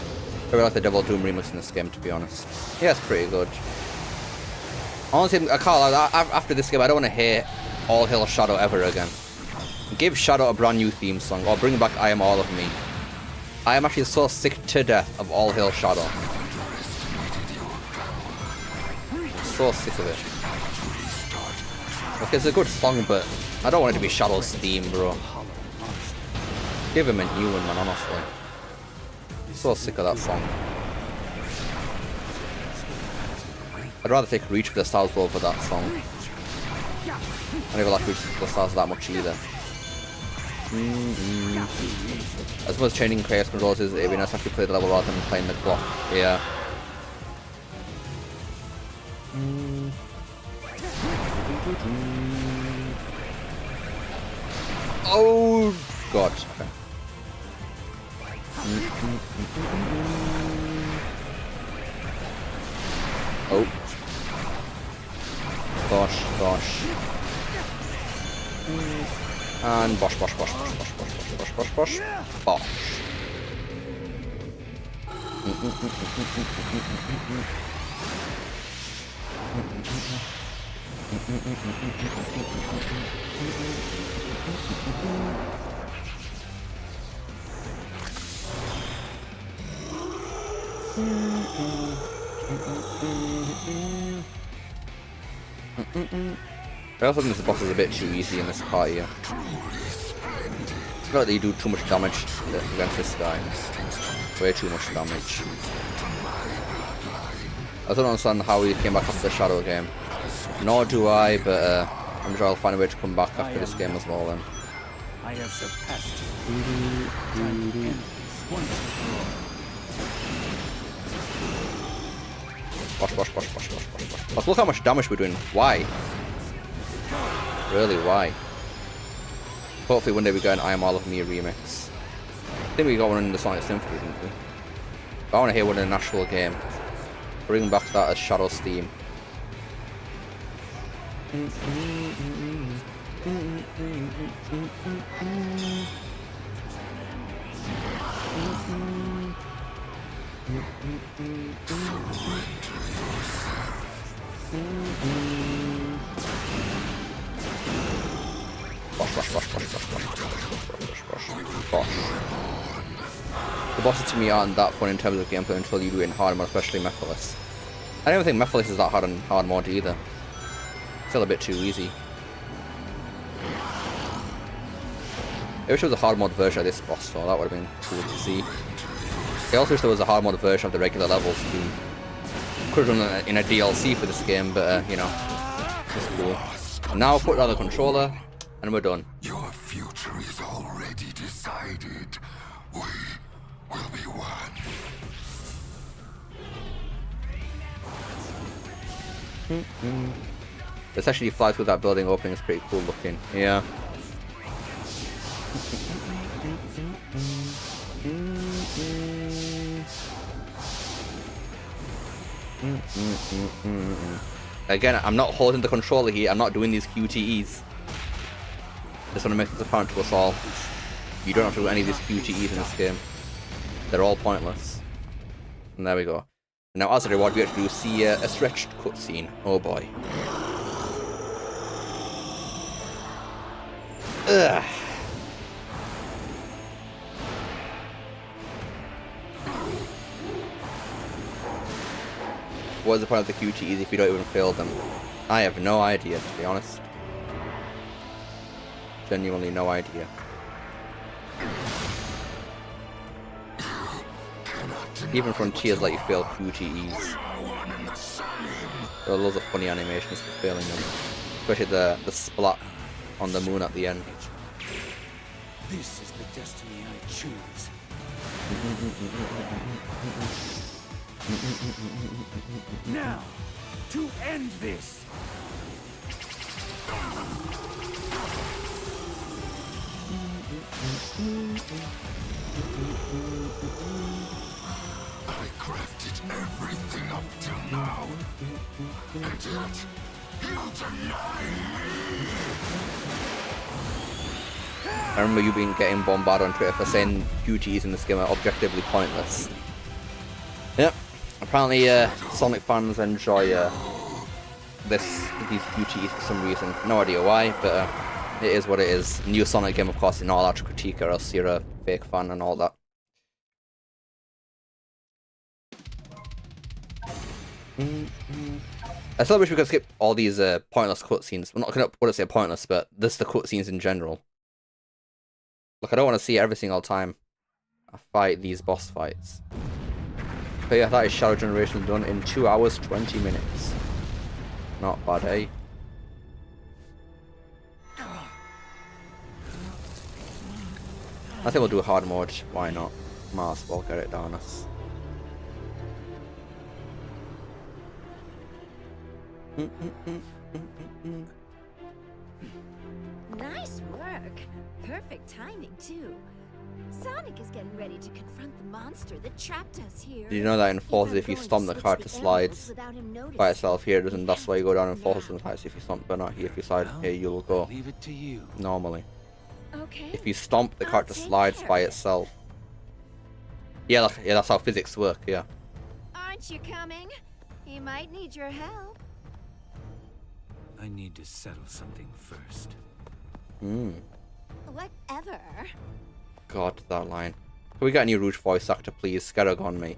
I really like the Devil Doom remix in this game, to be honest. Yeah, it's pretty good. Honestly, I can't lie, after this game, I don't want to hear All Hail Shadow ever again. Give Shadow a brand new theme song, or bring back I Am All of Me. I am actually so sick to death of All Hail Shadow. I'm so sick of it. Like, it's a good song, but I don't want it to be Shadow's theme, bro. Give him a new one, man, honestly. I'm so sick of that song. I'd rather take Reach for the Stars over that song. I don't even like Reach for the Stars that much either. I suppose changing Chaos Controls is it'd be nice to actually play the level rather than playing the clock. Yeah. Oh god. Okay. Oh. Gosh, gosh. And bosh, bosh, bosh, bosh, bosh, bosh, bosh, bosh, bosh, bosh. I also think this boss is a bit too easy in this part here. I feel like they do too much damage against this guy. Way too much damage. I don't understand how he came back after the Shadow game. Nor do I, but I'm sure I'll find a way to come back after this game as well then. I have surpassed you. Time to end this once and for all. Bosh, bosh, bosh, bosh, bosh, bosh, bosh. Like, look how much damage we're doing. Why? Really, why? Hopefully one day we get an I Am All of Me remix. I think we got one in the Sonic Symphony, didn't we? But I want to hear one in an actual game. Bring back that as Shadow's theme. Bosh, bosh, bosh, bosh, bosh, bosh, bosh, bosh, bosh, bosh. The bosses to me aren't that fun in terms of gameplay until you do it in hard mode, especially Mephiles. I don't even think Mephiles is that hard in hard mode either. Still a bit too easy. I wish there was a hard mode version of this boss though, that would have been cool to see. I also wish there was a hard mode version of the regular levels too. Could have done it in a DLC for this game, but you know, it's cool. And now put it on the controller, and we're done. Your future is already decided. We will be one. Let's actually fly through that building opening, it's pretty cool looking. Yeah. Again, I'm not holding the controller here, I'm not doing these QTEs. Just want to make this apparent to us all. You don't have to do any of these QTEs in this game. They're all pointless. And there we go. Now, as a reward, we actually do see a stretched cutscene. Oh boy. Ugh. What's the point of the QTEs if you don't even fail them? I have no idea, to be honest. Genuinely no idea. Even Frontiers let you fail QTEs. There are loads of funny animations for failing them. Especially the splat on the moon at the end. This is the destiny I choose. Now, to end this. I crafted everything up till now. And yet, you deny me! I remember you being getting bombarded on Twitter for saying QTEs in this game are objectively pointless. Yep. Apparently, Sonic fans enjoy these QTEs for some reason. No idea why, but it is what it is. New Sonic game, of course, you're not allowed to critique or else you're a fake fan and all that. I still wish we could skip all these pointless cutscenes. Well, not gonna say pointless, but this the cutscenes in general. Look, I don't want to see it every single time I fight these boss fights. But yeah, that is Shadow Generation done in 2 hours 20 minutes. Not bad, eh? I think we'll do hard mode. Why not? Might as well get it down us. Nice work. Perfect timing, too. Sonic is getting ready to confront the monster that trapped us here. Did you know that in Forza, if you stomp the character slides by itself here, it doesn't. That's why you go down in Forza sometimes if you stomp, but not here. If you slide here, you'll go Leave it to you. normally. Okay. If you stomp, the I'll character take slides care by of it. itself. Yeah, yeah, that's how physics work. Yeah. Aren't you coming? He might need your help. I need to settle something first. Whatever. God, that line. Can we get a new Rouge voice actor, please? Get her gone, mate.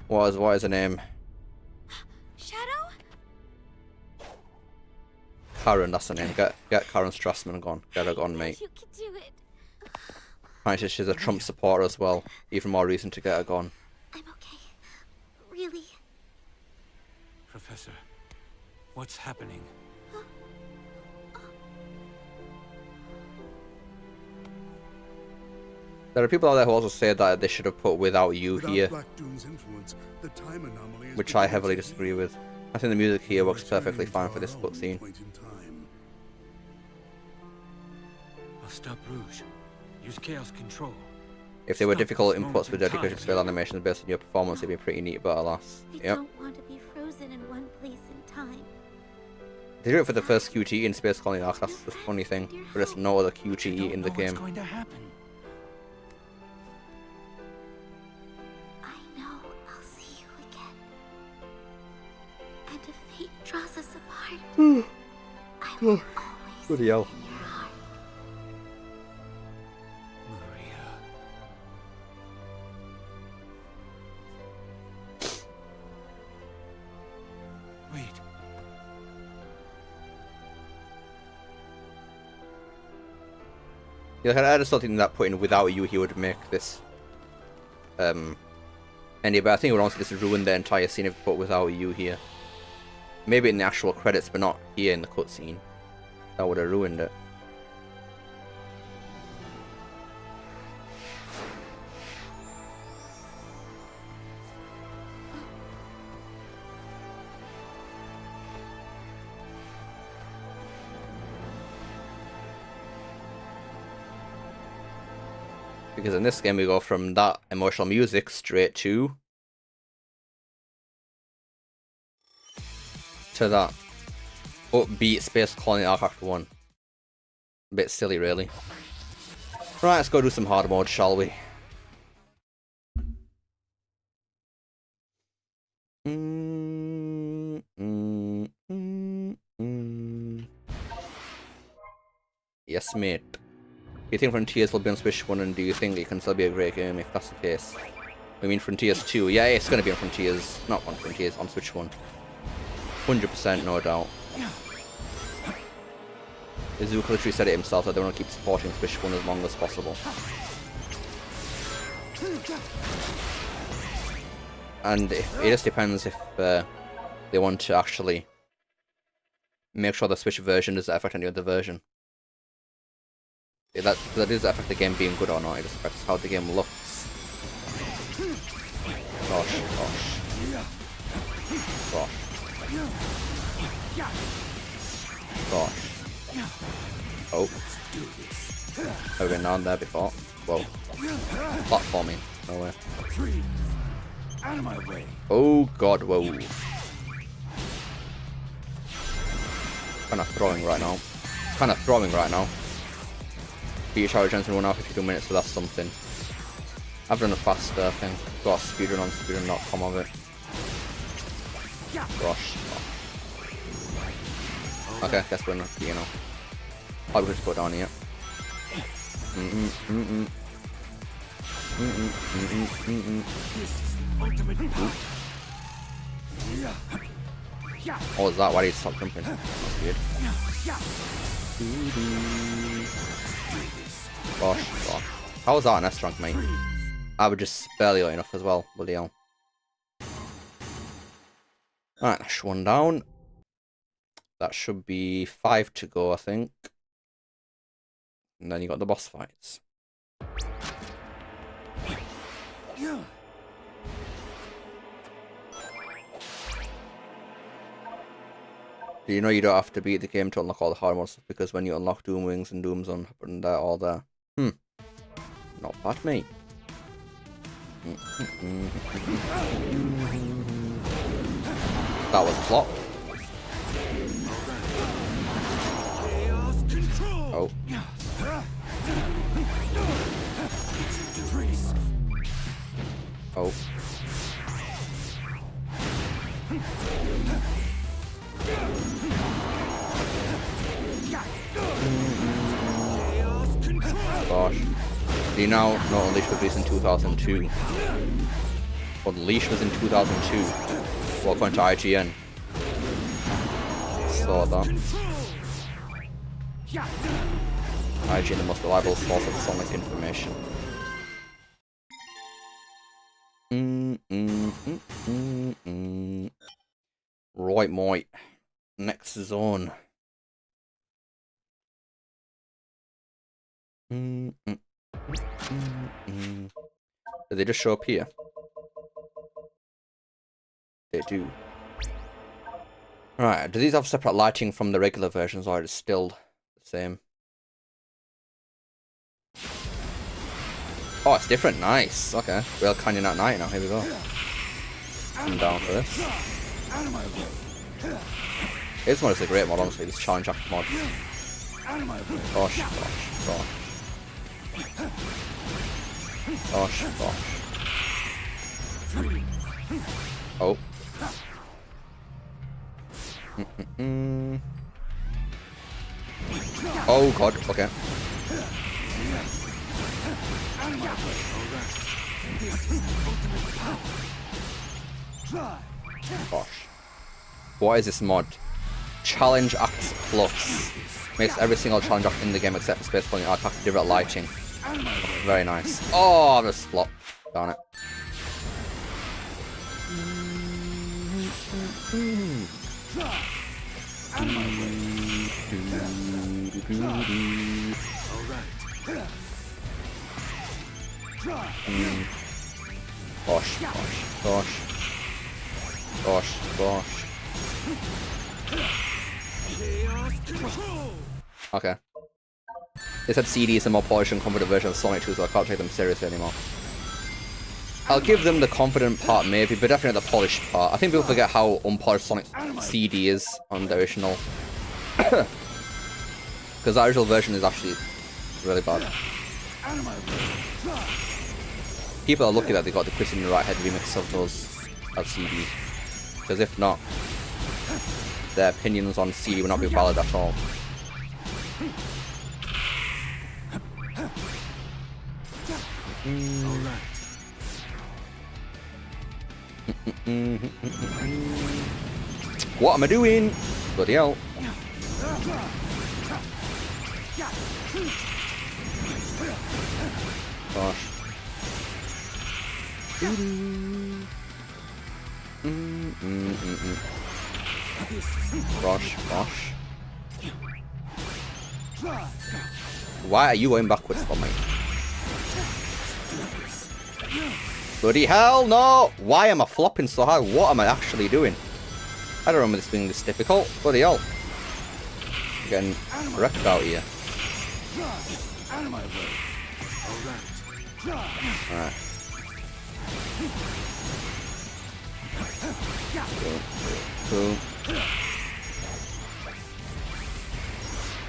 What is her name? Shadow? Karen, that's her name. Get Karen Strassman gone. Get her gone, mate. You can do it. Apparently she's a Trump supporter as well. Even more reason to get her gone. I'm okay. Really. Professor, what's happening? There are people out there who also say that they should have put "Without You" Without here, Black Doom's influence, the time anomaly is which I beginning heavily to disagree heal. with. I think the music here We're works perfectly returning fine for to this our cutscene. own point in time. I'll stop Rouge. Use Chaos Control. If they were Stop difficult this inputs moment with in dedicated time. scale animations based on your performance, it'd be pretty neat, but alas. I Yep. don't want to be frozen in one place in time. They did it for the first QTE in Space Colony Arc, that's the funny thing. But there's no other QTE in the What's game. going to happen? I know I'll see you again. And if fate draws us apart, I will always Bloody be hell. in your heart. Maria. Wait. Yeah, I just don't think that putting "Without You" he would make this any, but I think it would honestly just ruin the entire scene if you put "Without You" here. Maybe in the actual credits, but not here in the cutscene. That would have ruined it. Because in this game we go from that emotional music straight to that upbeat Space Colony Arc Act 1. A bit silly, really. Right, let's go do some hard mode, shall we? Yes, mate. Do you think Frontiers will be on Switch 1, and do you think it can still be a great game if that's the case? I mean Frontiers 2. Yeah, it's going to be on Frontiers. Not on Frontiers, on Switch 1. 100%, no doubt. Izuka literally said it himself that they want to keep supporting Switch 1 as long as possible. And it just depends if they want to actually make sure the Switch version doesn't affect any other version. That does affect the game being good or not, it just affects how the game looks. Gosh. Oh. I've been down there before. Whoa. Platforming. No way. Out of my way. Oh god, whoa. Kinda throwing right now. Beat your charge in 1 hour 52 minutes, so that's something. I've done a faster thing. Got a speedrun on speedrun.com of it. Gosh. Okay, guess we're not, you know. I'll just go down here. Oh, is that why he stopped jumping? That's weird. Gosh. How was that an S rank, mate? I would just barely got enough as well, bloody hell. Alright, that's one down. That should be 5 to go, I think. And then you got the boss fights. Do you know you don't have to beat the game to unlock all the hard mods, because when you unlock Doom Wings and Doom Zone and they're all there. Not bad, mate. That was plot. Oh. Oh. Gosh. Do you now know Unleashed was released in 2002? Unleashed was in 2002. Welcome to IGN. Saw that. IGN, the most reliable source of Sonic information. Right, mate. Next zone. Did they just show up here? They do. Right, do these have separate lighting from the regular versions, or is it still the same? Oh, it's different. Nice. Okay. Real Canyon at night now. Here we go. I'm down for this. This mod is a great mod, honestly. This challenge act mod. Gosh. Oh. Oh god. Okay. Gosh. What is this mod? Challenge Acts Plus. Makes every single challenge act in the game except for space pulling attack different lighting. Very nice. Oh, this flop. Darn it. Gosh. Okay. They said CD is a more polished and confident version of Sonic 2, so I can't take them seriously anymore. I'll give them the confident part maybe, but definitely the polished part. I think people forget how unpolished Sonic CD is on the original. Because the original version is actually really bad. People are lucky that they got the Christian in the Right Head remix of those LCD. Because if not, their opinions on CD will not be valid at all. What am I doing? Bloody hell. Gosh. Gosh, gosh. Why are you going backwards for me? Bloody hell, no! Why am I flopping so hard? What am I actually doing? I don't remember this being this difficult. Bloody hell. I'm getting wrecked out here. Alright. Cool.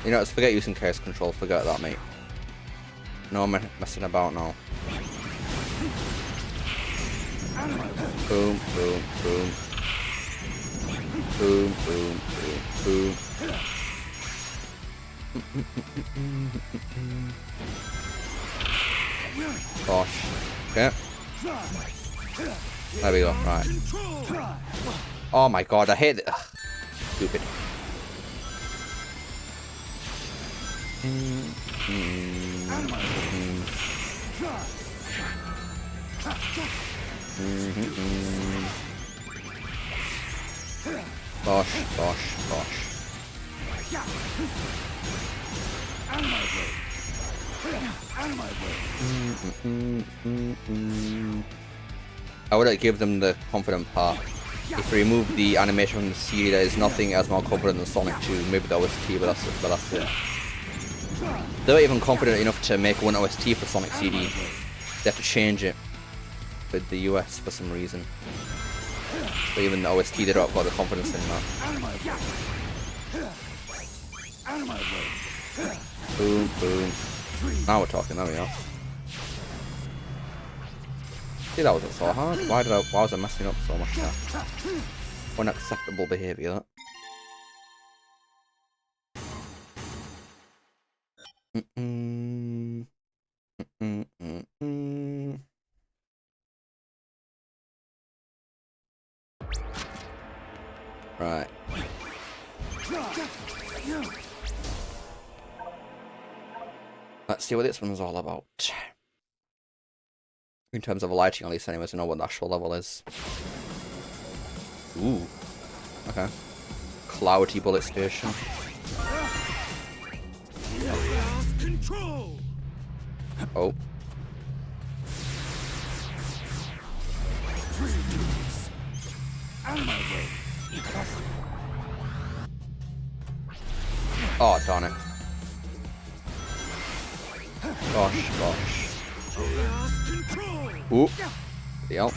You know, let's forget using chaos control. Forget that, mate. No, I'm messing about now. Boom, boom, boom. Boom, boom, boom, boom. Gosh. Okay. There we go. Right. Oh my god, I hate it. Stupid. Gosh, gosh, gosh. I would give them the confident part. If we remove the animation from the CD, there is nothing as more confident than Sonic 2. Maybe the OST, but that's it. They weren't even confident enough to make one OST for Sonic CD. They have to change it with the US for some reason. But even the OST, they don't have the confidence in that. Boom, boom. Now we're talking, there we are. See, that wasn't so hard. Why was I messing up so much now? Unacceptable behaviour, that. Right. Let's see what this one's all about. In terms of lighting, at least, anyways, I know what the actual level is. Ooh. Okay. Cloudy bullet station. Oh. Oh, darn it. Gosh, gosh. Ooh. Yep.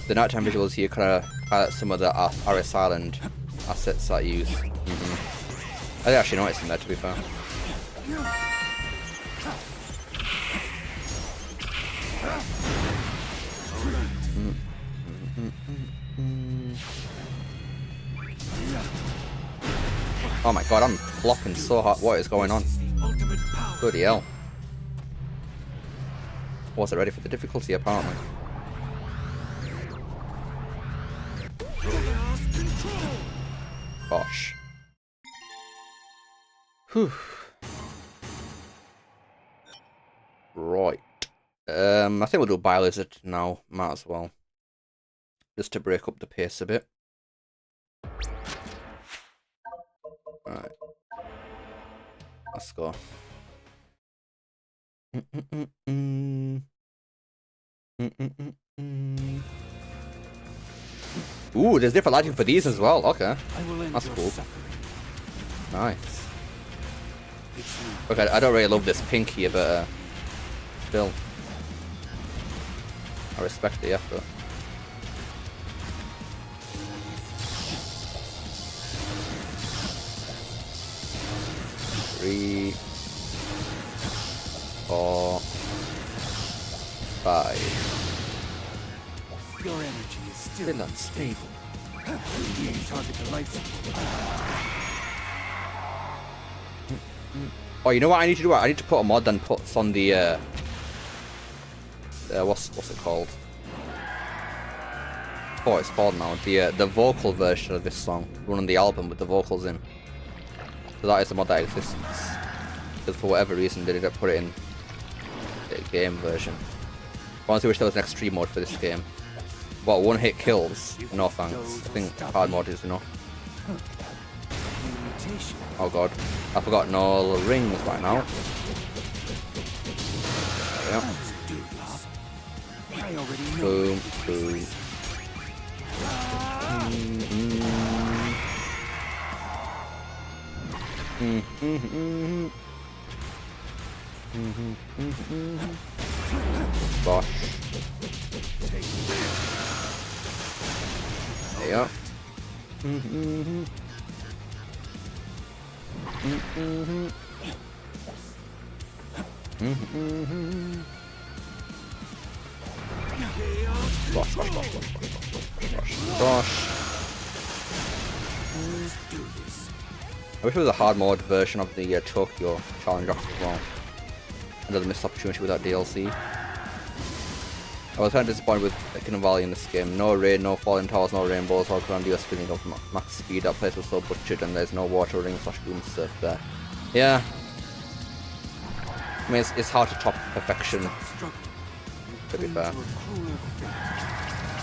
The nighttime visuals here kind of highlight some of the RS Island assets that I use. I didn't actually notice them there, to be fair. Oh my god, I'm flopping so hard. What is going on? Bloody hell. Wasn't ready for the difficulty, apparently. Gosh. Whew. Right. I think we'll do Bio-Lizard now. Might as well. Just to break up the pace a bit. Alright. Let's go. Ooh, there's different lighting for these as well. Okay. That's cool. Nice. Okay, I don't really love this pink here, but still. I respect the effort. 5. Your energy is still Still unstable. target the life support. Oh, you know what I need to do? I need to put a mod that puts on the what's it called? Oh, it's called now. The vocal version of this song, one on the album with the vocals in. So that is a mod that exists. Because for whatever reason they didn't put it in the game version. I honestly wish there was an extreme mode for this game. But one hit kills. No thanks. I think hard mode is enough. Oh god. I forgot no rings right now. Yeah. Boom, boom. Gosh. There you go. Gosh, gosh, gosh, gosh, gosh, gosh. I wish there was a hard mode version of the Tokyo challenge as well. Another missed opportunity with that DLC. I was kind of disappointed with Kingdom Valley in this game. No rain, no falling towers, no rainbows, all grandiose feeling of max speed. That place was so butchered and there's no water ring / boom stuff there. Yeah. I mean, it's hard to top perfection, to be fair.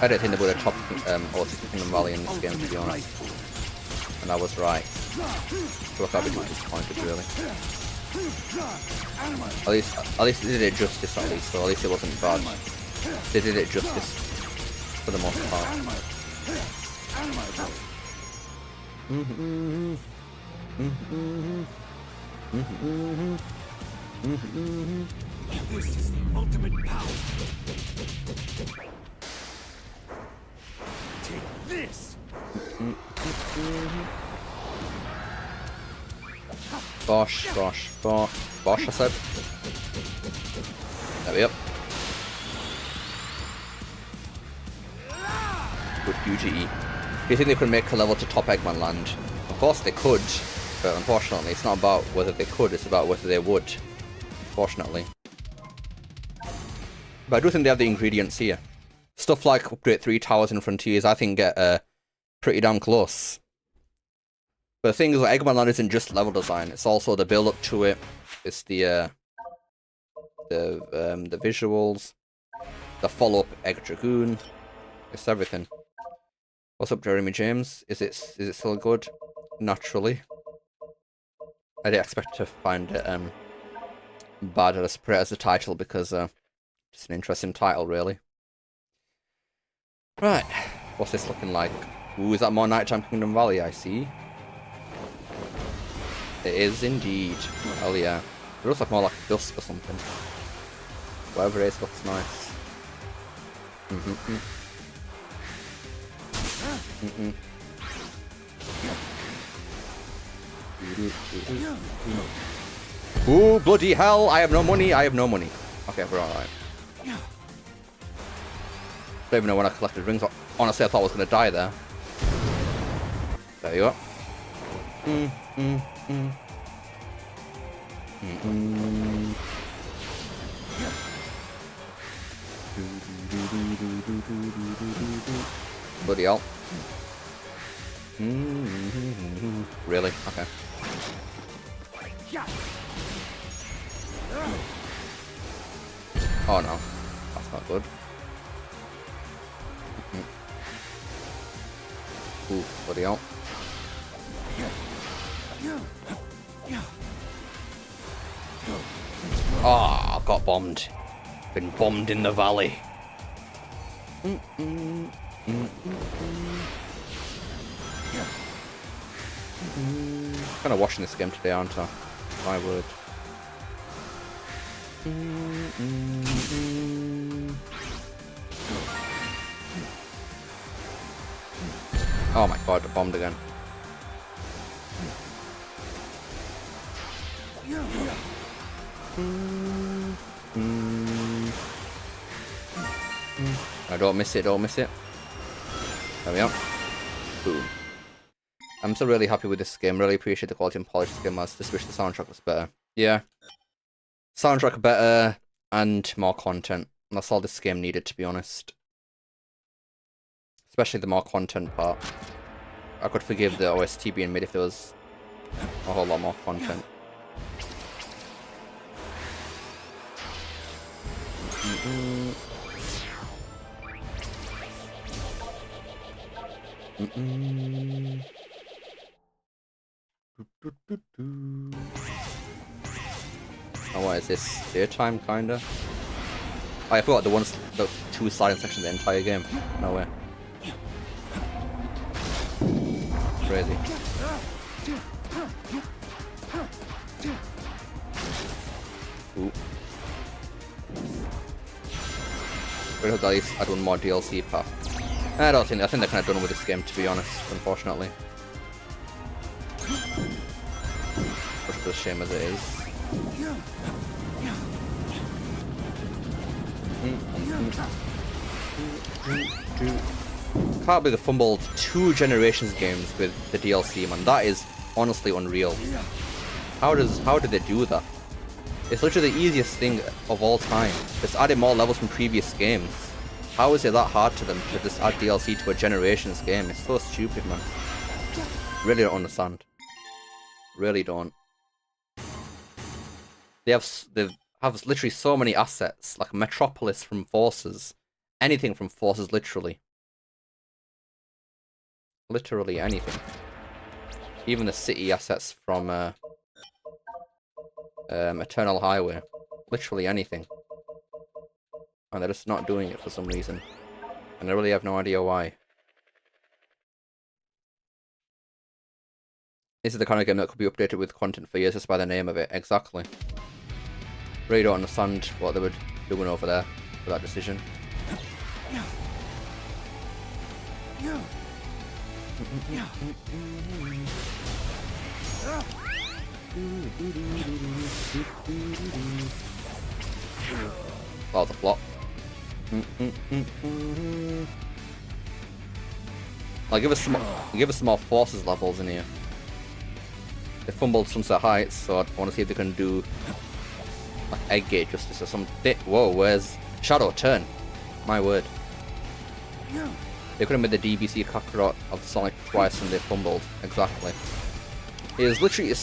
I don't think they would have topped Kingdom Valley in this game, to be honest. And I was right. So I can't be too disappointed, really. At least they did it justice, at least, so at least it wasn't bad. They did it justice, for the most part. This is the ultimate power. Take this. Bosh, bosh, bosh, bosh, I said. There we go. Good UGE. Do you think they could make a level to top Eggman Land? Of course they could, but unfortunately it's not about whether they could, it's about whether they would. Unfortunately. But I do think they have the ingredients here. Stuff like upgrade 3 towers and frontiers I think get pretty damn close. But the thing is, Eggman Land isn't just level design, it's also the build up to it, it's the visuals, the follow up Egg Dragoon, it's everything. What's up, Jeremy James? Is it still good? Naturally. I didn't expect to find it bad as a title because it's an interesting title, really. Right, what's this looking like? Ooh, is that more Nighttime Kingdom Valley? I see. It is indeed. Hell yeah. It looks like more like dusk or something. Whatever it is, looks nice. Ooh, bloody hell! I have no money. I have no money. Okay, we're alright. Don't even know when I collected rings. Honestly, I thought I was gonna die there. There you go. Bloody hell. Really? Okay. Oh no. That's not good. Ooh, bloody hell. Ah, oh, got bombed. Been bombed in the valley. Kind of watching this game today, aren't I? My word. Oh my god, I bombed again. I don't miss it, don't miss it. There we are. Boom. I'm still really happy with this game. Really appreciate the quality and polish this game has. Just wish the soundtrack was better. Yeah. Soundtrack better and more content. That's all this game needed, to be honest. Especially the more content part. I could forgive the OST being made if there was a whole lot more content. Oh, what is this? Daytime, kinda? Oh, I forgot the two silent sections of the entire game. No way. Crazy. Ooh. But at least add one more DLC path. I think they're kind of done with this game, to be honest, unfortunately. Such a shame as it is. Can't believe they fumbled 2 Generations games with the DLC, man. That is honestly unreal. How did they do that? It's literally the easiest thing of all time. Just added more levels from previous games. How is it that hard to them to just add DLC to a Generations game? It's so stupid, man. Really don't understand. Really don't. They have literally so many assets, like Metropolis from Forces. Anything from Forces, literally. Literally anything. Even the city assets from Eternal Highway. Literally anything. And they're just not doing it for some reason. And I really have no idea why. This is the kind of game that could be updated with content for years just by the name of it. Exactly. Really don't understand what they were doing over there for that decision. Oh, the flop. I'll give us some more Forces levels in here. They fumbled Sunset Heights, so I want to see if they can do like Egg Gate Justice or something. Whoa, where's Shadow Turn? My word. They could have made the DBC Kakarot of Sonic twice and they fumbled. Exactly. It was literally.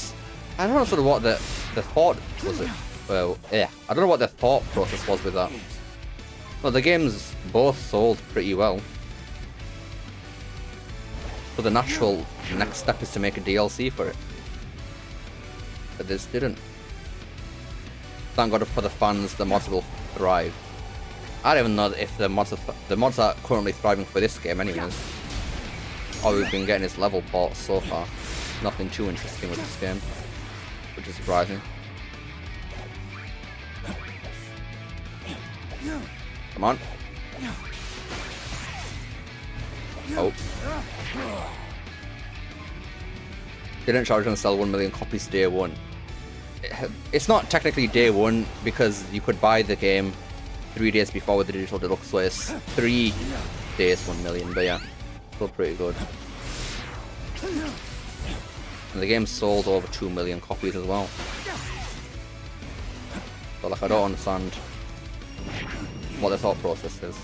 I don't know sort of what the thought was. Well, yeah, I don't know what the thought process was with that. Well, the games both sold pretty well. So the natural next step is to make a DLC for it. But this didn't. Thank God for the fans, the mods will thrive. I don't even know if the mods are currently thriving for this game anyways. All we've been getting is level ports so far. Nothing too interesting with this game, which is surprising. Come on. Oh. Didn't charge them to sell 1 million copies day one. It's not technically day one because you could buy the game 3 days before with the digital deluxe, so it's 3 days 1 million, but yeah, still pretty good. And the game sold over 2 million copies as well. So like, I don't understand what the thought process is.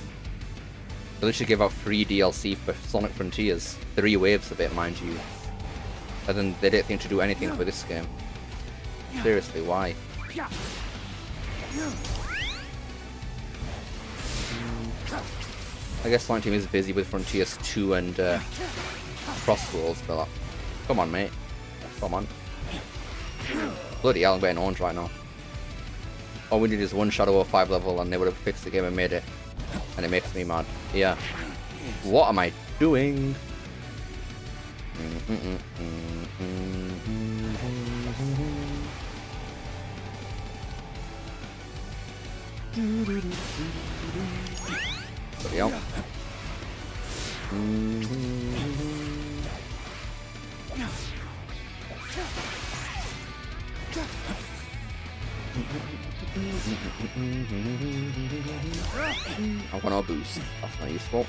They literally gave out free DLC for Sonic Frontiers, 3 waves of it, mind you. And then they didn't think to do anything for this game. Seriously, why? I guess Sonic Team is busy with Frontiers 2 and Cross Worlds, but like, come on, mate. Come on. Bloody hell, I'm getting orange right now. All we need is one Shadow 05 level and they would have fixed the game and made it. And it makes me mad. Yeah. What am I doing? Bloody hell. I want no boost. That's not useful.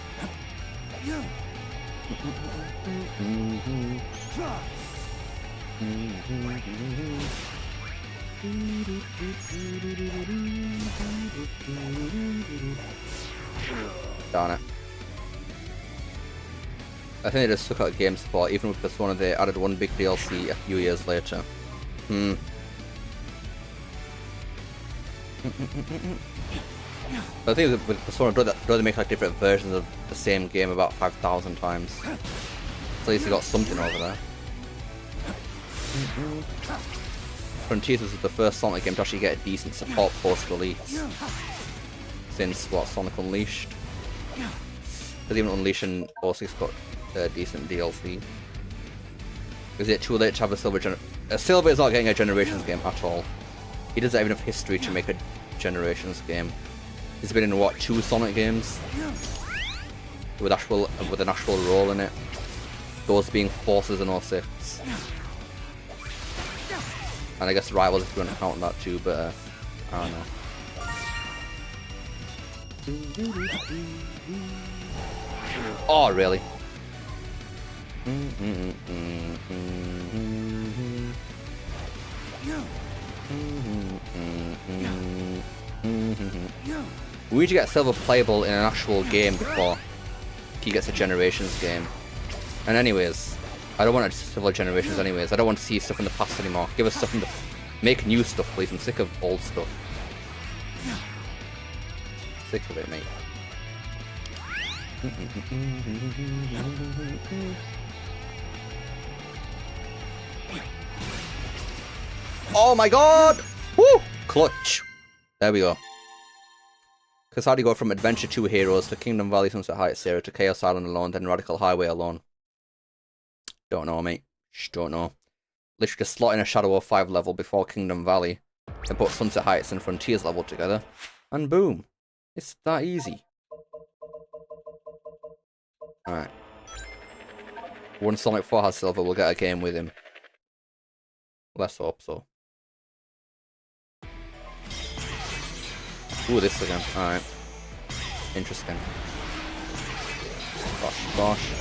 Darn it. I think they just took out game support, even with Persona they added one big DLC a few years later. But the thing is, with Persona, don't they make like different versions of the same game about 5,000 times? So at least you got something over there. Frontiers was the first Sonic game to actually get a decent support post-release. Since, what, Sonic Unleashed? Because even Unleashed and 06 got a decent DLC. Is it too late to have a Silver Silver is not getting a Generations game at all. He doesn't have enough history to make a Generations game. He's been in, what, 2 Sonic games? With an actual role in it. Those being Forces and 06. And I guess Rivals if you want to count that too, but I don't know. Oh, really? We need to get Silver playable in an actual game before he gets a Generations game. And anyways, I don't want a Silver Generations anyways. I don't want to see stuff in the past anymore. Give us stuff in the... Make new stuff, please. I'm sick of old stuff. Sick of it, mate. Oh my god! Woo! Clutch. There we go. Because how do you go from Adventure 2 Heroes to Kingdom Valley Sunset Heights Zero to Chaos Island alone, then Radical Highway alone? Don't know, mate. Don't know. Literally just slot in a Shadow of 5 level before Kingdom Valley, and put Sunset Heights and Frontiers level together, and boom. It's that easy. Alright. Once Sonic 4 has Silver, we'll get a game with him. Let's hope so. Ooh, this again. Alright. Interesting. Gosh, gosh.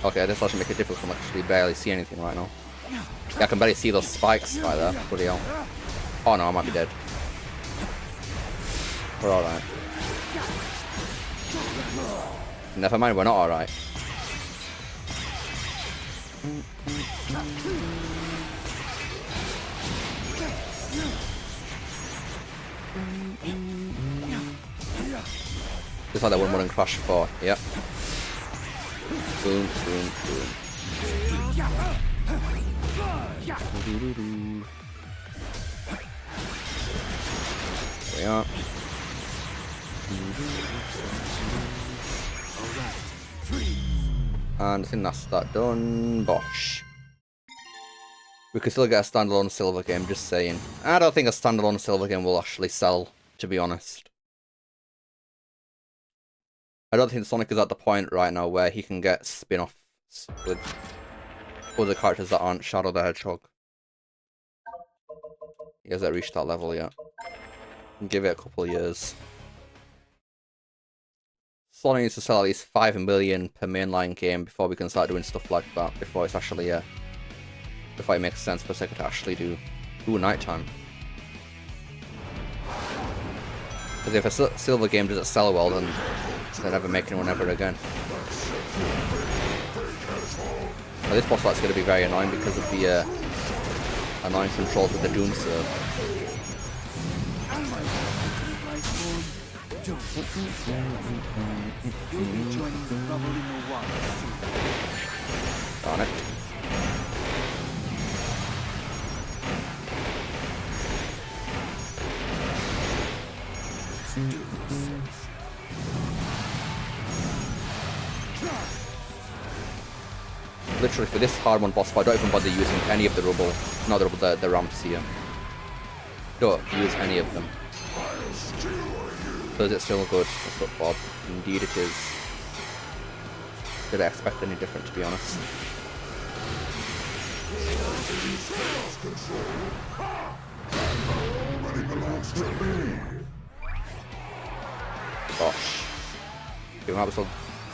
Okay, this will actually make it difficult to actually barely see anything right now. Yeah, I can barely see those spikes right there. Bloody hell. Oh no, I might be dead. We're alright. Never mind, we're not alright. Just like that one crash before. Yep. Boom, boom, boom. There we are. And I think that's that done. Bosh. We could still get a standalone Silver game, just saying. I don't think a standalone Silver game will actually sell, to be honest. I don't think Sonic is at the point right now where he can get spin-offs with other characters that aren't Shadow the Hedgehog. He hasn't reached that level yet. Give it a couple of years. Sonic needs to sell at least 5 million per mainline game before we can start doing stuff like that. Before it's actually, before it makes sense for Sega to actually do nighttime. Because if a Silver game doesn't sell well, then they're never making one ever again. Now, this boss fight's going to be very annoying because of the annoying controls with the Doom Serve. Darn it. Literally for this hard one boss fight, don't even bother using any of the rubble. Not the rubble, the ramps here. Don't use any of them. So is it still good? That's what Bob. Indeed it is. Did I expect any different, to be honest? Gosh. Do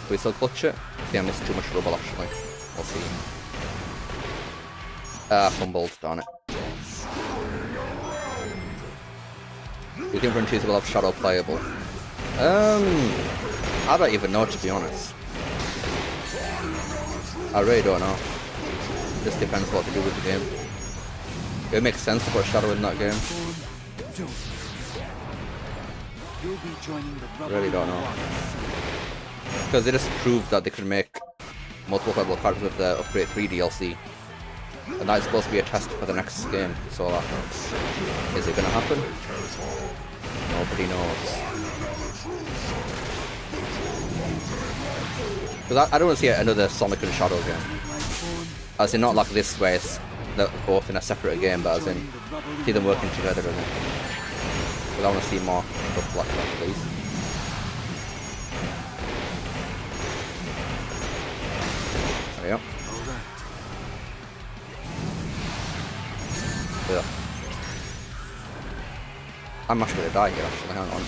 we still clutch it? Yeah, I missed too much rubble actually. We'll see. Fumbled, darn it. You think Frontiers will have Shadow playable? I don't even know, to be honest. I really don't know. Just depends what to do with the game. It makes sense to put Shadow in that game. Really don't know. Because they just proved that they could make multiple playable characters with the Upgrade 3 DLC. And that's supposed to be a test for the next game, so is it gonna happen? Nobody knows. Because I don't want to see another Sonic and Shadow game. As in, not like this where it's both in a separate game, but as in, see them working together in it. Because I want to see more stuff like that, please. There we go. Ugh. I'm actually gonna die here, actually, hang on.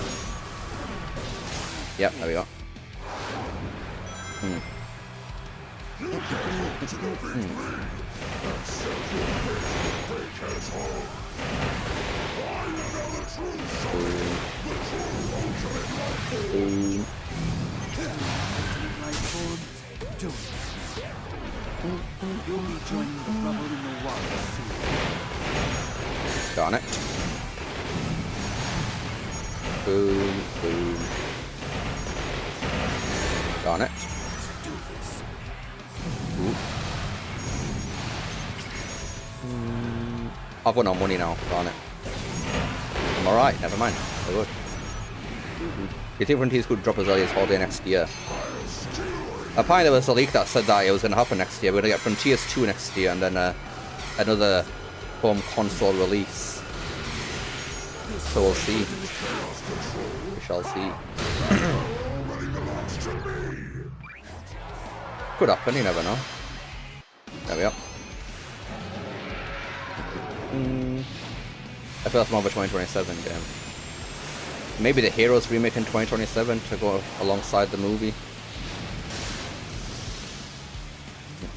Yep, there we go. Darn it. Boom, boom. Darn it. Ooh. I've got no money now, darn it. I'm alright, never mind. We're good. You think Frontiers could drop as early as holiday next year? Apparently there was a leak that said that it was going to happen next year. We're going to get Frontiers 2 next year and then another home console release. So we'll see. We shall see. Could happen, you never know. There we are. I feel that's more of a 2027 game. Maybe the Heroes remake in 2027 to go alongside the movie.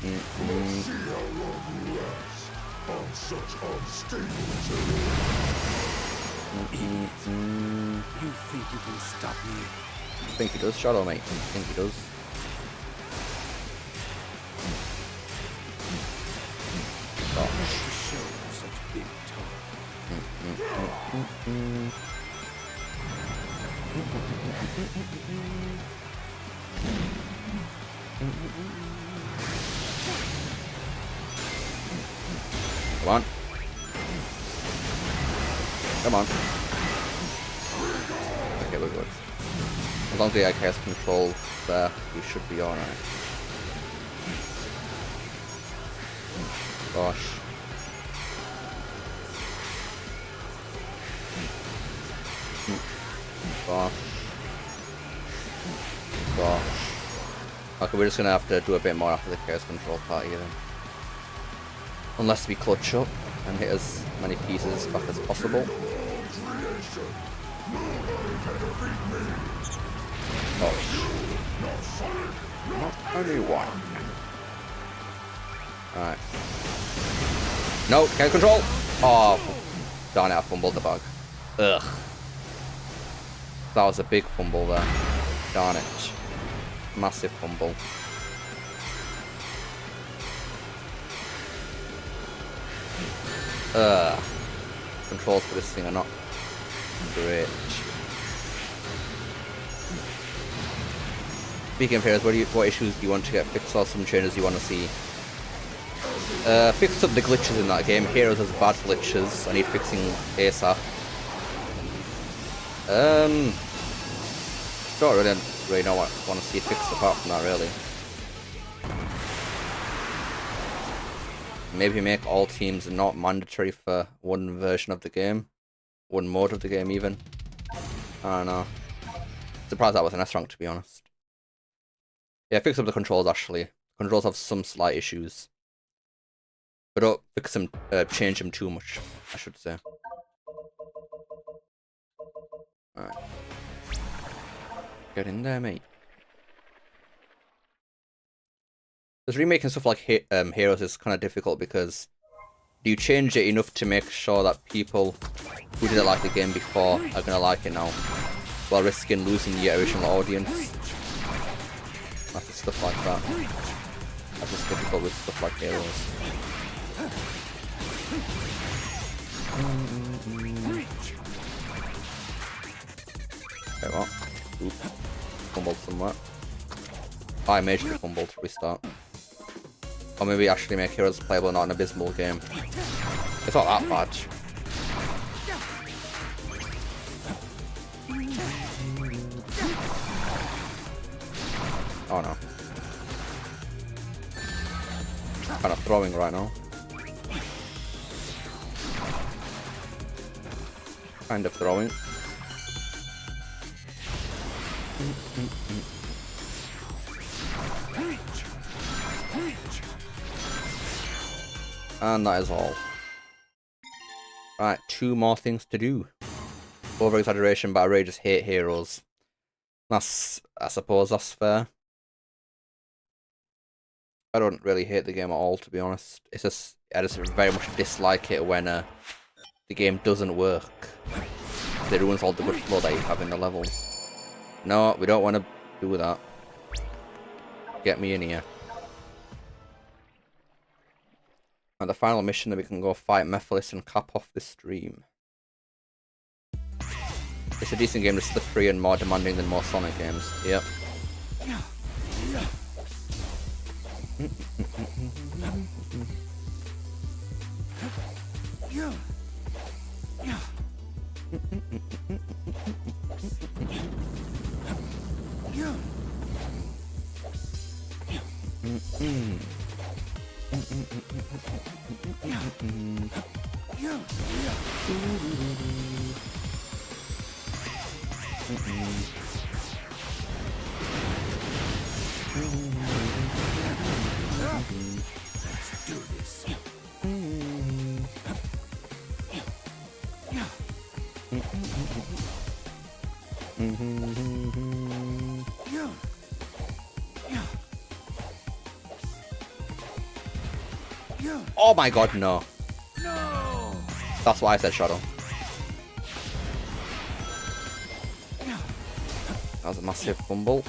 You think you can stop me? I think he does, Shadow, mate. I think he does. Come on. Come on. Okay, we're good. As long as the IK has control there, we should be alright. Gosh. Gosh. Gosh. Okay, we're just gonna have to do a bit more after the chaos control party then. Unless we clutch up and hit as many pieces back as possible. Not anyone. Alright. No, can't control! Oh, darn it, I fumbled the bug. Ugh. That was a big fumble there. Darn it. Massive fumble. Controls for this thing are not great. Speaking of heroes, what issues do you want to get fixed or some changes you want to see? Fix up the glitches in that game. Heroes has bad glitches. I need fixing ASAP. Don't really know what I want to see fixed apart from that, really. Maybe make all teams not mandatory for one version of the game. One mode of the game, even. I don't know. Surprised that was an S rank, to be honest. Yeah, fix up the controls, actually. Controls have some slight issues. But don't fix them, change them too much, I should say. Alright. Get in there, mate. Because remaking stuff like Heroes is kind of difficult because you change it enough to make sure that people who didn't like the game before are gonna like it now, while risking losing your original audience. That's stuff like that. That's just difficult with stuff like Heroes. Okay, what? Oops. Fumbled somewhere. I majorly fumbled to restart. Or maybe actually make Heroes playable, not an abysmal game. It's not that bad. Oh no. Kind of throwing right now. Kind of throwing. And that is all. Right, 2 more things to do. Over exaggeration, but I really just hate Heroes. I suppose that's fair. I don't really hate the game at all, to be honest. It's just, I just very much dislike it when the game doesn't work. It ruins all the good flow that you have in the levels. No, we don't want to do that. Get me in here. And the final mission that we can go fight Mephiles and cap off this stream. It's a decent game, just slippery and more demanding than most Sonic games. Yep. Let's do this. Oh my god, no. No! That's why I said Shadow. That was a massive fumble.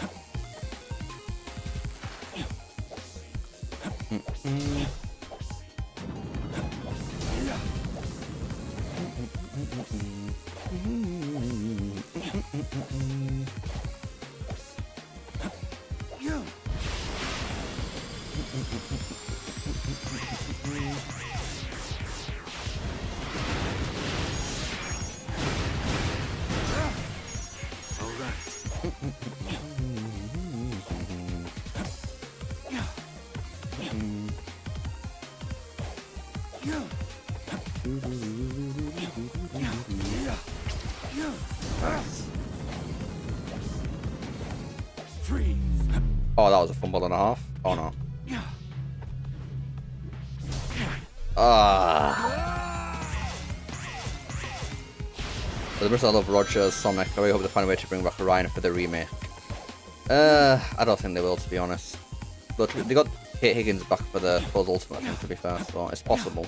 Oh, that was a fumble and a half. Oh no. As much as I love Roger's Sonic, I really hope they find a way to bring back Ryan for the remake. I don't think they will, to be honest. But they got Kate Higgins back for the Buzz Ultimate, I think, to be fair, so it's possible.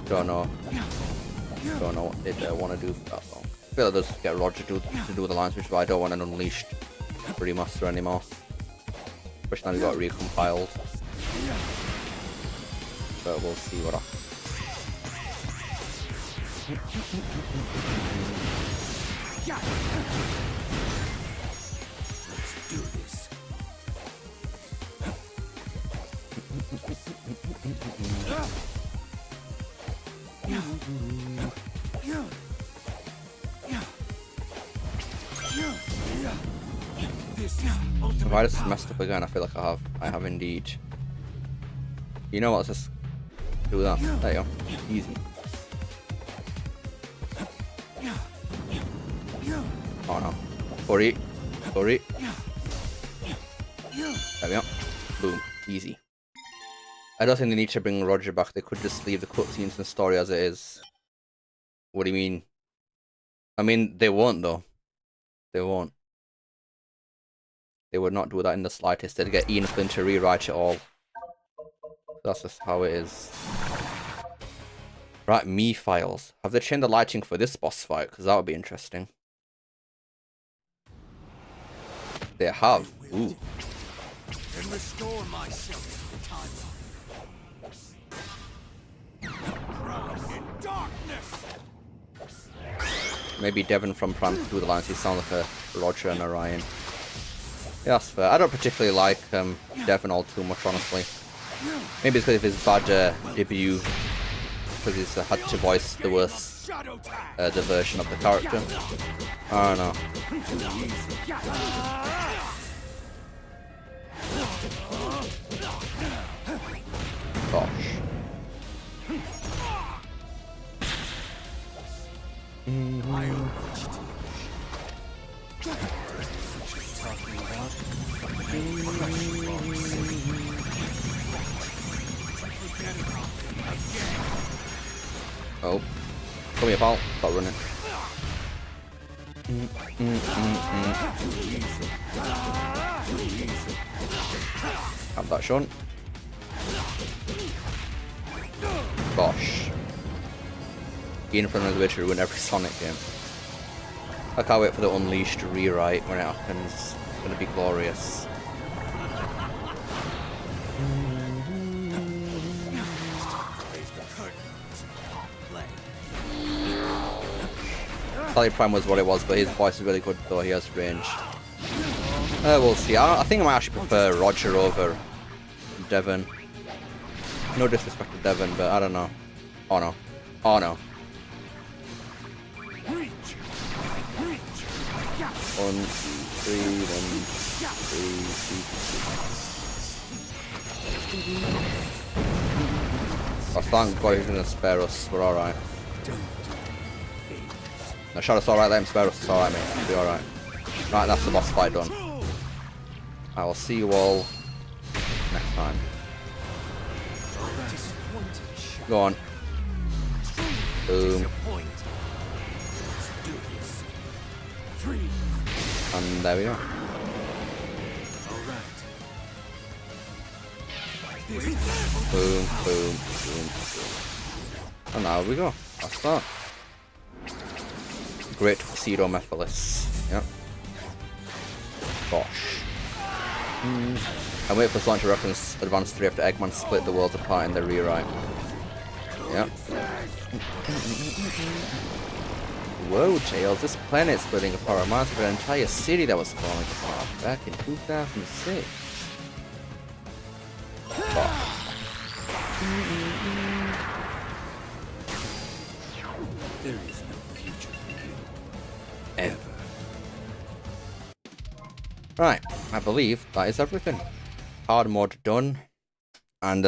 Don't know. Don't know what they'd want to do for that, though. I feel like they'll just get Roger to do the lines, which is why I don't want an Unleashed remaster anymore. Especially now we got it recompiled. But we'll see what happens. Let's do this. If I just messed up again, I feel like I have indeed. You know what, let's just do that. There you go. Easy. Oh no. Hurry. Hurry. There we go. Boom. Easy. I don't think they need to bring Roger back. They could just leave the cutscenes and story as it is. What do you mean? I mean, they won't though. They won't. They would not do that in the slightest. They'd get Ian Flynn to rewrite it all. That's just how it is. Right, me files. Have they changed the lighting for this boss fight? Because that would be interesting. They have. Ooh. And restore myself to time. In darkness. Maybe Devon from Prime could do the lines. He sounds like a Roger and Orion. Yeah, that's fair. I don't particularly like Devon all too much, honestly. Maybe it's because of his bad debut. Because he's had to voice the worst the version of the character. I don't know. Gosh. Oh. Come here, pal. Stop running. Have that, Sean. Gosh. Ian Flynn is a way to ruin every Sonic game. I can't wait for the Unleashed rewrite when it happens. It's gonna be glorious. Sally Prime was what it was, but his voice is really good though, he has range. We'll see. I think I might actually prefer Roger over Devon. No disrespect to Devon, but I don't know. Oh no. Oh no. 1, 2, 3, 1, 2, 3. Oh, thank God he's gonna spare us. We're alright. No, Shadow's alright, let him spare us. It's alright, mate. We'll be alright. Right, that's the boss fight done. I will see you all next time. Go on. Boom. And there we are. Boom, boom, boom, boom. And now we go. That's that. Great Tuxedo Mephiles. Yep. Gosh. I wait for Sonic to reference Advance 3 after Eggman split the worlds apart in the rewrite. Yep. Whoa, Tails, this planet splitting apart reminds me of an entire city that was falling apart back in 2006. Gosh. There is no future for you. Ever. Right, I believe that is everything. Hard mode done. And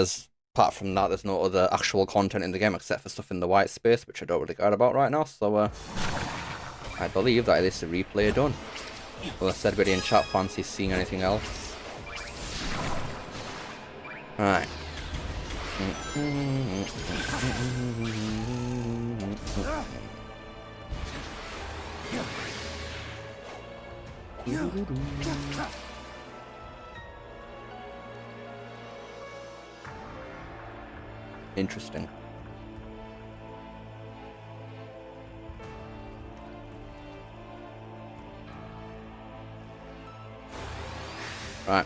apart from that, there's no other actual content in the game except for stuff in the white space, which I don't really care about right now. So, I believe that is the replay done. Well, I said, anybody in chat fancies seeing anything else? Alright. Interesting. Right.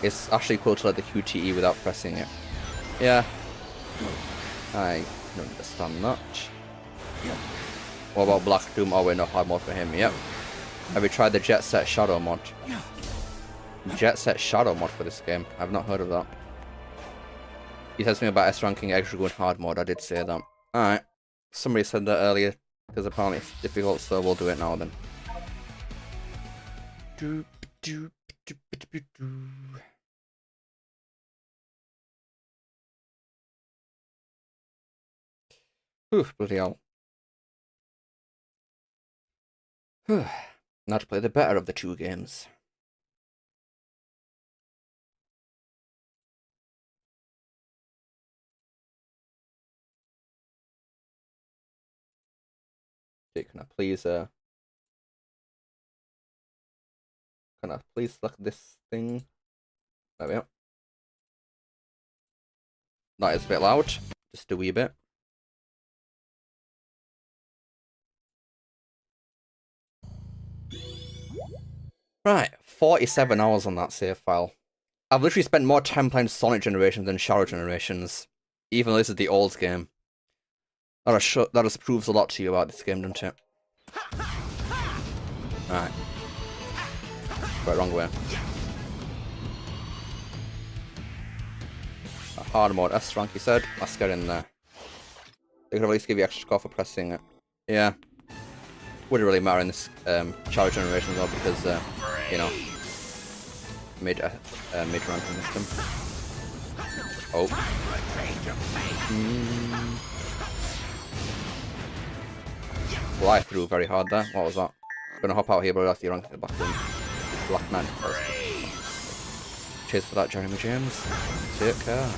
It's actually cool to let the QTE without pressing it. Yeah. I don't understand much. What about Black Doom? Oh wait, no, hard mode for him, yep. Have you tried the Jet Set Shadow mod? Jet Set Shadow mod for this game? I've not heard of that. He tells me about S ranking extra good hard mode. I did say that. Alright. Somebody said that earlier, because apparently it's difficult, so we'll do it now then. Whew, bloody hell. Whew. Now to play the better of the two games. Okay, can I please Can I please select this thing? There we go. That is a bit loud. Just a wee bit. Right, 47 hours on that save file. I've literally spent more time playing Sonic Generations than Shadow Generations, even though this is the old game. That just proves a lot to you about this game, doesn't it? Right. Right, wrong way. A hard mode S rank, he said. Let's get in there. They could at least give you extra score for pressing it. Yeah. Wouldn't really matter in this Shadow Generation though, because, you know, mid-ranking system. Oh. Well, I threw very hard there. What was that? Gonna hop out here, but I'll have to rank the back one. Black Man first. Cheers for that, Jeremy James. Take care.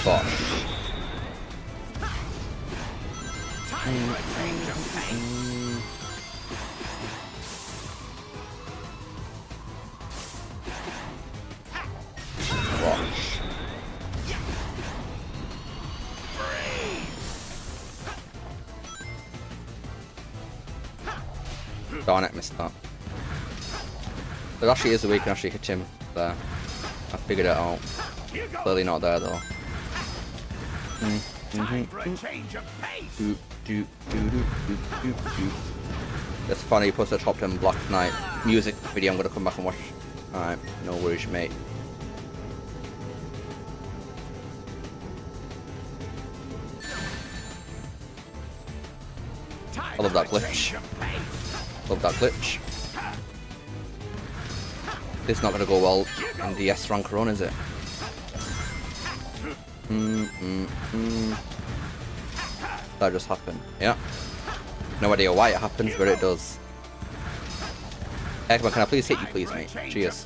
Bosh. Bosh. Darn it, missed that. There actually is a way you can actually hit him there. I figured it out. Clearly not there though. It's funny, he puts the top 10 Black Knight music video. I'm gonna come back and watch. Alright, no worries, mate. I love that glitch. Love that glitch. This is not gonna go well in the S rank run, is it? That just happened. Yeah. No idea why it happens, but it does. Eggman, can I please hit you, please, mate? Cheers.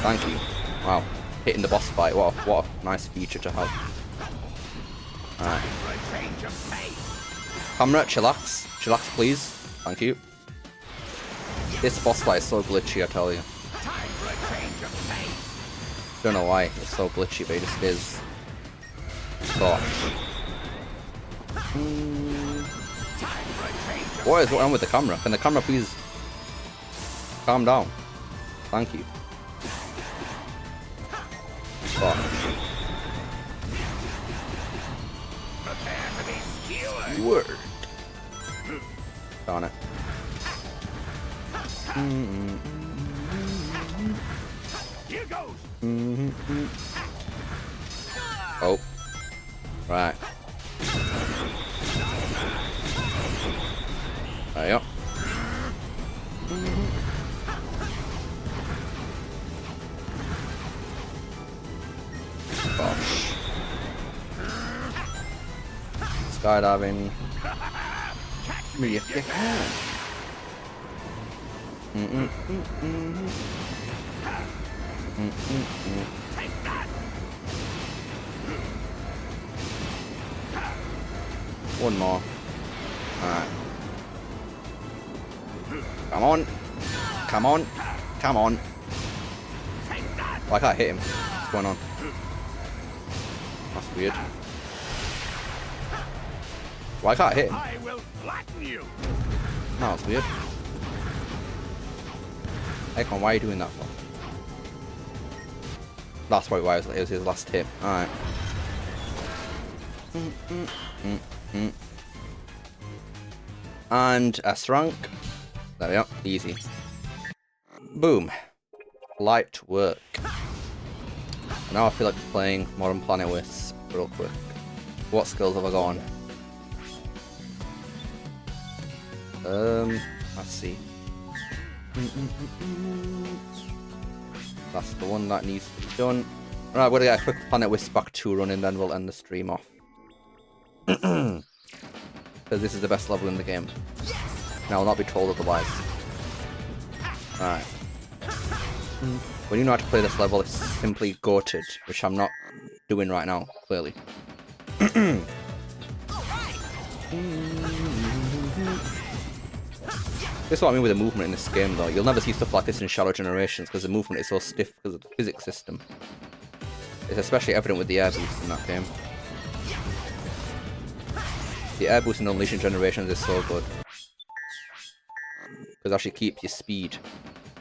Thank you. Wow. Hitting the boss fight. What a nice feature to have. Alright. Camera, chillax. Chillax, please. Thank you. This boss fight is so glitchy, I tell you. Don't know why it's so glitchy, but it just is. Gosh. What is going on with the camera? Can the camera please calm down? Thank you. Gosh. Word. Darn it. Oh. Right. There you go. Bosh. Skydiving. Me if you can. One more. Alright. Come on. Come on. Come on. Oh, I can't hit him. What's going on? That's weird. Why can't I hit him? I will flatten you. No, it's weird. Icon, why are you doing that for? That's probably why it was his last hit. Alright. And S rank. There we go. Easy. Boom. Light work. Now I feel like playing Modern Planet Wisp real quick. What skills have I got on? Let's see. That's the one that needs to be done. Right, we're gonna get a quick Planet Wisp back 2 running, then we'll end the stream off. Because this is the best level in the game. And I will not be told otherwise. Alright. When you know how to play this level, it's simply goated, which I'm not doing right now, clearly. This is what I mean with the movement in this game, though. You'll never see stuff like this in Shadow Generations, because the movement is so stiff because of the physics system. It's especially evident with the air boost in that game. The air boost in Unleashing Generations is so good. Because it actually keeps your speed.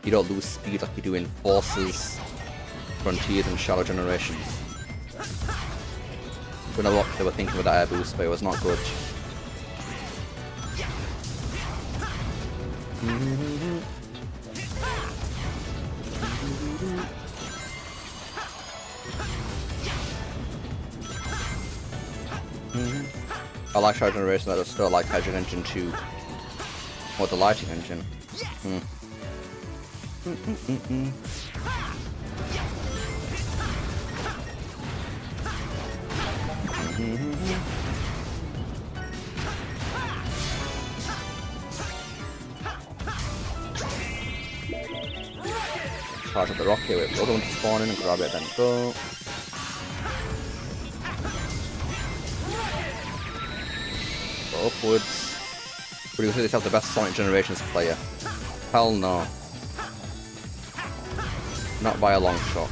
You don't lose speed like you do in Forces, Frontiers, and Shadow Generations. Don't know what they were thinking with that air boost, but it was not good. I like Shadow Generation, I still like Hydrogen Engine 2. Or the lighting engine. Charge up the rocket, wait for the other one to spawn in and grab it, then go. Go upwards. Would you consider yourself the best Sonic Generations player? Hell no. Not by a long shot.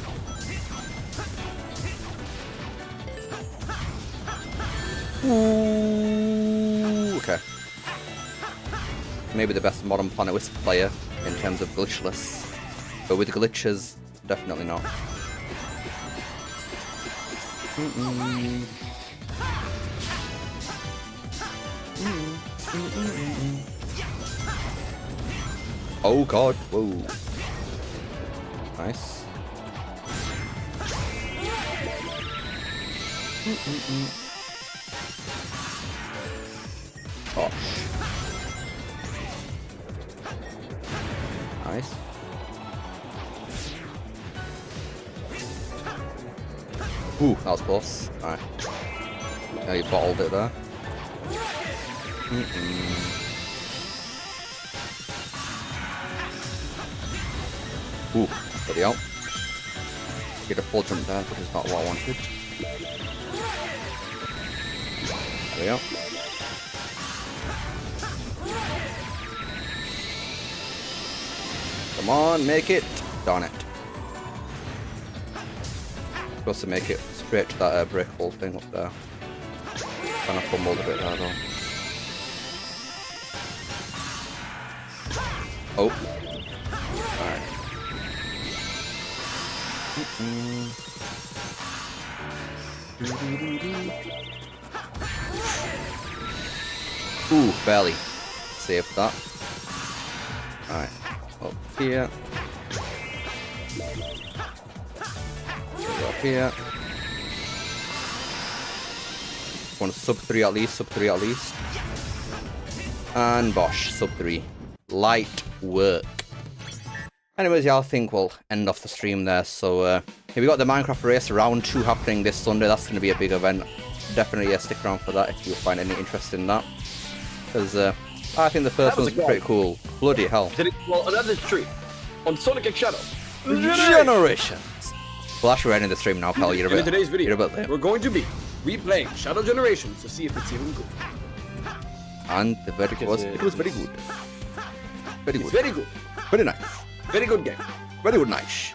Ooh, okay. Maybe the best modern Planet Wisp player in terms of glitchless. But with glitches, definitely not. Oh god, whoa. Nice. Gosh. Nice. Ooh, that was close. Alright. Yeah, you bottled it there. Ooh, bloody hell. Get a full jump there, which is not what I wanted. There we go. Come on, make it! Darn it. Supposed to make it straight to that breakable thing up there. Kind of fumbled a bit there though. Oh. Alright. Ooh, barely. Saved that. Alright. Up here. Up here. Want sub 3 at least, sub 3 at least. And bosh, sub 3. Light work. Anyways, yeah, I think we'll end off the stream there. So, here we got the Minecraft Race Round 2 happening this Sunday. That's going to be a big event. Definitely stick around for that if you find any interest in that. Because I think the first one's pretty cool. Bloody hell. Well, another treat on Sonic X Shadow Generations. Well, actually, we're ending the stream now, pal. You're a bit, in today's video, you're a bit late. we're going to be replaying Shadow Generations to see if it's even good. And the verdict was, it was very good. Very It's good. very good. Very nice. Very good game. Very good, nice.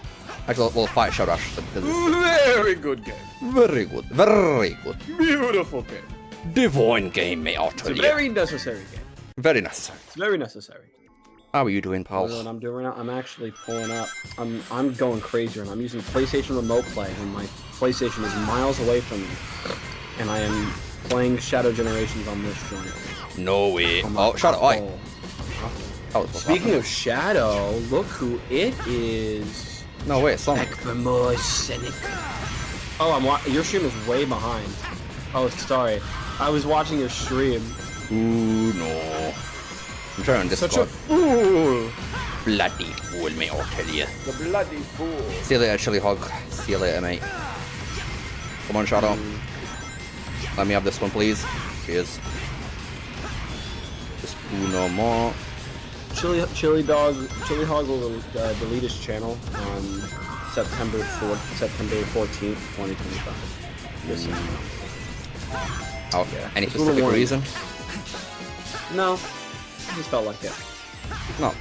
Actually, we'll fight Shadow Ash. Very good game. Very good. Very good. Beautiful game. Divine game, mate, I'll It's tell a you. very necessary game. Very necessary. It's very necessary. How are you doing, pal? What I'm doing right now, I'm actually pulling up. I'm going crazy and I'm using PlayStation Remote Play and my PlayStation is miles away from me. And I am playing Shadow Generations on this joint. No way. On my Oh, Shadow, oi. console. That was what's Speaking happening. of Shadow, look who it is. No, wait, Sonic. Ekvamor Cynic. Oh, your stream is way behind. Oh, sorry. I was watching your stream. Ooh, no. I'm trying on Such a Discord. fool. Bloody fool, mate, I'll tell you. The bloody fool. See you later, Chili Hog. See you later, mate. Come on, Shadow. Let me have this one, please. Cheers. Just no more. Chili Hog will delete his channel on September 14th, 2025. Just so you know. Oh, Yeah. any It's a little specific warning. reason? No, I just felt like it. No.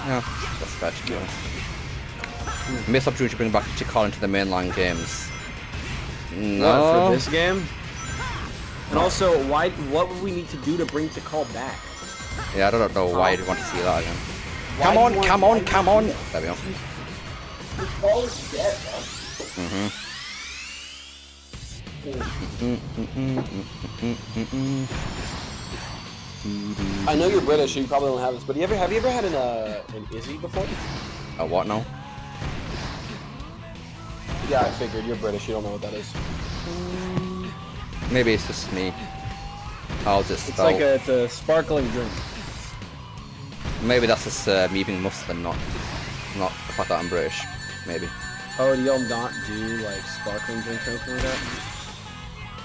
Yeah, that's fair to be honest. Missed opportunity to bring back Tikal into the mainline games. No. What, for this game? And also, what would we need to do to bring Tikal back? Yeah, I don't know why you'd want to see that again. Why Come do on, you want- come on, come on! There we go. Tikal is dead, bro. I know you're British, so you probably don't have this, but have you ever had an Izzy before? What now? Yeah, I figured you're British. You don't know what that is. Maybe it's just me. How's it It's spelled? it's a sparkling drink. Maybe that's just me being Muslim, not the fact that I'm British. Maybe. Oh, do y'all not do like sparkling drinks or anything like that?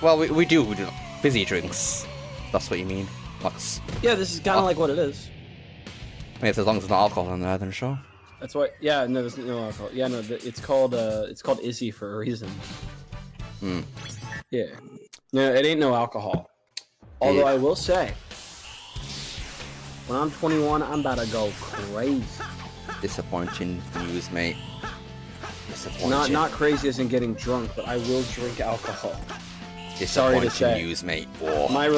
Well, we do fizzy drinks. That's what you mean. Like, Yeah, this is kind of like what it is. I mean, as long as there's no alcohol in there, then sure. That's why. Yeah, no, there's no alcohol. Yeah, no, it's called Izzy for a reason. Hmm. Yeah. No, it ain't no alcohol. Although Yeah. I will say, when I'm 21, I'm about to go crazy. Disappointing news, mate. Disappointing. Not crazy as in getting drunk, but I will drink alcohol. Disappointing sorry to say. news, mate. Oh. My He's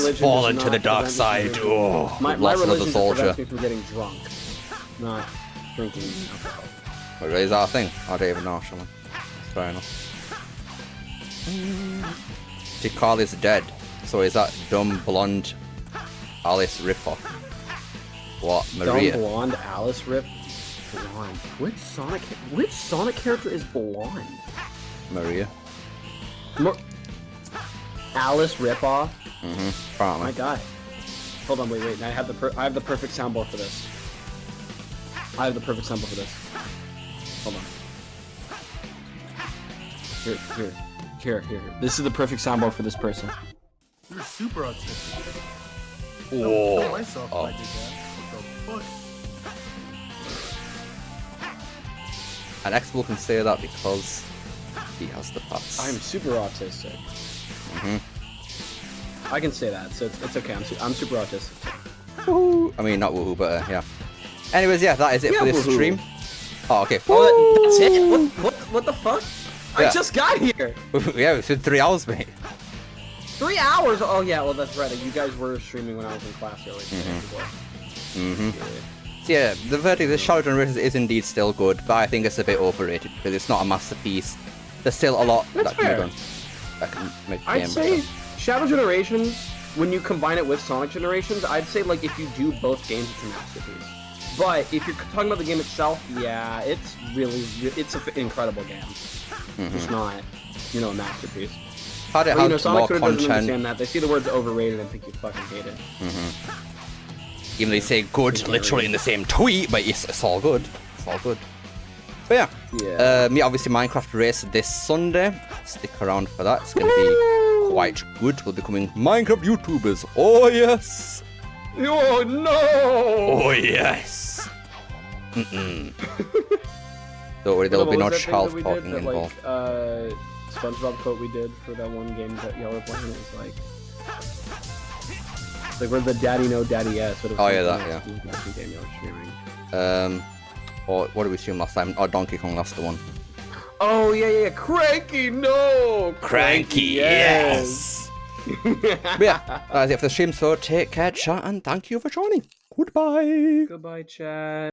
religion fallen does to the not dark prevent me side. from drinking. Oh, My lost another religion soldier. prevents me from getting drunk, not drinking alcohol. Wait, is that a thing? I don't even know, actually. Fair enough. Tikal is dead. So is that dumb blonde Alice Ripper? What, Maria? Dumb blonde Alice Rip. Blonde. Which Sonic character is blonde? Maria. Alice Ripoff. Apparently. My God. Hold on, wait. I have the perfect soundboard for this. Hold on. Here. This is the perfect soundboard for this person. You're super autistic. Whoa. Kill myself if I did that. What the fuck? An X-Bull can say that because he has the pass. I'm super autistic. I can say that, so it's okay. I'm super autistic. Woohoo. I mean, not woohoo, but yeah. Anyways, yeah, that is it Yeah, for this woohoo. stream. Oh, okay. Oh, that's it? What the fuck? Yeah. I just got here. Yeah, it's been 3 hours, mate. 3 hours? Oh yeah, well that's right. You guys were streaming when I was in class earlier today. So yeah, the verdict, the Shadow Generations is indeed still good, but I think it's a bit overrated because it's not a masterpiece. There's still a lot That's that can fair. be done. That can make the I'd game say better. Shadow Generations, when you combine it with Sonic Generations, I'd say like if you do both games, it's a masterpiece. But if you're talking about the game itself, yeah, it's it's an incredible game. It's not, a masterpiece. Had it But, had Sonic more Twitter doesn't content, understand that. They see the words overrated and think you fucking hate it. even though they say good literally in the same tweet, but it's all good. It's all good. But Yeah. yeah, obviously Minecraft race this Sunday. Stick around for that. It's going to be quite good. We'll be becoming Minecraft YouTubers. Oh yes! Oh no! Oh yes! Don't worry, there'll be no child talking involved. SpongeBob quote we did for that one game that y'all were playing. It was like we're the daddy no daddy yes. But it was Oh, yeah, something that, else. It was that game y'all were streaming. Or what did we stream last time? Oh, Donkey Kong, that's the one. Oh yeah, Cranky no. Cranky, yes! But yeah, that's it for the stream, so take care, chat, and thank you for joining. Goodbye! Goodbye, chat.